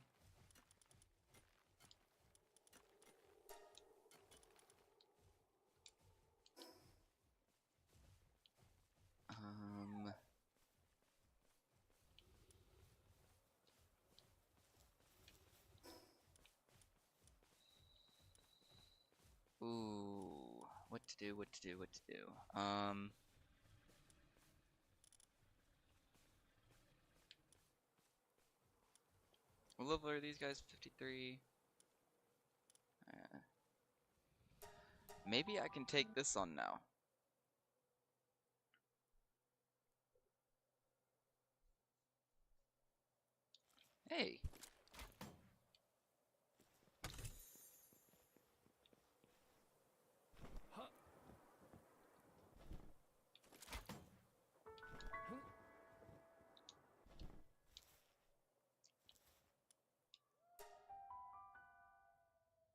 Um, ooh, what to do, what to do, what to do. What level are these guys? 53. Uh, maybe I can take this on now. Hey.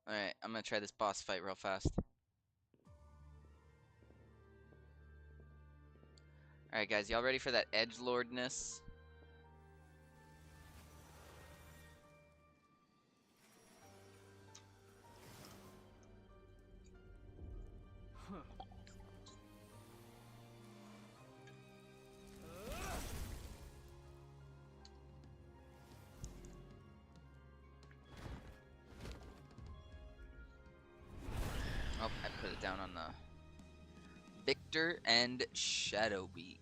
Alright, I'm gonna try this boss fight real fast. Alright guys, y'all ready for that edgelordness? Oh, I put it down on the Victor and Shadowbeak.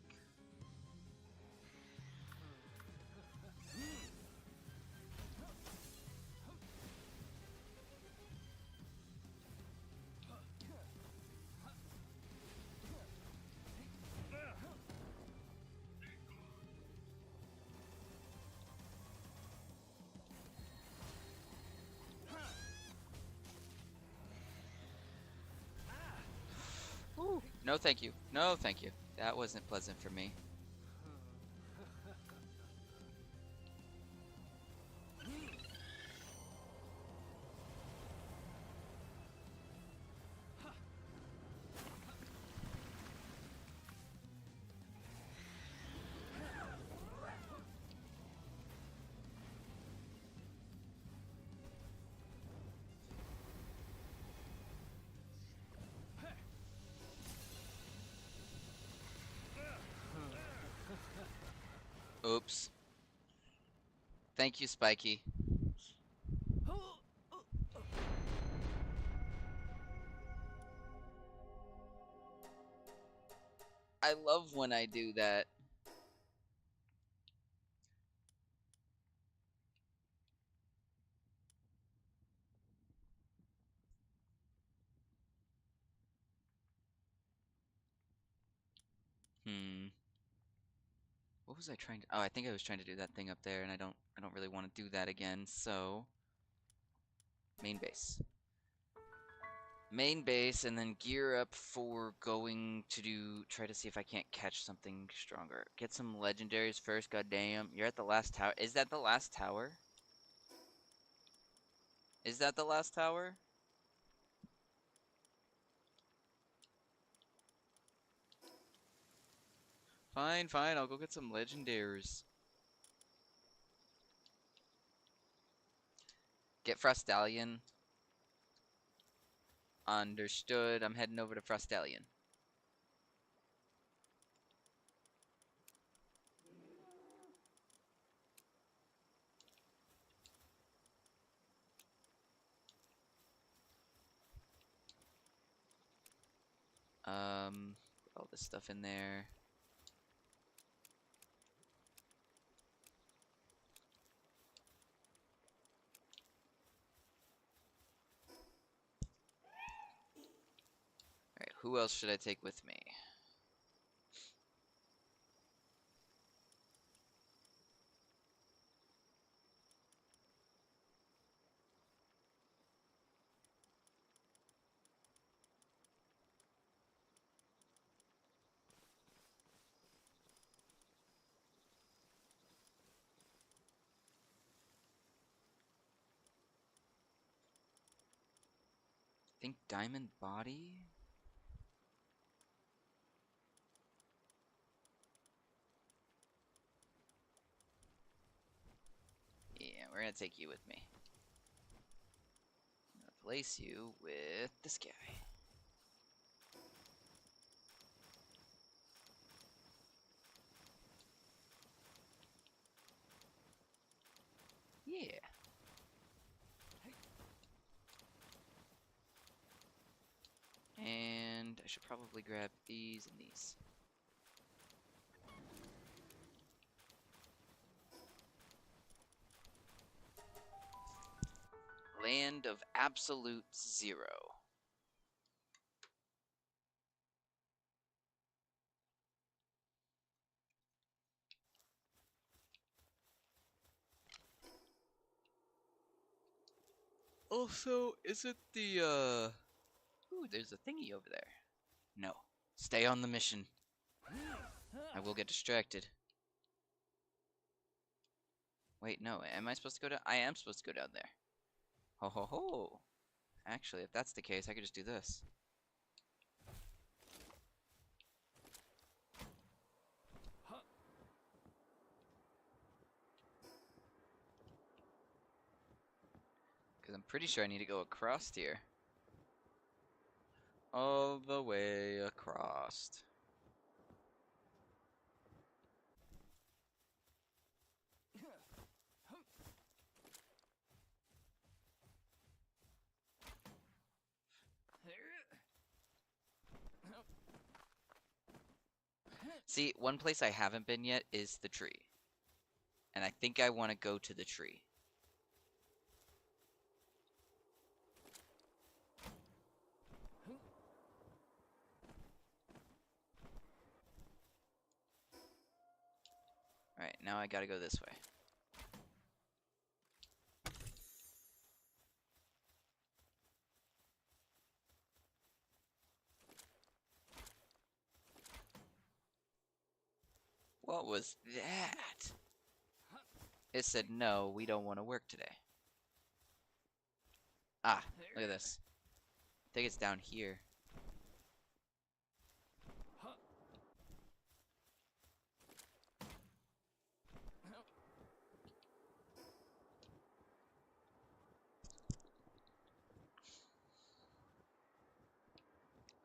Ooh, no thank you. No thank you. That wasn't pleasant for me. Oops. Thank you, Spiky. I love when I do that. Hmm. What was I trying to? Oh, I think I was trying to do that thing up there, and I don't really want to do that again. So, main base. Main base, and then gear up for going to try to see if I can't catch something stronger. Get some legendaries first, goddamn. You're at the last tower. Is that the last tower? Is that the last tower? Fine, fine, I'll go get some legendaries. Get Frostallion. Understood. I'm heading over to Frostallion. this stuff in there. Alright, who else should I take with me? I think Diamond Body? Yeah, we're gonna take you with me. I'm gonna place you with this guy. Yeah. And I should probably grab these and these. Land of Absolute Zero. Also, is it the, Ooh, there's a thingy over there. No. Stay on the mission. I will get distracted. Wait, no. Am I supposed to go down? I am supposed to go down there. Ho ho ho. Actually, if that's the case, I could just do this. Because I'm pretty sure I need to go across here. All the way across. See, one place I haven't been yet is the tree. And I think I want to go to the tree. Alright, now I gotta go this way. What was that? It said, no, we don't want to work today. Ah, look at this. I think it's down here.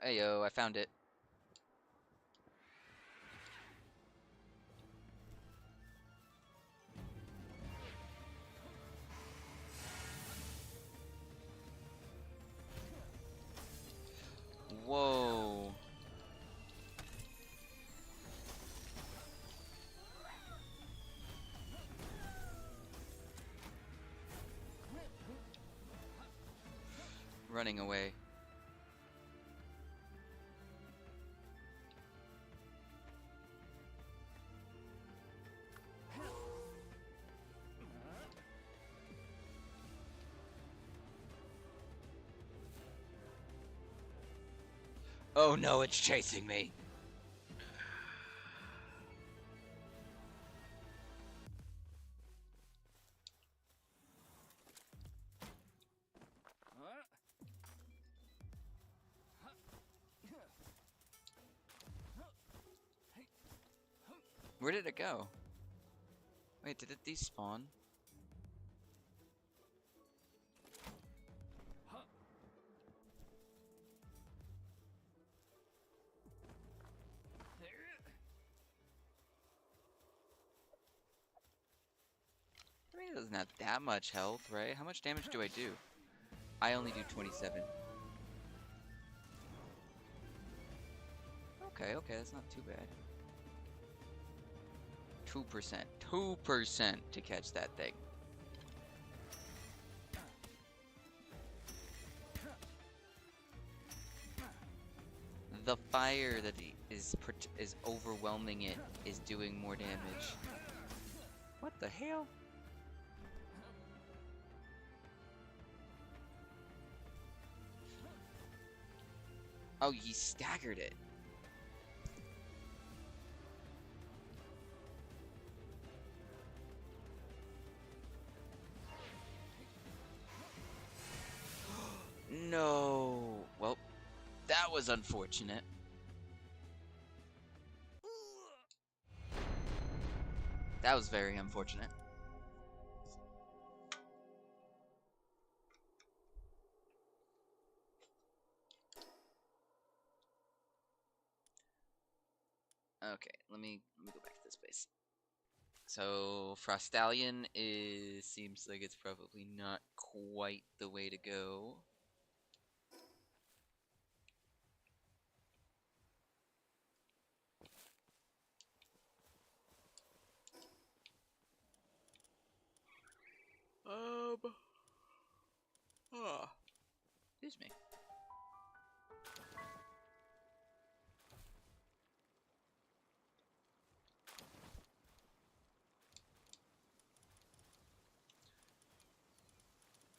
Ayo, I found it. Whoa. Running away. Oh no, it's chasing me. Where did it go? Wait, did it despawn? I mean, it doesn't have that much health, right? How much damage do I do? I only do 27. Okay, okay, that's not too bad. 2%. 2% to catch that thing. The fire that is overwhelming it is doing more damage. What the hell? Oh, he staggered it. No. Well, that was unfortunate. That was very unfortunate. Okay, let me go back to this place. So Frostallion seems like it's probably not quite the way to go. Oh, excuse me.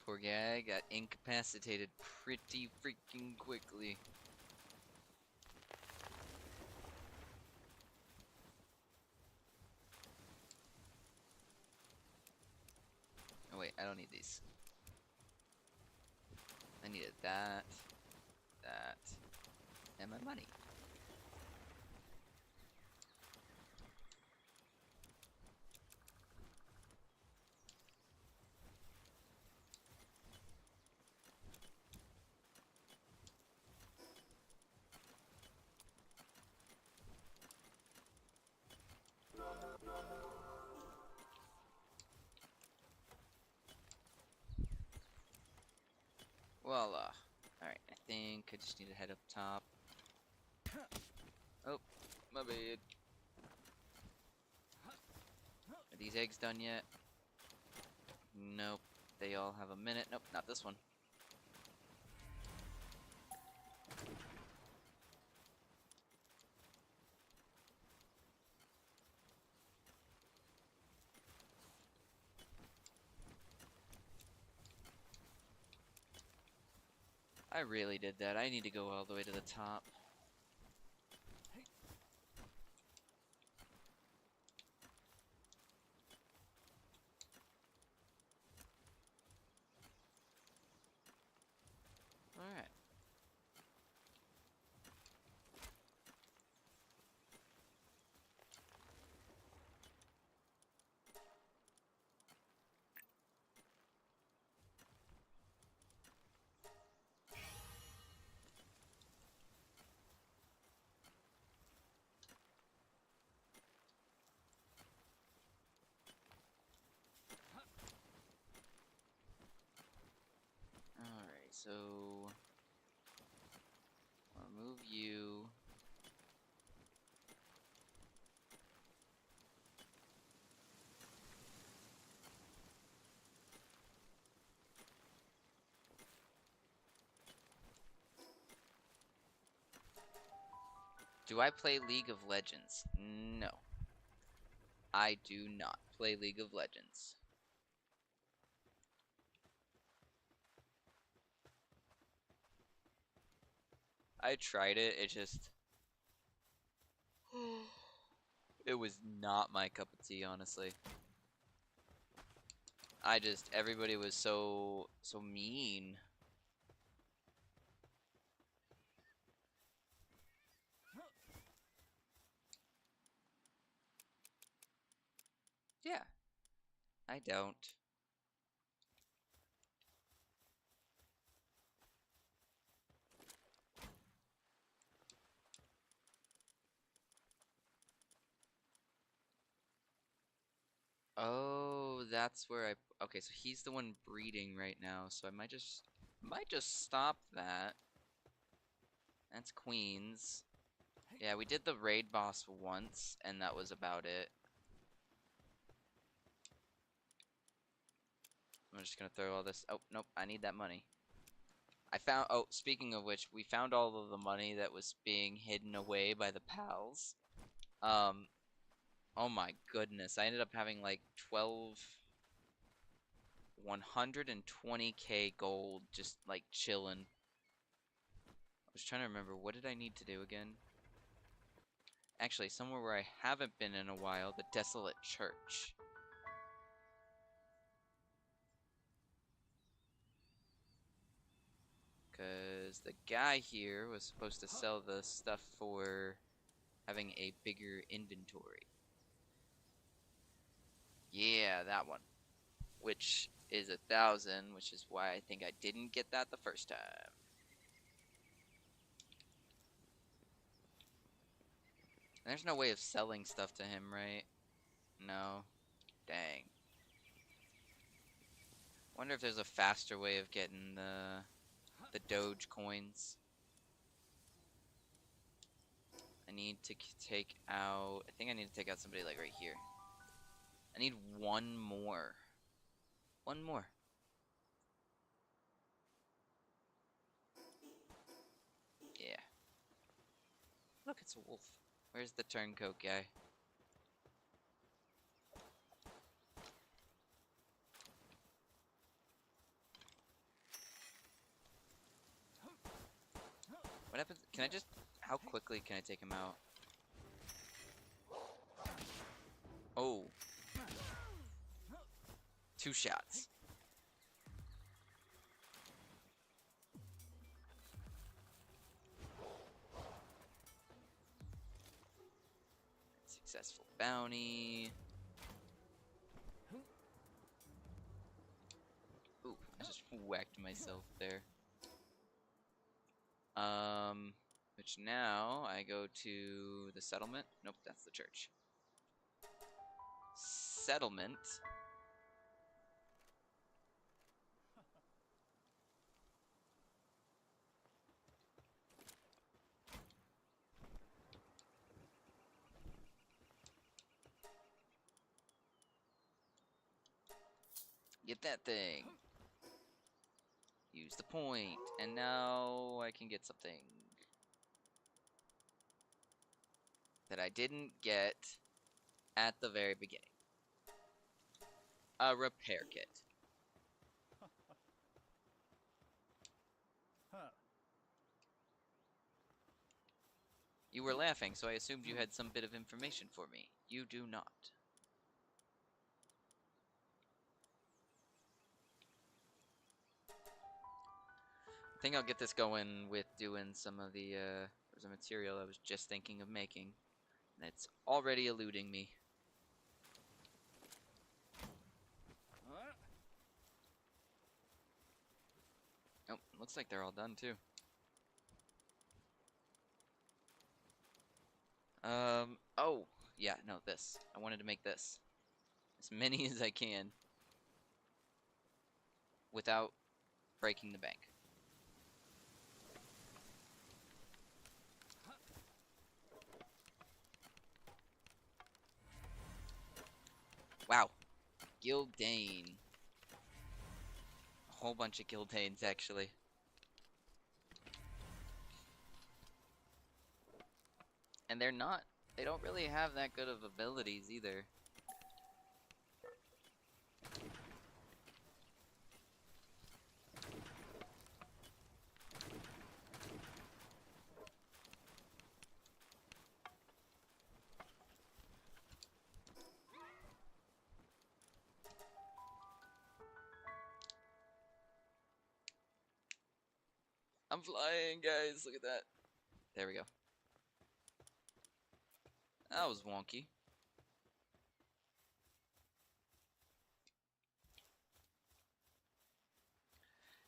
Poor guy got incapacitated pretty freaking quickly. Oh wait, I don't need these. I needed that, and my money. Voila. Alright, I think I just need to head up top. Oh, my bad. Are these eggs done yet? Nope. They all have a minute. Nope, not this one. I really did that. I need to go all the way to the top. Alright. Alright, so I'll move you. Do I play League of Legends? No. I do not play League of Legends. I tried it, it was not my cup of tea, honestly. Everybody was so mean. Yeah, I don't. Oh, that's where okay, so he's the one breeding right now, so I might just stop that. That's queens. Yeah, we did the raid boss once, and that was about it. I'm just gonna throw all this. Oh, nope, I need that money. I found. Oh, speaking of which, we found all of the money that was being hidden away by the pals. Um, oh my goodness, I ended up having like 120k gold just like chilling. I was trying to remember, what did I need to do again? Actually, somewhere where I haven't been in a while, the Desolate Church. Because the guy here was supposed to sell the stuff for having a bigger inventory. Yeah, that one. Which is 1,000, which is why I think I didn't get that the first time. There's no way of selling stuff to him, right? No. Dang. Wonder if there's a faster way of getting the Doge coins. I need to take out... I think I need to take out somebody like right here. I need one more. One more. Yeah. Look, it's a wolf. Where's the turncoat guy? What happens? Can I just... How quickly can I take him out? Oh. 2 shots. Successful bounty. Ooh, I just whacked myself there. Which now I go to the settlement. Nope, that's the church. Settlement. Get that thing. Use the point. And now I can get something that I didn't get at the very beginning. A repair kit. You were laughing, so I assumed you had some bit of information for me. You do not. I think I'll get this going with doing some of the, there's a material I was just thinking of making. And it's already eluding me. Oh, looks like they're all done too. Oh, yeah, no, this. I wanted to make this. As many as I can. Without breaking the bank. Wow. Gildane. A whole bunch of Gildanes, actually. And they're not... They don't really have that good of abilities, either. I'm flying, guys. Look at that. There we go. That was wonky.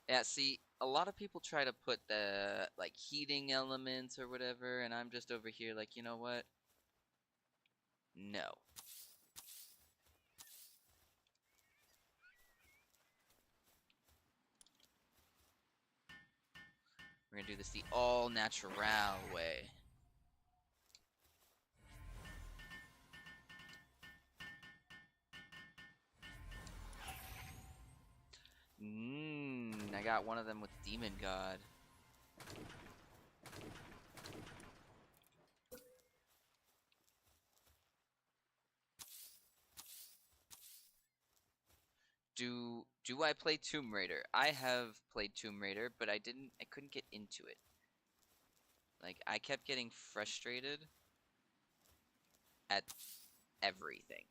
Yeah, see, a lot of people try to put the, like, heating elements or whatever, and I'm just over here like, you know what? No. We're gonna do this the all-natural way. got one of them with Demon God. Do I play Tomb Raider? I have played Tomb Raider, but I couldn't get into it. Like, I kept getting frustrated at everything.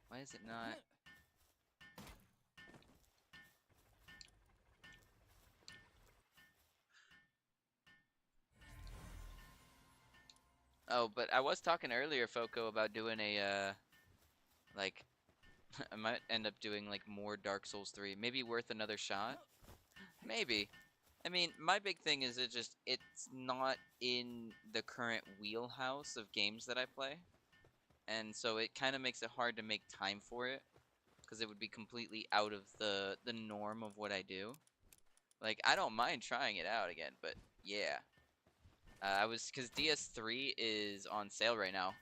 Why is it not? Oh, but I was talking earlier, Foco, about doing a, like, I might end up doing, like, more Dark Souls 3. Maybe worth another shot? Maybe. I mean, my big thing is it's not in the current wheelhouse of games that I play. And so it kind of makes it hard to make time for it. Because it would be completely out of the norm of what I do. Like, I don't mind trying it out again, but yeah. Because DS3 is on sale right now.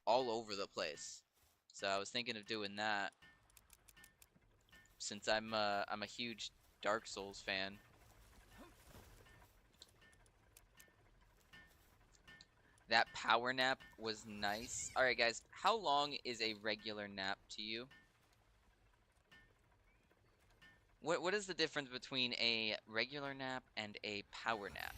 All over the place. So I was thinking of doing that. Since I'm a huge Dark Souls fan. That power nap was nice. Alright guys, how long is a regular nap to you? What is the difference between a regular nap and a power nap?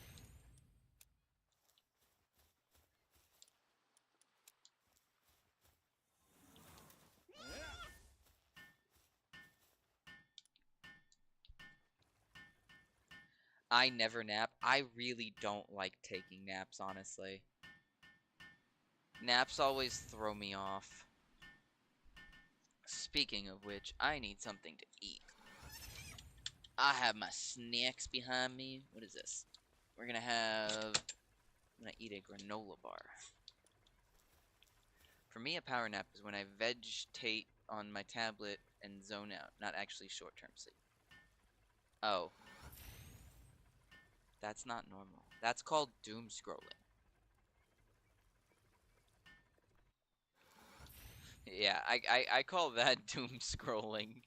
I never nap. I really don't like taking naps, honestly. Naps always throw me off. Speaking of which, I need something to eat. I have my snacks behind me. What is this? I'm gonna eat a granola bar. For me, a power nap is when I vegetate on my tablet and zone out, not actually short-term sleep. Oh. That's not normal. That's called doom scrolling. Yeah, I call that doom scrolling.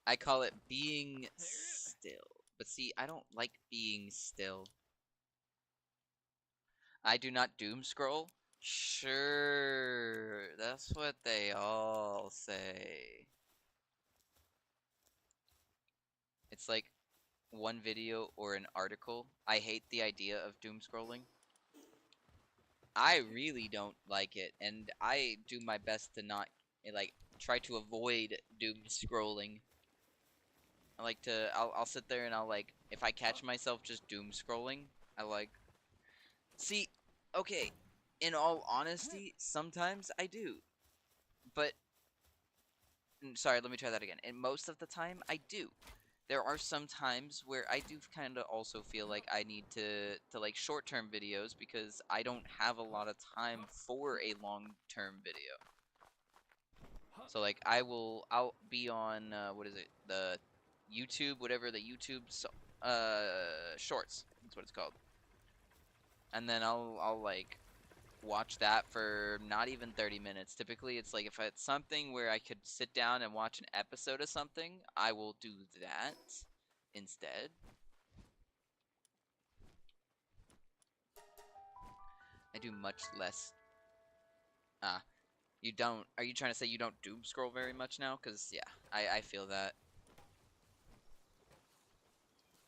I call it being still. But see, I don't like being still. I do not doom scroll? Sure, that's what they all say. It's like one video or an article. I hate the idea of doom scrolling. I really don't like it, and I do my best to not, like, try to avoid doom scrolling. I like to, I'll sit there and I'll, like, if I catch myself just doom scrolling, I like, see, okay, in all honesty, sometimes I do, but, sorry, let me try that again. And most of the time, I do. There are some times where I do kind of also feel like I need to like short-term videos because I don't have a lot of time for a long-term video. So like I'll be on what is it, the YouTube, whatever, the YouTube shorts, that's what it's called. And then I'll like watch that for not even 30 minutes. Typically it's like if it's something where I could sit down and watch an episode of something, I will do that instead. I do much less. Ah, you don't. Are you trying to say you don't doom scroll very much now? Cause yeah, I feel that.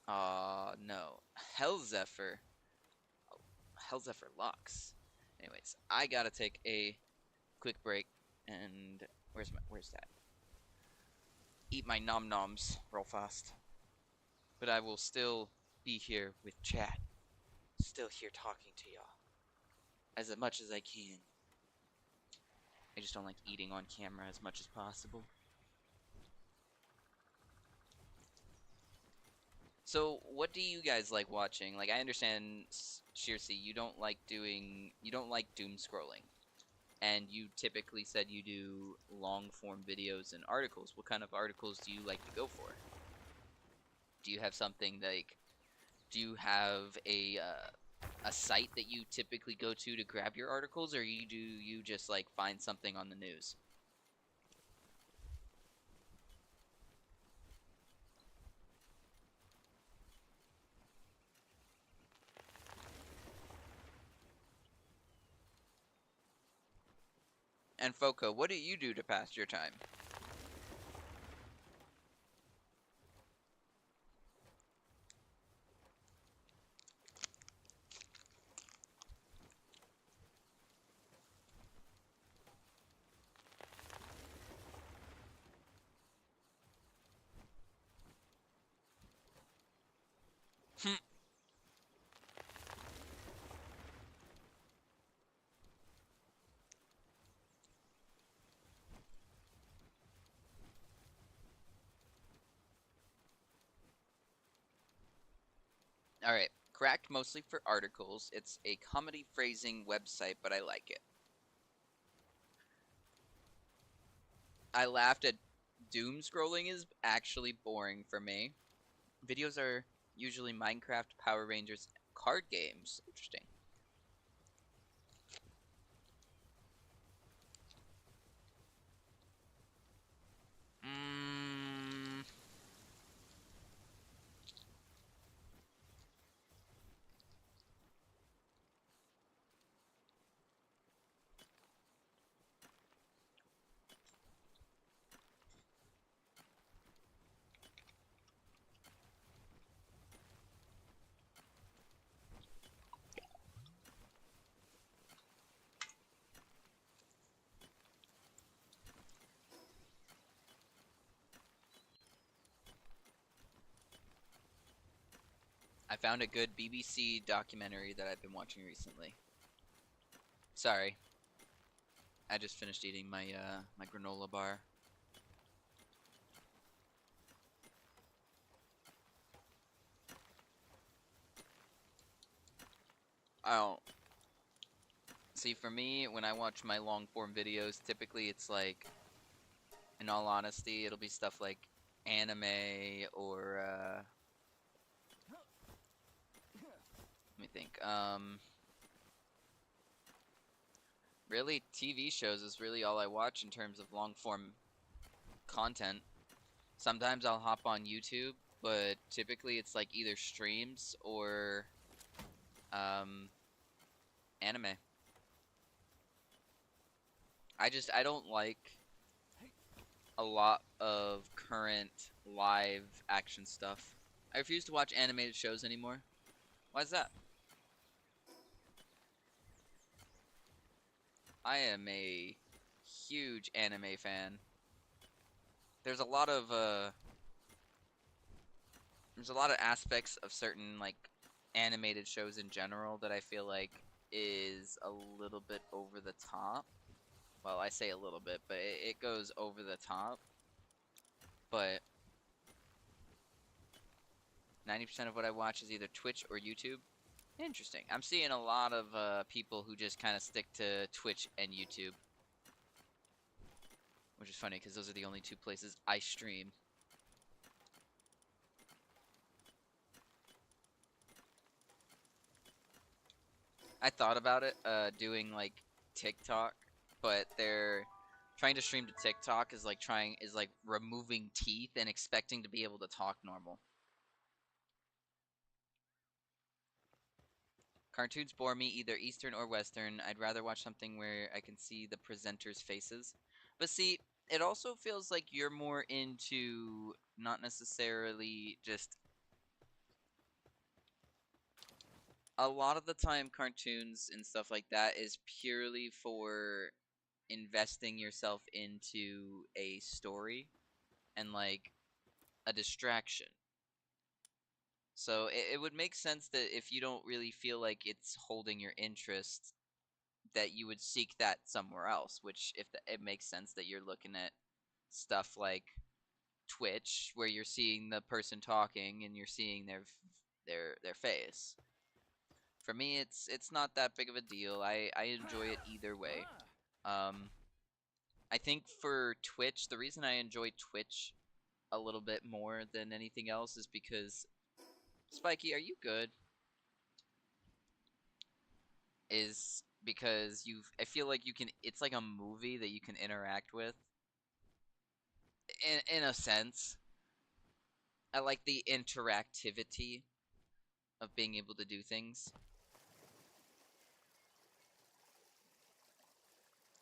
No. Hell Zephyr. Oh, Hell Zephyr Lux. Anyways, I gotta take a quick break and where's that? Eat my nom noms real fast. But I will still be here with chat. Still here talking to y'all as much as I can. I just don't like eating on camera as much as possible. So, what do you guys like watching? Like, I understand, Shirsi, you don't like doom scrolling, and you typically said you do long form videos and articles. What kind of articles do you like to go for? Do you have something like, do you have a site that you typically go to grab your articles, or you just like find something on the news? And Foco, what do you do to pass your time? All right, cracked mostly for articles. It's a comedy phrasing website, but I like it. I laughed at doom scrolling is actually boring for me. Videos are usually Minecraft, Power Rangers, card games. Interesting. Mm, I found a good BBC documentary that I've been watching recently. Sorry, I just finished eating my granola bar. Oh, see, for me, when I watch my long form videos, typically it's like, in all honesty, it'll be stuff like anime or let me think. Really, TV shows is really all I watch in terms of long form content. Sometimes I'll hop on YouTube, but typically it's like either streams or um, anime. I don't like a lot of current live action stuff. I refuse to watch animated shows anymore. Why is that? I am a huge anime fan. There's a lot of there's a lot of aspects of certain like animated shows in general that I feel like is a little bit over the top. Well, I say a little bit, but it goes over the top. But 90% of what I watch is either Twitch or YouTube. Interesting. I'm seeing a lot of people who just kind of stick to Twitch and YouTube, which is funny because those are the only two places I stream. I thought about it, doing like TikTok, but they're trying to stream to TikTok is like removing teeth and expecting to be able to talk normal. Cartoons bore me either Eastern or Western. I'd rather watch something where I can see the presenters' faces. But see, it also feels like you're more into not necessarily just a lot of the time cartoons and stuff like that is purely for investing yourself into a story and like a distraction. So it would make sense that if you don't really feel like it's holding your interest, that you would seek that somewhere else. Which, if it makes sense that you're looking at stuff like Twitch, where you're seeing the person talking and you're seeing their face. For me, it's not that big of a deal. I enjoy it either way. Um, I think for Twitch, the reason I enjoy Twitch a little bit more than anything else is because Spiky, are you good? Is because I feel like you can. It's like a movie that you can interact with. In a sense, I like the interactivity of being able to do things.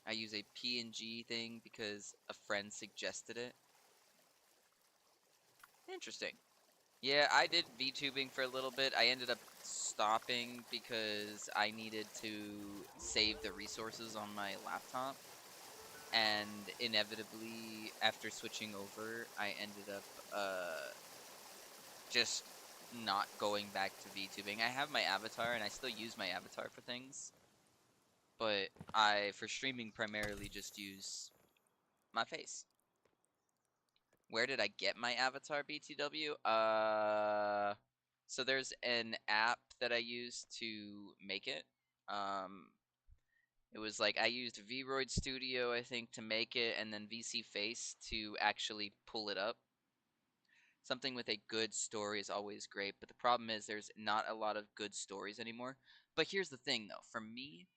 I use a PNG thing because a friend suggested it. Interesting. Yeah, I did VTubing for a little bit. I ended up stopping because I needed to save the resources on my laptop. And inevitably, after switching over, I ended up just not going back to VTubing. I have my avatar, and I still use my avatar for things. But I, for streaming, primarily just use my face. Where did I get my avatar, BTW? So there's an app that I used to make it. It was like I used Vroid Studio, I think, to make it, and then VC Face to actually pull it up. Something with a good story is always great, but the problem is there's not a lot of good stories anymore. But here's the thing, though. For me,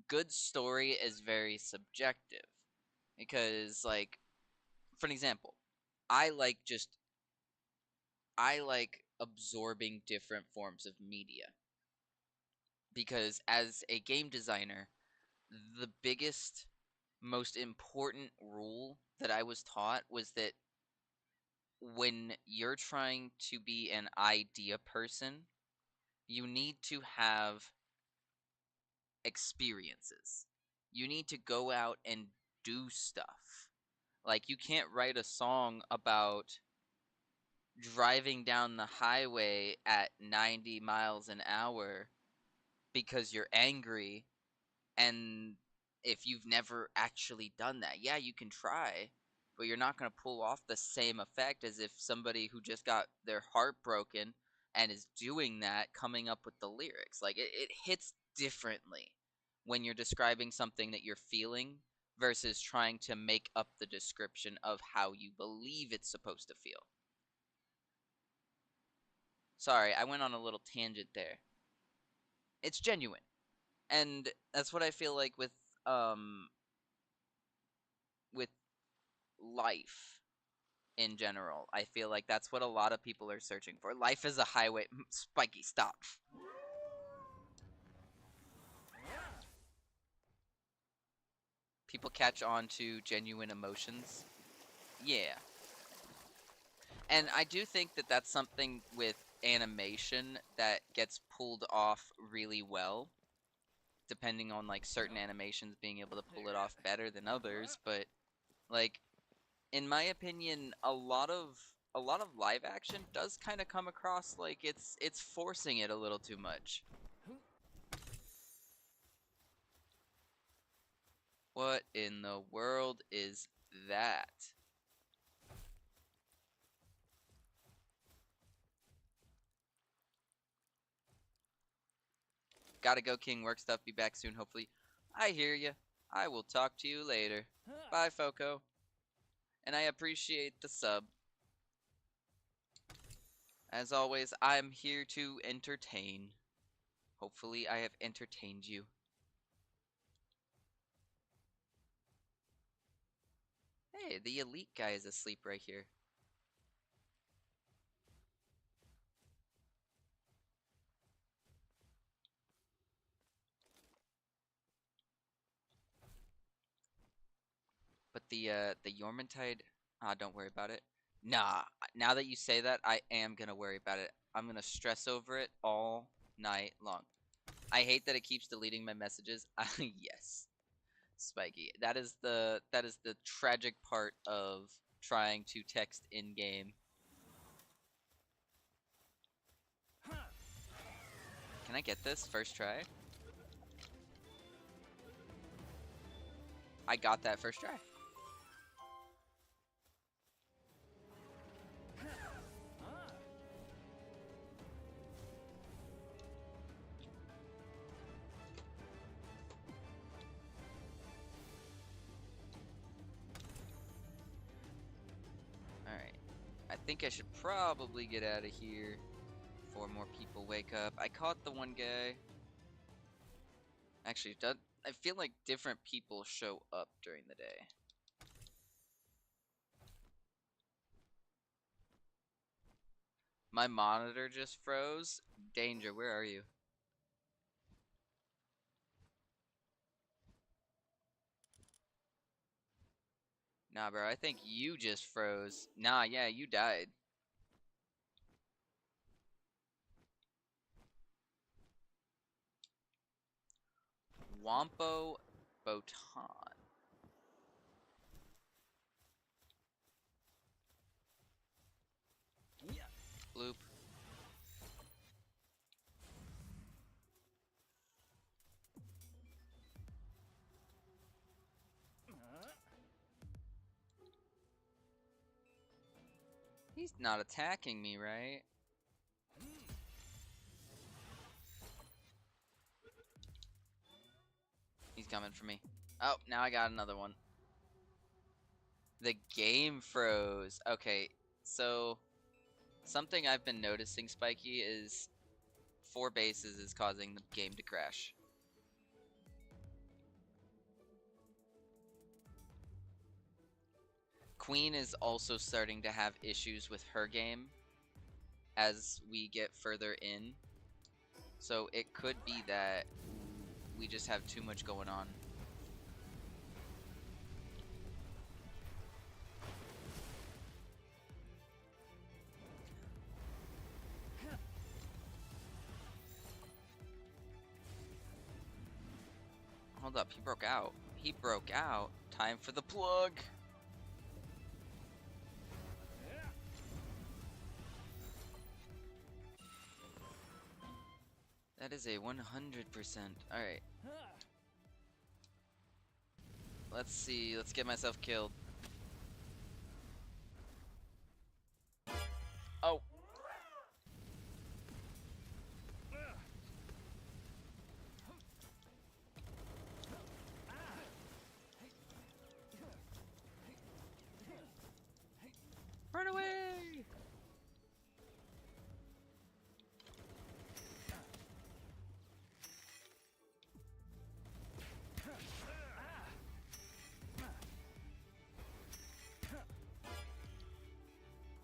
good story is very subjective. Because, like, for an example, I like just I like absorbing different forms of media because as a game designer, the biggest, most important rule that I was taught was that when you're trying to be an idea person, you need to have experiences. You need to go out and do stuff. Like, you can't write a song about driving down the highway at 90 miles an hour because you're angry and if you've never actually done that. Yeah, you can try, but you're not going to pull off the same effect as if somebody who just got their heart broken and is doing that coming up with the lyrics. Like, it hits differently when you're describing something that you're feeling versus trying to make up the description of how you believe it's supposed to feel. Sorry, I went on a little tangent there. It's genuine. And that's what I feel like with life in general. I feel like that's what a lot of people are searching for. Life is a highway. Spiky, stop. People catch on to genuine emotions. Yeah. And I do think that that's something with animation that gets pulled off really well, depending on like certain animations being able to pull it off better than others, but like in my opinion, a lot of live action does kind of come across like it's forcing it a little too much. What in the world is that? Gotta go, King. Work stuff. Be back soon, hopefully. I hear ya. I will talk to you later. Bye, Foco. And I appreciate the sub. As always, I'm here to entertain. Hopefully, I have entertained you. Hey, the elite guy is asleep right here. But the Yormantide, don't worry about it. Nah, now that you say that, I am gonna worry about it. I'm gonna stress over it all night long. I hate that it keeps deleting my messages. Yes, Spiky. That is the tragic part of trying to text in game. Can I get this first try? I got that first try. think I should probably get out of here before more people wake up. I caught the one guy. Actually, I feel like different people show up during the day. My monitor just froze. Danger, where are you? Nah, bro, I think you just froze. Nah, yeah, you died. Wompo Botan. Bloop. He's not attacking me, right? He's coming for me. Oh, now I got another one. The game froze. Okay, so something I've been noticing, Spiky, is 4 bases is causing the game to crash. Queen is also starting to have issues with her game as we get further in. So it could be that we just have too much going on. Hold up, he broke out. He broke out. Time for the plug. That is a 100%. Alright. Let's see. Let's get myself killed. Oh. Run away!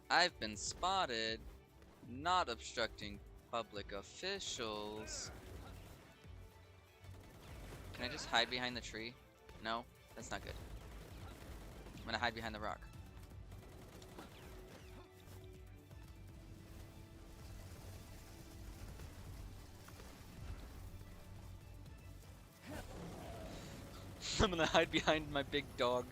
I've been spotted. Not obstructing public officials. Can I just hide behind the tree? No? That's not good. I'm gonna hide behind the rock. I'm gonna hide behind my big dog.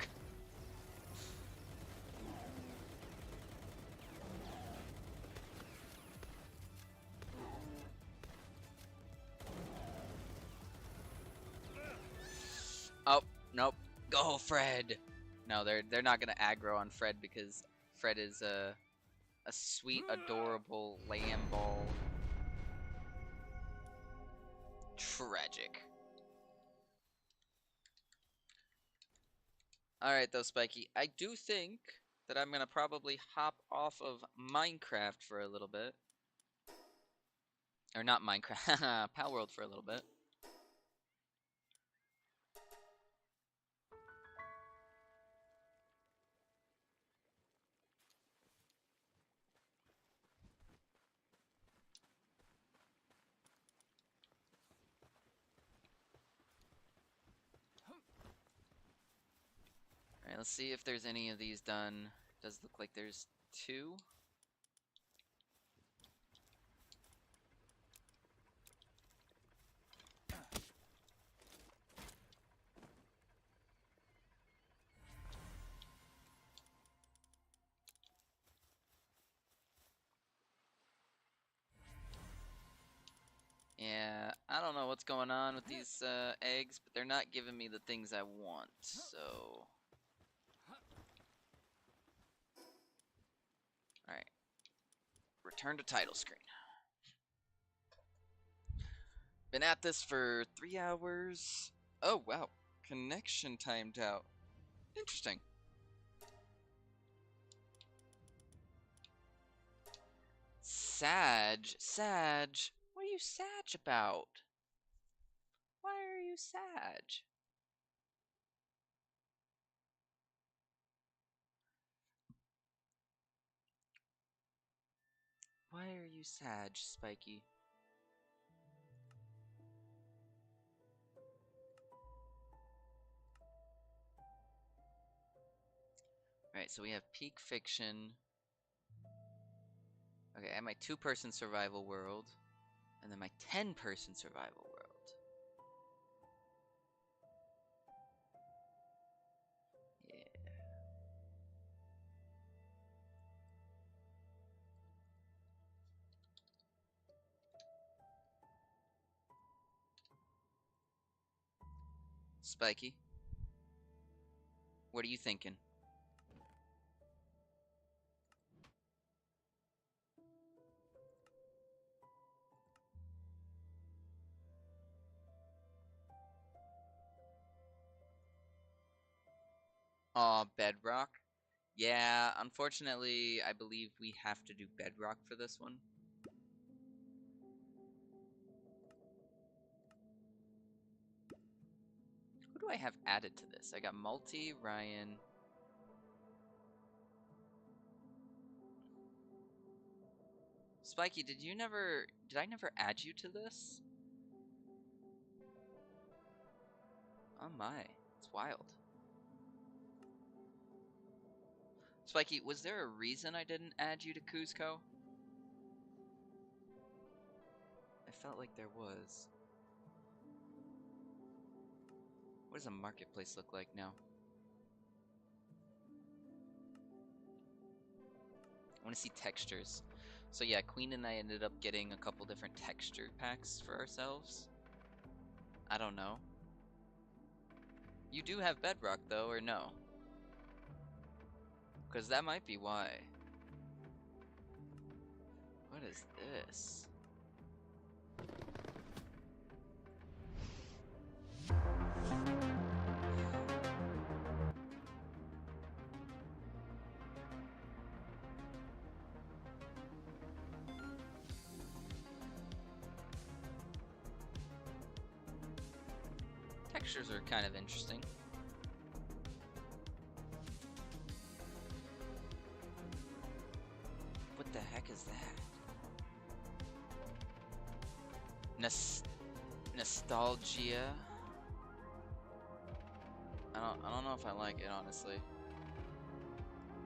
Oh, nope. Go, Fred! No, they're not gonna aggro on Fred because Fred is a sweet, adorable lamb ball. Tragic. Alright though, Spiky. I do think that I'm gonna probably hop off of Minecraft for a little bit. Or not Minecraft, Palworld for a little bit. Alright, let's see if there's any of these done. Does look like there's 2. Yeah, I don't know what's going on with these eggs, but they're not giving me the things I want, so... Alright. Return to title screen. Been at this for 3 hours. Oh, wow. Connection timed out. Interesting. Sag? Sag? What are you sag about? Why are you sag? Why are you sag, Spiky? Alright, so we have peak fiction. Okay, I have my 2-person survival world, and then my 10-person survival world. Yeah. Spiky, what are you thinking? Aw, Bedrock? Yeah, unfortunately, I believe we have to do Bedrock for this one. Who do I have added to this? I got Multi, Ryan. Spiky, did I never add you to this? Oh my, it's wild. Spiky, was there a reason I didn't add you to Kuzco? I felt like there was. What does a marketplace look like now? I want to see textures. So yeah, Queen and I ended up getting a couple different texture packs for ourselves. I don't know. You do have Bedrock though, or no? Because that might be why. What is this? Textures are kind of interesting. What the heck is that? Nostalgia? I don't know if I like it, honestly.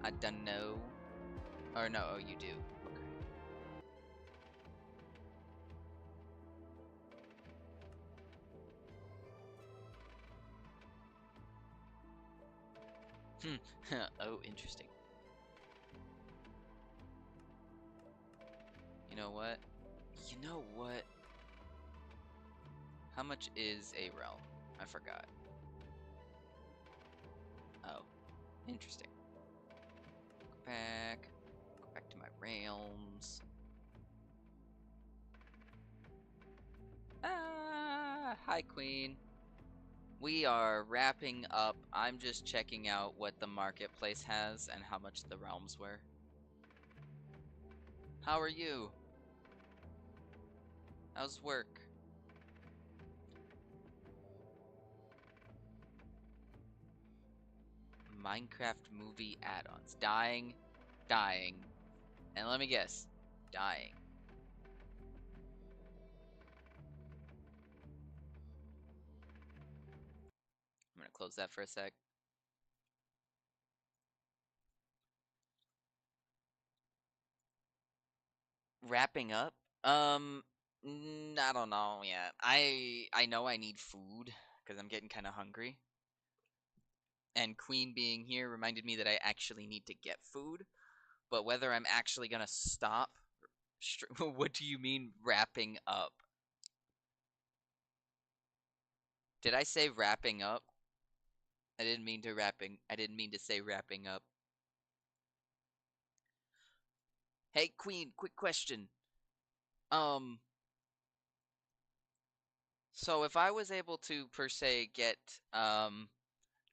I don't know. Or no, oh, you do. Okay. Oh, interesting. You know what? You know what? How much is a realm? I forgot. Oh, interesting. Go back. Go back to my realms. Ah, hi, Queen. We are wrapping up. I'm just checking out what the marketplace has and how much the realms were. How are you? How's work? Minecraft movie add-ons. Dying, dying, and let me guess, dying. I'm gonna close that for a sec. Wrapping up. I don't know yet. I know I need food because I'm getting kind of hungry. And Queen being here reminded me that I actually need to get food. But whether I'm actually gonna stop, what do you mean wrapping up? Did I say wrapping up? I didn't mean to wrapping. I didn't mean to say wrapping up. Hey, Queen, quick question. Um, so if I was able to per se get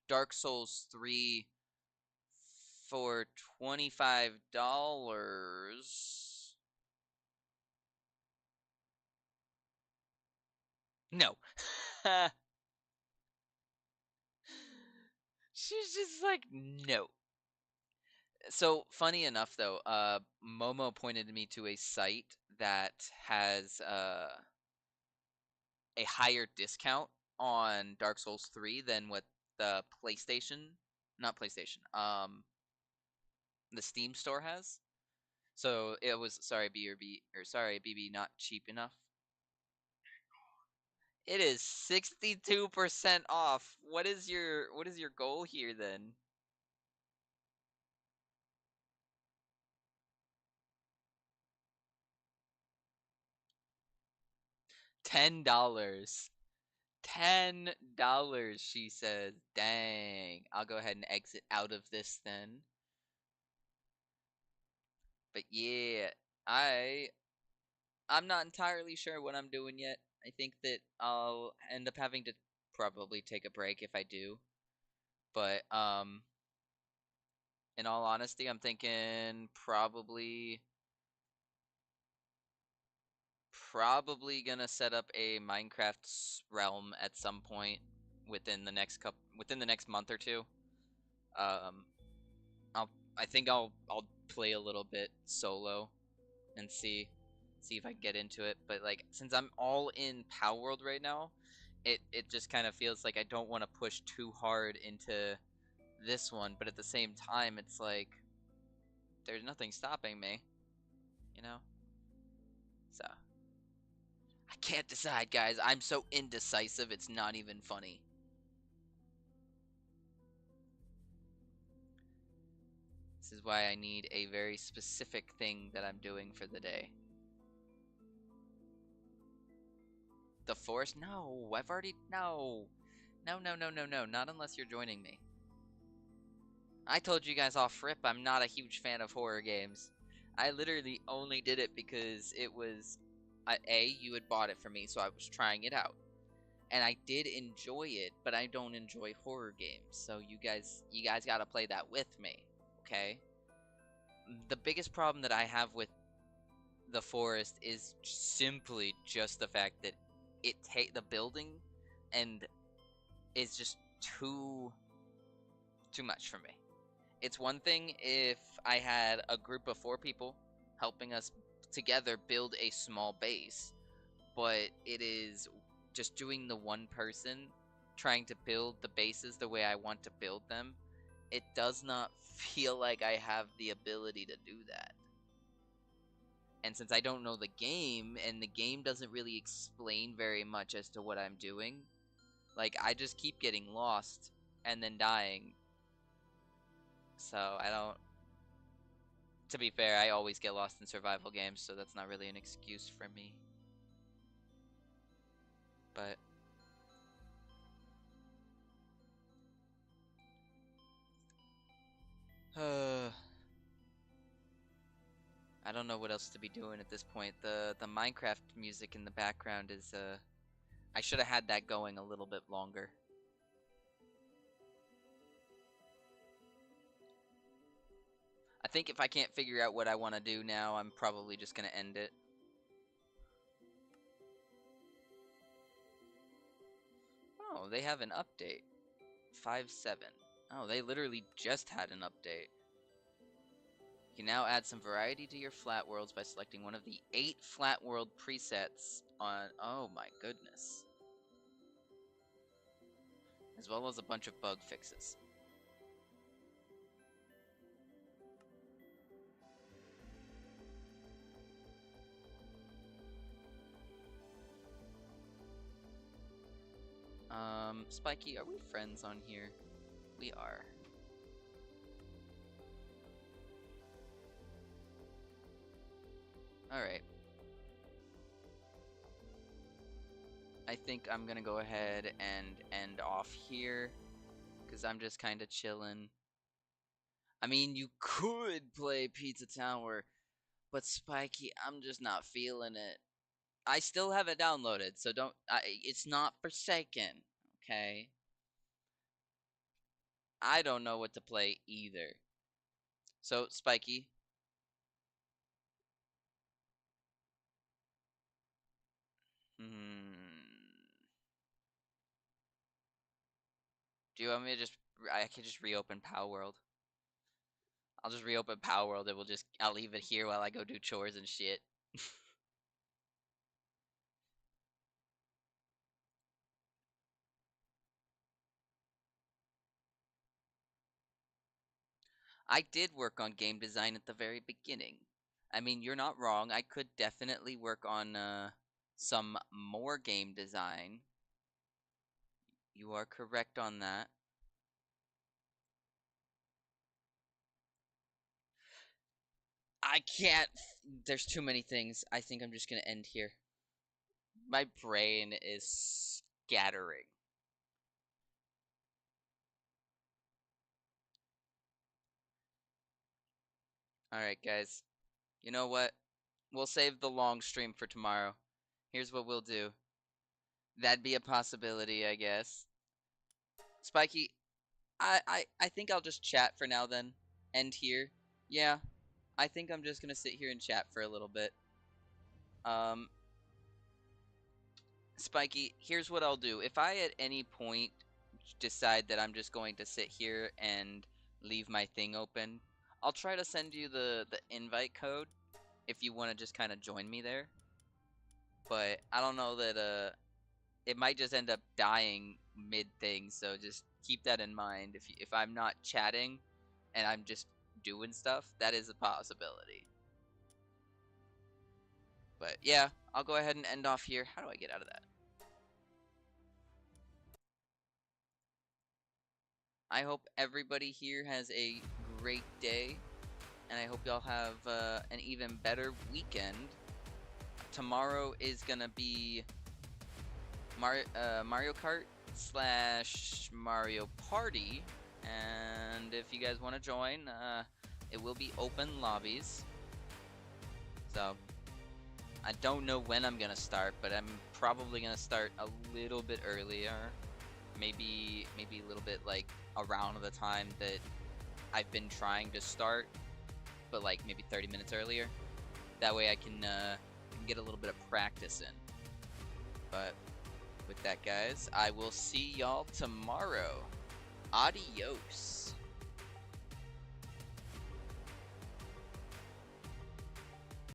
Dark Souls 3 for $25, No. She's just like, no. So funny enough, though, Momo pointed me to a site that has a higher discount on Dark Souls 3 than what the PlayStation, not PlayStation, the Steam store has. So it was sorry BRB or sorry BB not cheap enough. It is 62% off. What is your goal here then? $10. $10, she says. Dang. I'll go ahead and exit out of this then. But yeah, I I'm not entirely sure what I'm doing yet. I think that I'll end up having to probably take a break if I do. But in all honesty, I'm thinking probably gonna set up a Minecraft realm at some point within the next month or two. Um, I'll I think I'll play a little bit solo and see if I can get into it. But like since I'm all in Power World right now, it just kind of feels like I don't want to push too hard into this one, but at the same time it's like there's nothing stopping me, you know? So I can't decide, guys. I'm so indecisive it's not even funny. This is why I need a very specific thing that I'm doing for the day. The forest? No, I've already no. No, no, no, no, no. Not unless you're joining me. I told you guys off rip I'm not a huge fan of horror games. I literally only did it because it was you had bought it for me, so I was trying it out. And I did enjoy it, but I don't enjoy horror games. So you guys got to play that with me, okay? The biggest problem that I have with the forest is simply just the fact that the building and is just too much for me. It's one thing if I had a group of 4 people helping us together build a small base, but it is just doing the one person trying to build the bases the way I want to build them. It does not feel like I have the ability to do that. And since I don't know the game and the game doesn't really explain very much as to what I'm doing, like I just keep getting lost and then dying. So I don't to be fair, I always get lost in survival games, so that's not really an excuse for me. But I don't know what else to be doing at this point. The Minecraft music in the background is I should have had that going a little bit longer. I think if I can't figure out what I want to do now, I'm probably just going to end it. Oh, they have an update. 5.7. Oh, they literally just had an update. You can now add some variety to your flat worlds by selecting one of the 8 flat world presets on... Oh my goodness. As well as a bunch of bug fixes. Spiky, are we friends on here? We are. Alright. I think I'm gonna go ahead and end off here, because I'm just kind of chilling. I mean, you could play Pizza Tower, but Spiky, I'm just not feeling it. I still have it downloaded, so it's not Forsaken, okay? I don't know what to play either. So, Spiky, hmm, Do you want me to just? I can just reopen Pow World. I'll just reopen Pow World and I'll leave it here while I go do chores and shit. I did work on game design at the very beginning. I mean, you're not wrong. I could definitely work on some more game design. You are correct on that. I can't. There's too many things. I think I'm just gonna end here. My brain is scattering. All right, guys. You know what? We'll save the long stream for tomorrow. Here's what we'll do. That'd be a possibility, I guess. Spiky, I think I'll just chat for now then. End here. Yeah, I think I'm just gonna sit here and chat for a little bit. Um, Spiky, here's what I'll do. If I at any point decide that I'm just going to sit here and leave my thing open, I'll try to send you the invite code if you want to just kind of join me there. But I don't know that it might just end up dying mid thing, so just keep that in mind. If I'm not chatting and I'm just doing stuff, that is a possibility. But yeah, I'll go ahead and end off here. How do I get out of that? I hope everybody here has a great day, and I hope y'all have an even better weekend. Tomorrow is gonna be Mario Kart / Mario Party, and if you guys want to join, it will be open lobbies. So I don't know when I'm gonna start, but I'm probably gonna start a little bit earlier. Maybe a little bit like around the time that I've been trying to start, but like maybe 30 minutes earlier. That way I can get a little bit of practice in. But with that, guys, I will see y'all tomorrow. Adios.